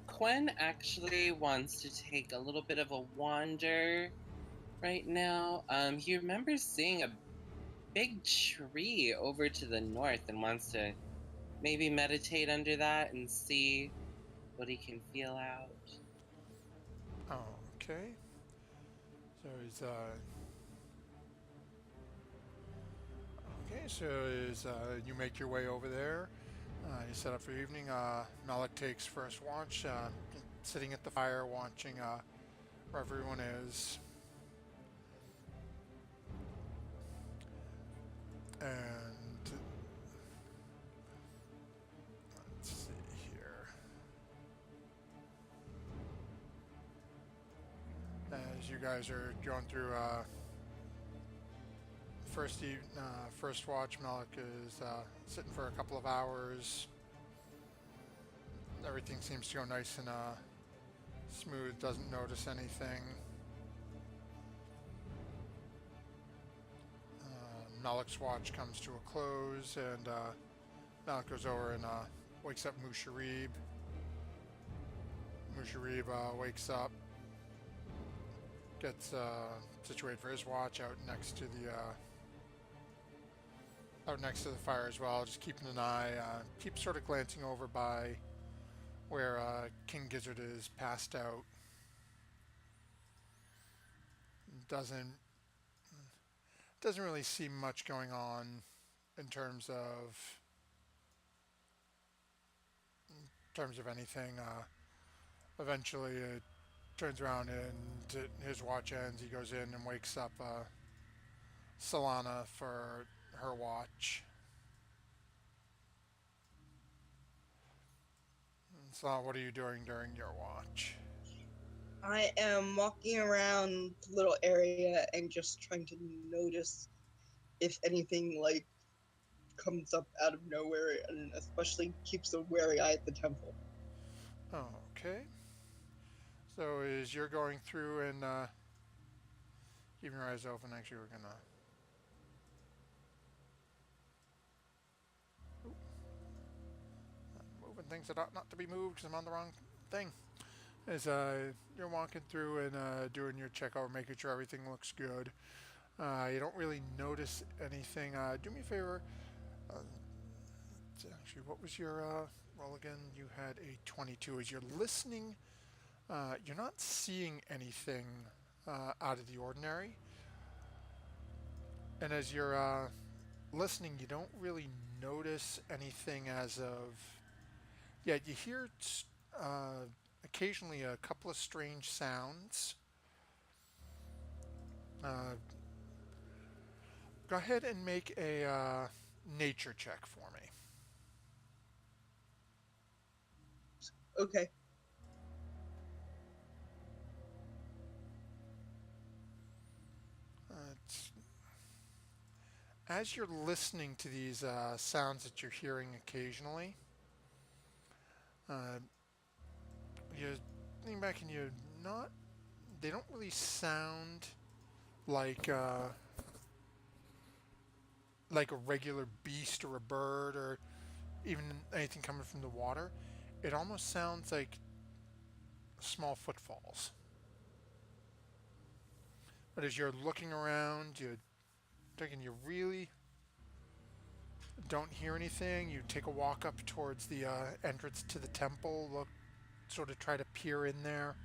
Quinn actually wants to take a little bit of a wander right now. He remembers seeing a big tree over to the north and wants to maybe meditate under that and see what he can feel out. Okay. So he's okay. So is you make your way over there. You set up for evening. Malik takes first watch, sitting at the fire, watching where everyone is. And let's see here. As you guys are going through first watch, Malik is sitting for a couple of hours. Everything seems to go nice and smooth. Doesn't notice anything. Malik's watch comes to a close, and Malik goes over and wakes up Musharib. Musharib wakes up, gets situated for his watch out next to the fire as well, just keeping an eye. Keeps sort of glancing over by where King Gizzard is passed out. Doesn't really seem much going on in terms of anything. Eventually, it turns around and his watch ends. He goes in and wakes up Solana for her watch. So, what are you doing during your watch? I am walking around the little area and just trying to notice if anything like comes up out of nowhere, and especially keeps a wary eye at the temple. Okay. So as you're going through and keeping your eyes open, actually we're gonna moving things that ought not to be moved because I'm on the wrong thing. As you're walking through and doing your check over, making sure everything looks good. You don't really notice anything. Do me a favor. Actually, what was your roll again? You had a 22. As you're listening, you're not seeing anything out of the ordinary. And as you're listening, you don't really notice anything as of... Yeah, you hear occasionally a couple of strange sounds. Go ahead and make a nature check for me. Okay. As you're listening to these sounds that you're hearing occasionally, you think back and they don't really sound like a regular beast or a bird or even anything coming from the water. It almost sounds like small footfalls. But as you're looking around, you're thinking you really don't hear anything. You take a walk up towards the entrance to the temple, look sort of try to peer in there.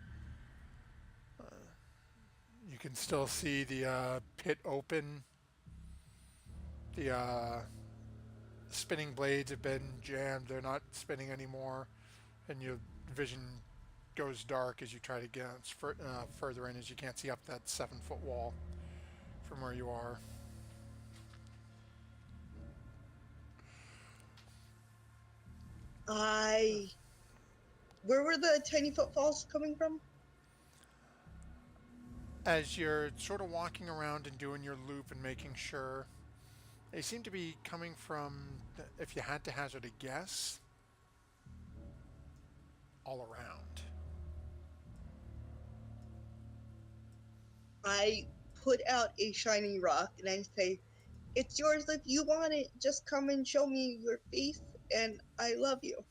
You can still see the pit open. The spinning blades have been jammed. They're not spinning anymore. And your vision goes dark as you try to get further in, as you can't see up that 7-foot wall from where you are. Where were the tiny footfalls coming from? As you're sort of walking around and doing your loop and making sure, they seem to be coming from, if you had to hazard a guess, all around. I put out a shiny rock and I say, "It's yours if you want it. Just come and show me your face, and I love you."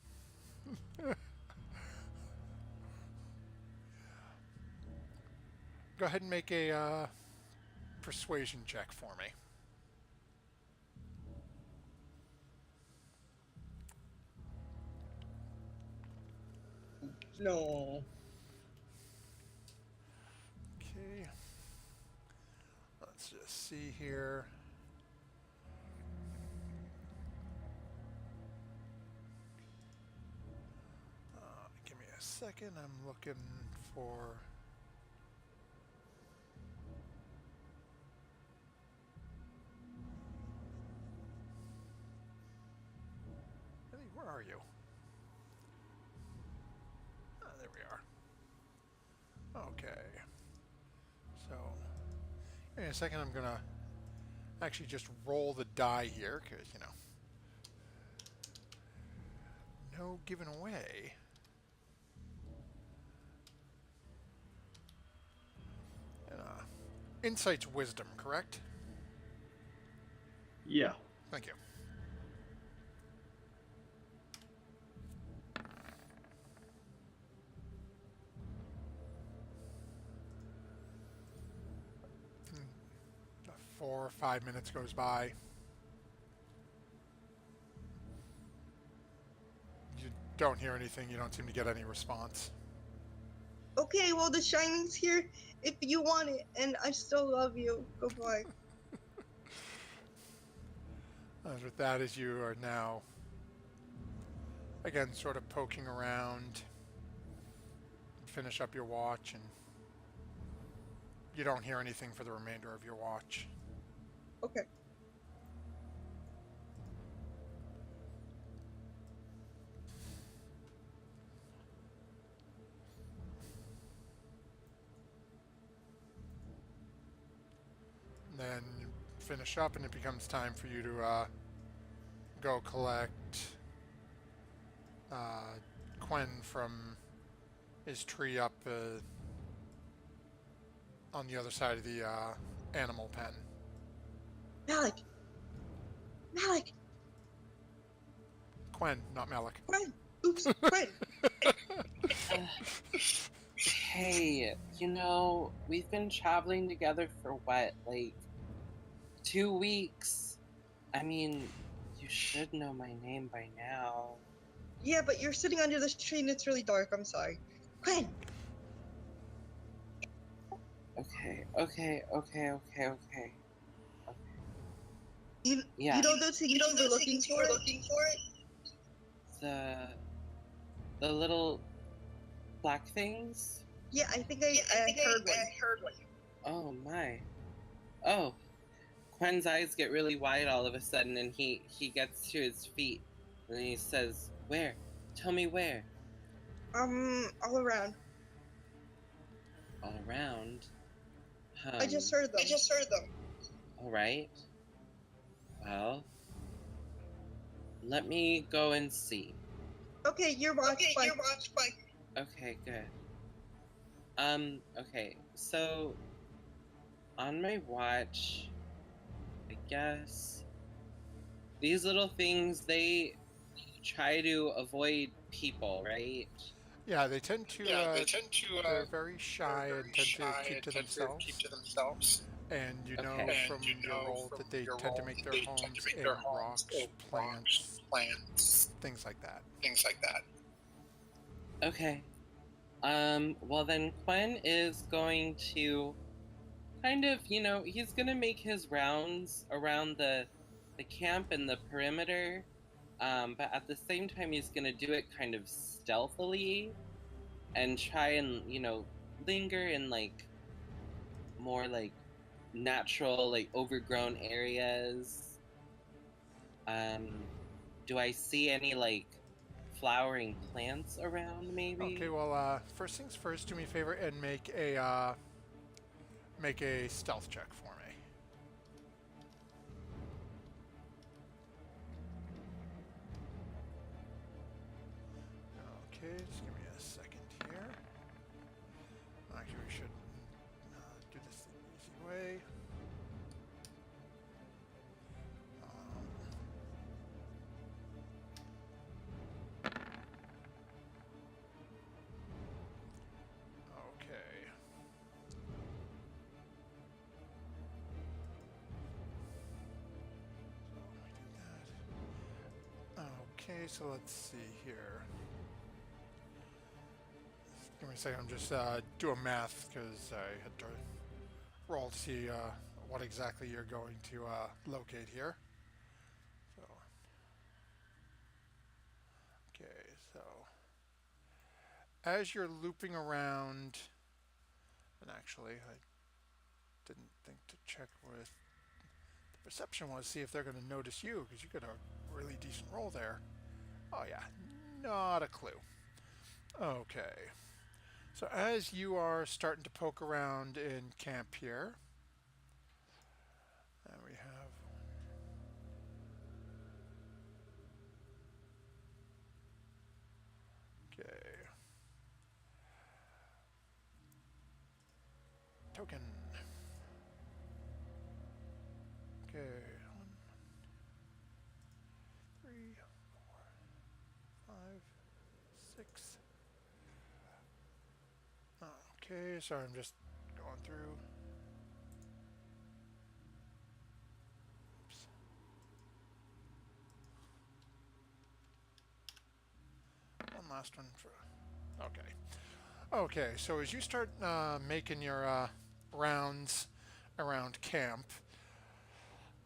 Go ahead and make a persuasion check for me. No. Okay. Let's just see here. Give me a second. I'm looking for... Really, where are you? Ah, there we are. Okay. So, in a second I'm gonna actually just roll the die here, because, you know, no giving away. And, insight's wisdom, correct? Yeah. Thank you. Hmm. 4 or 5 minutes goes by. You don't hear anything. You don't seem to get any response. Okay, well, the shining's here if you want it, and I still love you. Goodbye. As with that, as you are now, again, sort of poking around, finish up your watch, and you don't hear anything for the remainder of your watch. Okay. Then finish up, and it becomes time for you to go collect Quen from his tree up on the other side of the animal pen. Malik! Malik! Quen, not Malik. Quen! Oops, Quen! Hey, you know, we've been traveling together for what, like 2 weeks? I mean, you should know my name by now. Yeah, but you're sitting under this tree and it's really dark. I'm sorry. Quen! Okay. You Yeah. know those things you were looking for? The little black things? Yeah, I think I heard one. Oh my. Oh. Quen's eyes get really wide all of a sudden, and he gets to his feet, and he says, "Where? Tell me where." All around. All around? I just heard them. All right. Well, let me go and see. Okay, your watch, bye. Okay, good. Okay, so on my watch, I guess these little things, they try to avoid people, right? Yeah, they tend to. They're very shy and tend to keep to themselves. And you know Okay. from your role that they tend to make their homes in rocks, plants, things like that. Okay. Well then Quen is going to kind of, he's gonna make his rounds around the camp and the perimeter. But at the same time he's gonna do it kind of stealthily and try and, linger in like more like natural, like overgrown areas. Do I see any like flowering plants around maybe? Okay, well, first things first, do me a favor and make a stealth check for me. Okay, just give me a second here. Actually, we should do this the easy way. Okay. Okay, so let's see here. Give me a second, I'm just doing math because I had to roll to see what exactly you're going to locate here. So, okay, so as you're looping around, and actually I didn't think to check what the perception was, see if they're going to notice you, because you got a really decent roll there. Oh yeah, not a clue. Okay. So as you are starting to poke around in camp here, and we have okay. Token. Okay. 1, 3, 4, 5, 6. Okay, sorry, I'm just going through. Oops. One last one for. Okay. Okay, so as you start making your rounds around camp,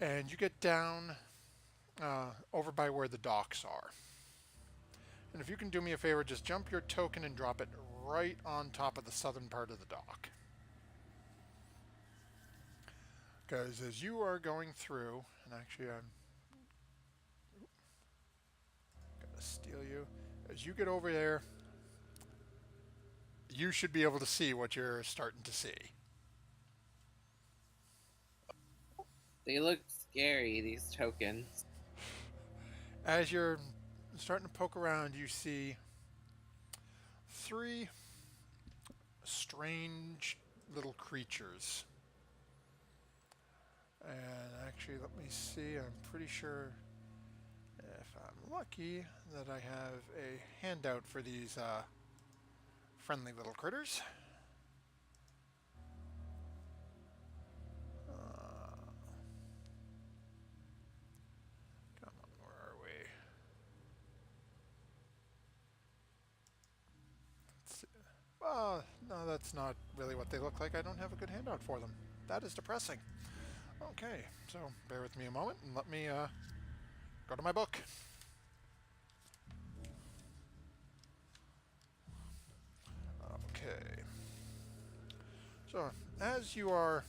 and you get down over by where the docks are. And if you can do me a favor, just jump your token and drop it right on top of the southern part of the dock. Because as you are going through, and actually I'm gonna steal you. As you get over there, you should be able to see what you're starting to see. They look scary, these tokens. As you're starting to poke around, you see 3 strange little creatures. And actually, let me see, I'm pretty sure, if I'm lucky, that I have a handout for these friendly little critters. Come on, where are we? Let's see. Well, no, that's not really what they look like. I don't have a good handout for them. That is depressing. Okay, so bear with me a moment and let me go to my book. Okay. So, as you are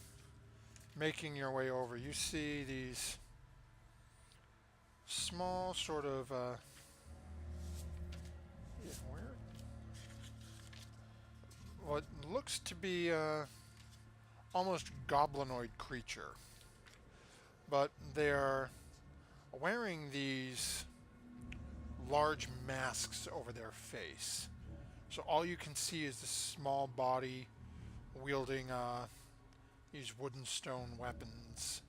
making your way over, you see these small sort of what looks to be almost goblinoid creature, but they are wearing these large masks over their face. So all you can see is this small body wielding these wooden stone weapons.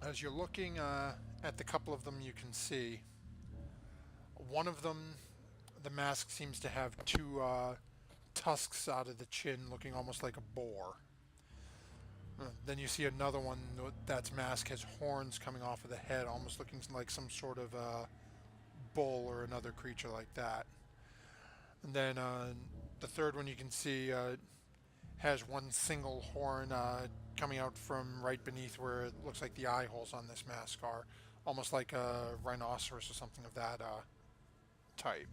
As you're looking at the couple of them, you can see one of them, the mask seems to have 2 tusks out of the chin, looking almost like a boar. Then you see another one that's mask has horns coming off of the head, almost looking like some sort of bull or another creature like that. And then the third one you can see has one single horn coming out from right beneath where it looks like the eye holes on this mask are, almost like a rhinoceros or something of that type.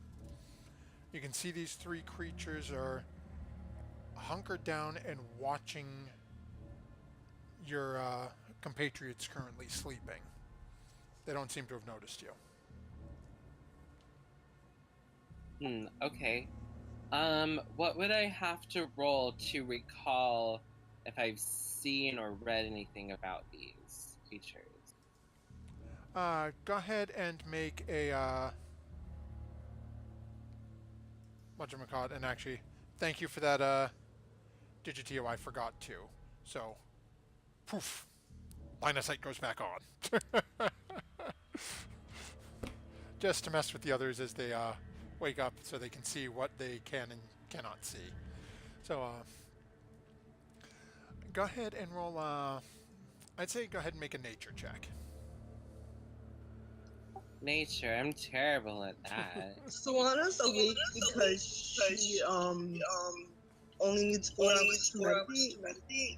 You can see these three creatures are hunkered down and watching your compatriots currently sleeping. They don't seem to have noticed you. Okay. What would I have to roll to recall if I've seen or read anything about these creatures? Go ahead and make a whatchamacallit, and actually, thank you for that digitio, I forgot to. So, poof, line of sight goes back on. Just to mess with the others as they wake up so they can see what they can and cannot see. So, go ahead and roll, I'd say go ahead and make a nature check. Nature, I'm terrible at that. Solana's awake because she only needs 4 hours to meditate.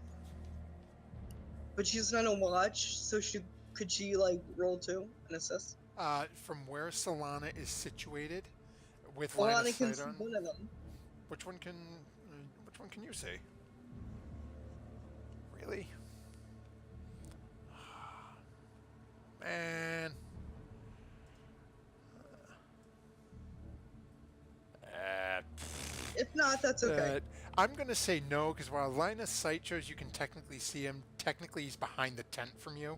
But she's not on watch, so could she like roll 2 and assist? From where Solana is situated, with line of Solana can sight see on, one of them. which one can you see? Really? Man. If not, that's okay. I'm going to say no, because while line of sight shows you can technically see him, technically he's behind the tent from you.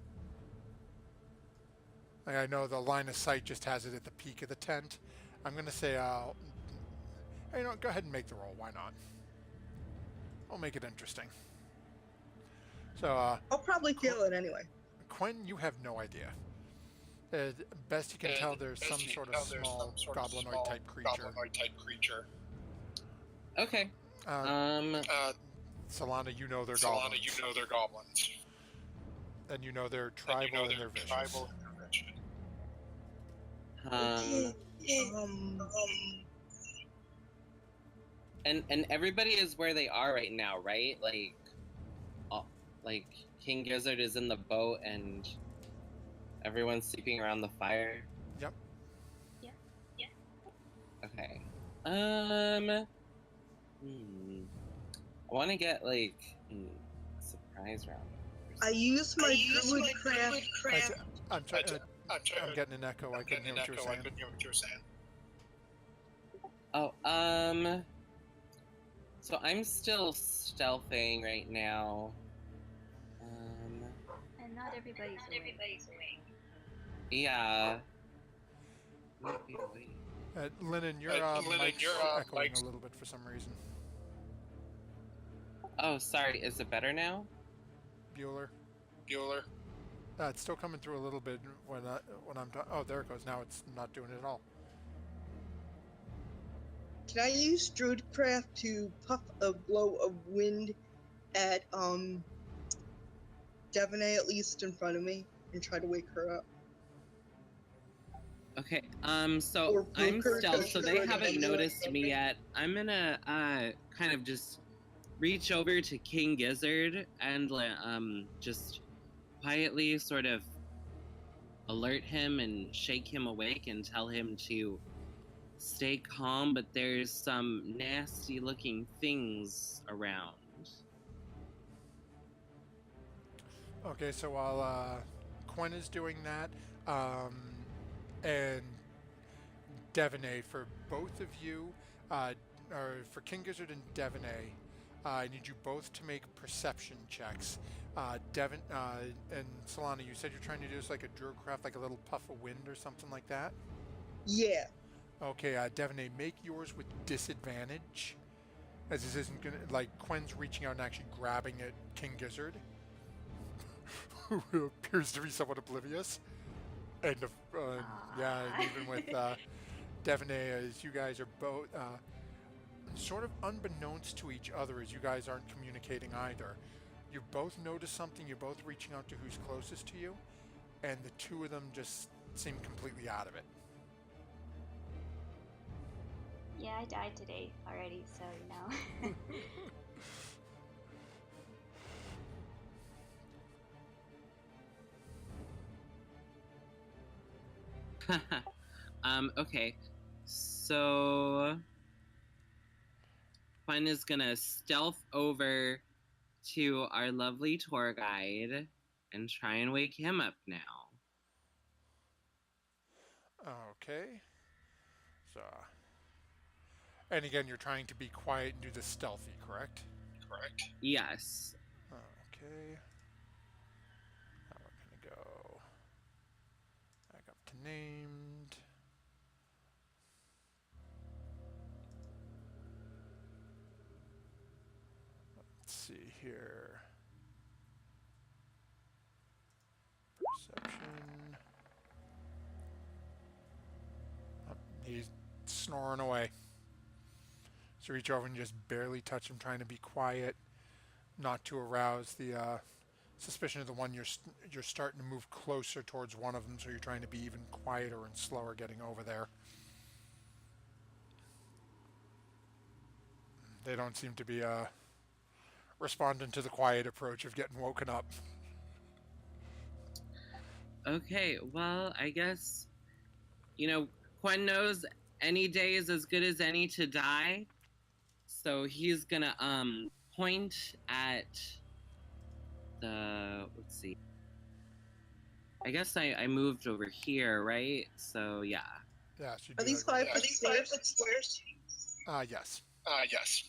Like, I know the line of sight just has it at the peak of the tent. I'm going to say, you know, go ahead and make the roll. Why not? I'll make it interesting. So, I'll probably feel it anyway. Quinn, you have no idea. Best you can tell, there's some sort of small goblinoid type creature. Okay. Solana, you know they're goblins. And you know they're tribal and they're vicious. And everybody is where they are right now, right? Like King Gizzard is in the boat and everyone's sleeping around the fire. Yep. Yeah. Okay. I want to get like a surprise round. I use my druidcraft. I'm getting an echo. I couldn't hear what you were saying. Oh, so I'm still stealthing right now. And not everybody's awake. Yeah. Lennon, your mic's echoing a little bit for some reason. Oh, sorry. Is it better now? Bueller. It's still coming through a little bit when I'm done. Oh, there it goes. Now it's not doing it at all. Can I use druidcraft to puff a blow of wind at Devaney, at least in front of me, and try to wake her up? Okay, so I'm stealth, so they haven't noticed me yet. I'm gonna kind of just reach over to King Gizzard and just quietly sort of alert him and shake him awake and tell him to stay calm, but there's some nasty looking things around. Okay, so while Quinn is doing that, and Devaney, for both of you, or for King Gizzard and Devaney, I need you both to make perception checks. And Solana, you said you're trying to do this like a druidcraft, like a little puff of wind or something like that? Yeah. Okay, Devaney, make yours with disadvantage, as this isn't gonna, like, Quinn's reaching out and actually grabbing at King Gizzard, who appears to be somewhat oblivious. And yeah, and even with Devaney, as you guys are both sort of unbeknownst to each other, as you guys aren't communicating either, you both notice something. You're both reaching out to who's closest to you, and the two of them just seem completely out of it. Yeah, I died today already, so you know. Okay. So Fun is gonna stealth over to our lovely tour guide and try and wake him up now. Okay. So, and again, you're trying to be quiet and do this stealthy, correct? Yes. Okay. Now we're gonna go back up to named. Let's see here. Perception. Oh, he's snoring away. So reach over and just barely touch him, trying to be quiet, not to arouse the suspicion of the one you're starting to move closer towards one of them. So you're trying to be even quieter and slower getting over there. They don't seem to be responding to the quiet approach of getting woken up. Okay, well, I guess, Quen knows any day is as good as any to die. So he's gonna point at let's see. I guess I moved over here, right? So yeah. Yeah, so you Are do these that. 5 foot squares? Yes. Yes.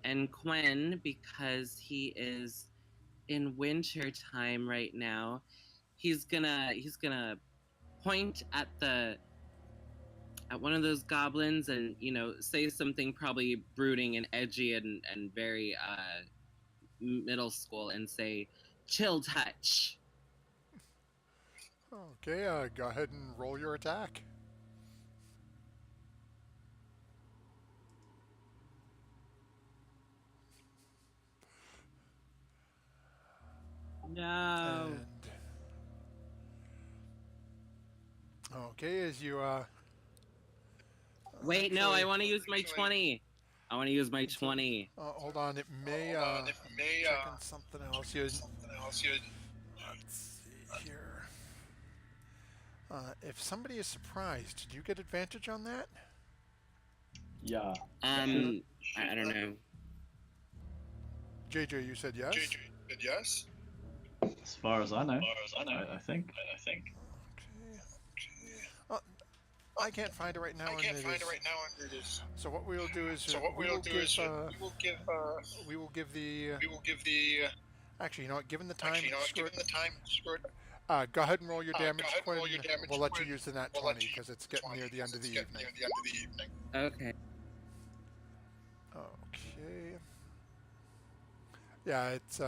And Quen, because he is in winter time right now, he's gonna point at one of those goblins and say something probably brooding and edgy and very middle school and say, "Chill touch." Okay, go ahead and roll your attack. No. And okay, as you Wait, no, actually- I want to use my 20. I want to use my 20. hold on, it may check on something else. Let's see here. If somebody is surprised, do you get advantage on that? Yeah. I don't know. JJ, you said yes? Yes. As far as I know. I think. Okay. I can't find it right now. I can't find it right now, and it is. So what we will do is we will give the. Actually, you know what? Given the time, screw it. Screw it. Go ahead and roll your damage, Go ahead and Quinn. roll your damage, We'll let you Quinn. use the nat We'll let 20 you because it's getting near the end of the evening. Okay. Okay. Yeah, it's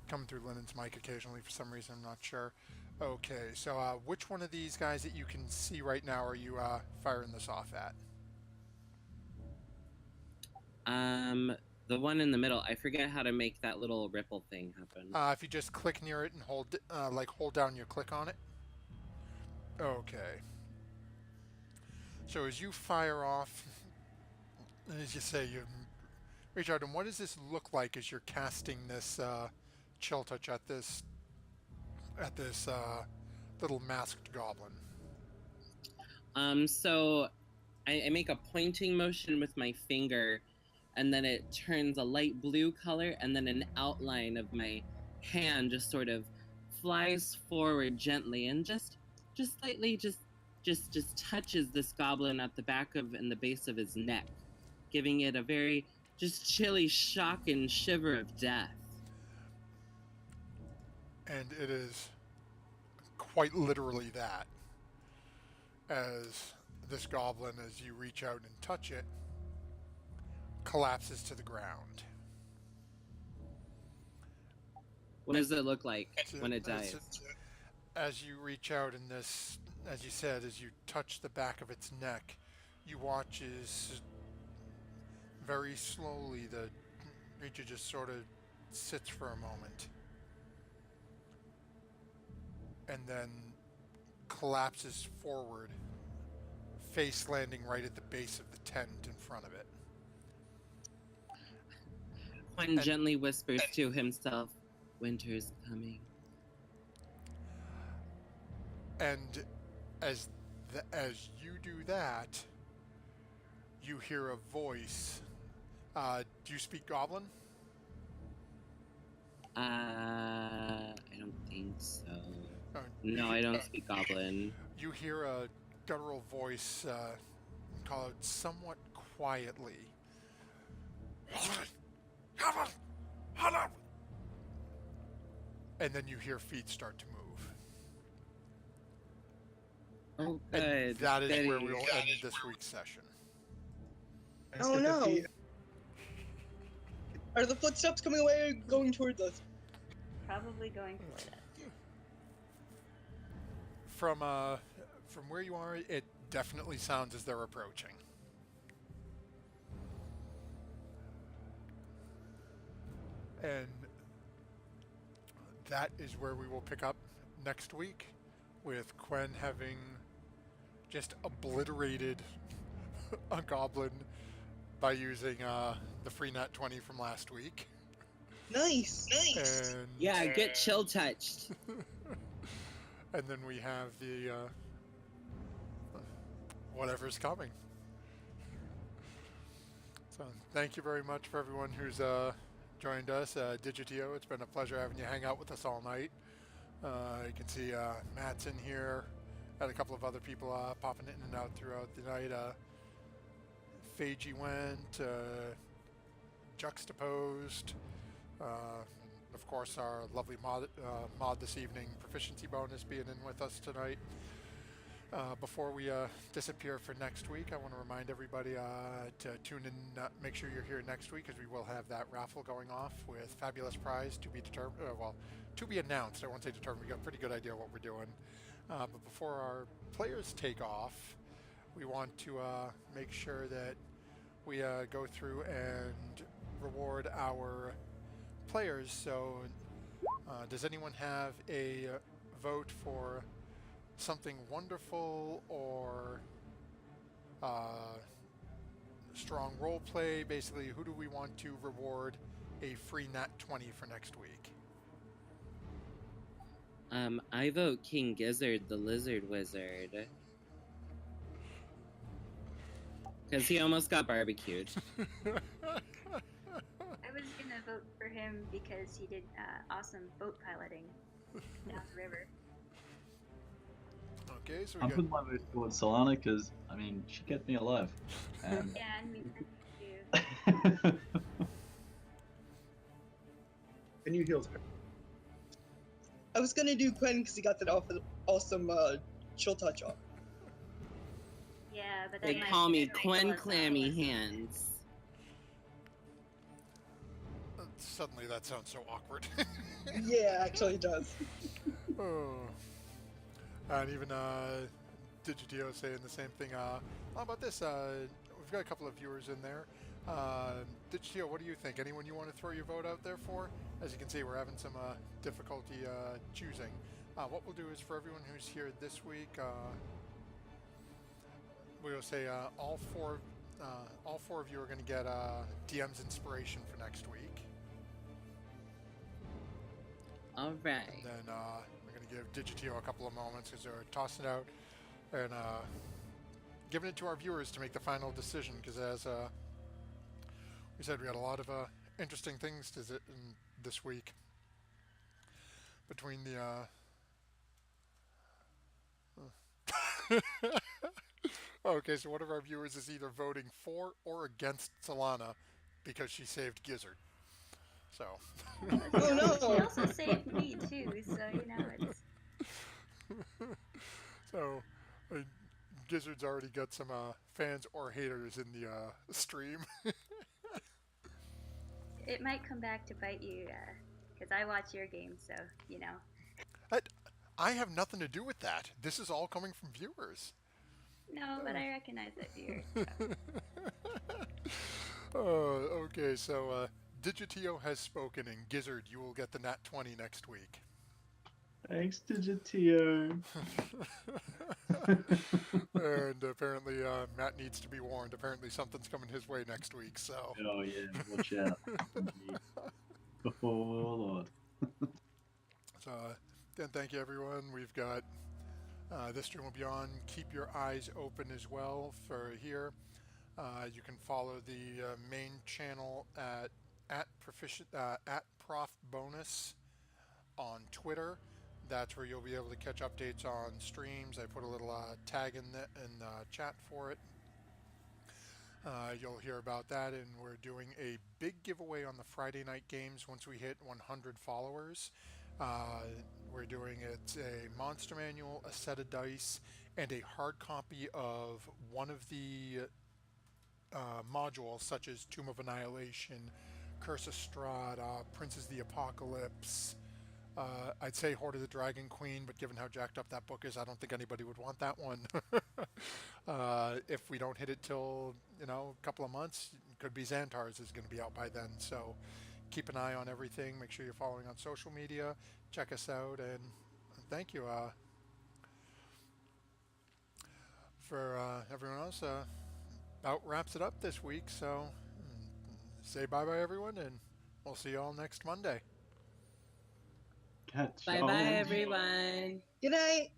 coming through Lennon's mic occasionally for some reason. I'm not sure. Okay, so which one of these guys that you can see right now are you firing this off at? The one in the middle. I forget how to make that little ripple thing happen. If you just click near it and hold down your click on it. Okay. So as you fire off, as you say, you reach out, and what does this look like as you're casting this chill touch at this little masked goblin? So I make a pointing motion with my finger, and then it turns a light blue color, and then an outline of my hand just sort of flies forward gently and just slightly just touches this goblin at the back of and the base of his neck, giving it a very just chilly shock and shiver of death. And it is quite literally that. As this goblin, as you reach out and touch it, collapses to the ground. What does it look like when it As- dies? As you reach out in this, as you said, as you touch the back of its neck, you watch as very slowly the creature just sort of sits for a moment and then collapses forward, face landing right at the base of the tent in front of it. Quinn gently whispers to himself, "Winter's coming." And as you do that, you hear a voice. Do you speak Goblin? I don't think so. Oh, No, I don't speak Goblin. You hear a guttural voice call out somewhat quietly. And then you hear feet start to move. Oh, And good. that is Steady. where we will end this week's session. Oh no! Are the footsteps coming away or going towards us? Probably going toward us. From where you are, it definitely sounds as they're approaching. And that is where we will pick up next week, with Quen having just obliterated a goblin by using the free nat 20 from last week. Nice, nice. And Yeah, get chill touched. and then we have the whatever's coming. So thank you very much for everyone who's joined us. Digitio, it's been a pleasure having you hang out with us all night. You can see Matt's in here. Had a couple of other people popping in and out throughout the night. Feiji went, Juxtaposed, of course our lovely mod this evening, Proficiency bonus, being in with us tonight. Before we disappear for next week, I want to remind everybody to tune in, make sure you're here next week, because we will have that raffle going off with fabulous prize to be determined, to be announced. I won't say determined, we got a pretty good idea what we're doing. But before our players take off, we want to make sure that we go through and reward our players. So does anyone have a vote for something wonderful or strong role play? Basically, who do we want to reward a free nat 20 for next week? I vote King Gizzard, the lizard wizard. Because he almost got barbecued. I was gonna vote for him because he did awesome boat piloting down the river. Okay, so I'm we putting my vote towards Solana because, I mean, she kept me alive. And Yeah, and me too. And you healed her. I was gonna do Quen because he got that awesome chill touch off. Yeah, but that They might call me make Quen us Clammy all- Hands. suddenly that sounds so awkward. Yeah, actually it does. Oh. And even Digitio saying the same thing. How about this? We've got a couple of viewers in there. Digitio, what do you think? Anyone you want to throw your vote out there for? As you can see, we're having some difficulty choosing. What we'll do is, for everyone who's here this week, we'll say all four of you are going to get DM's inspiration for next week. All right. And then we're going to give Digitio a couple of moments because they're tossing it out and giving it to our viewers to make the final decision, because as we said, we had a lot of interesting things this week between the okay, so one of our viewers is either voting for or against Solana because she saved Gizzard. So Oh no! He also saved me too, so you know it's. so Gizzard's already got some fans or haters in the stream. It might come back to bite you, because I watch your game, so you know. I have nothing to do with that. This is all coming from viewers. No, but I recognize that viewer. So. Okay, so Digitio has spoken, and Gizzard, you will get the nat 20 next week. Thanks to Jatio. And apparently, Matt needs to be warned. Apparently, something's coming his way next week. So. Oh yeah, watch out. Oh Lord. So, again, thank you, everyone. We've got this stream will be on. Keep your eyes open as well for here. You can follow the main channel at Prof Bonus on Twitter. That's where you'll be able to catch updates on streams. I put a little tag in the chat for it. You'll hear about that, and we're doing a big giveaway on the Friday night games once we hit 100 followers. We're doing a monster manual, a set of dice, and a hard copy of one of the modules, such as Tomb of Annihilation, Curse of Strahd, Princes of the Apocalypse. I'd say Horde of the Dragon Queen, but given how jacked up that book is, I don't think anybody would want that one. If we don't hit it till, a couple of months, it could be Xantar's is going to be out by then. So keep an eye on everything. Make sure you're following on social media. Check us out, and thank you. For everyone else, about wraps it up this week. So say bye-bye, everyone, and we'll see you all next Monday. Catch Bye y'all bye, next everyone. Good night.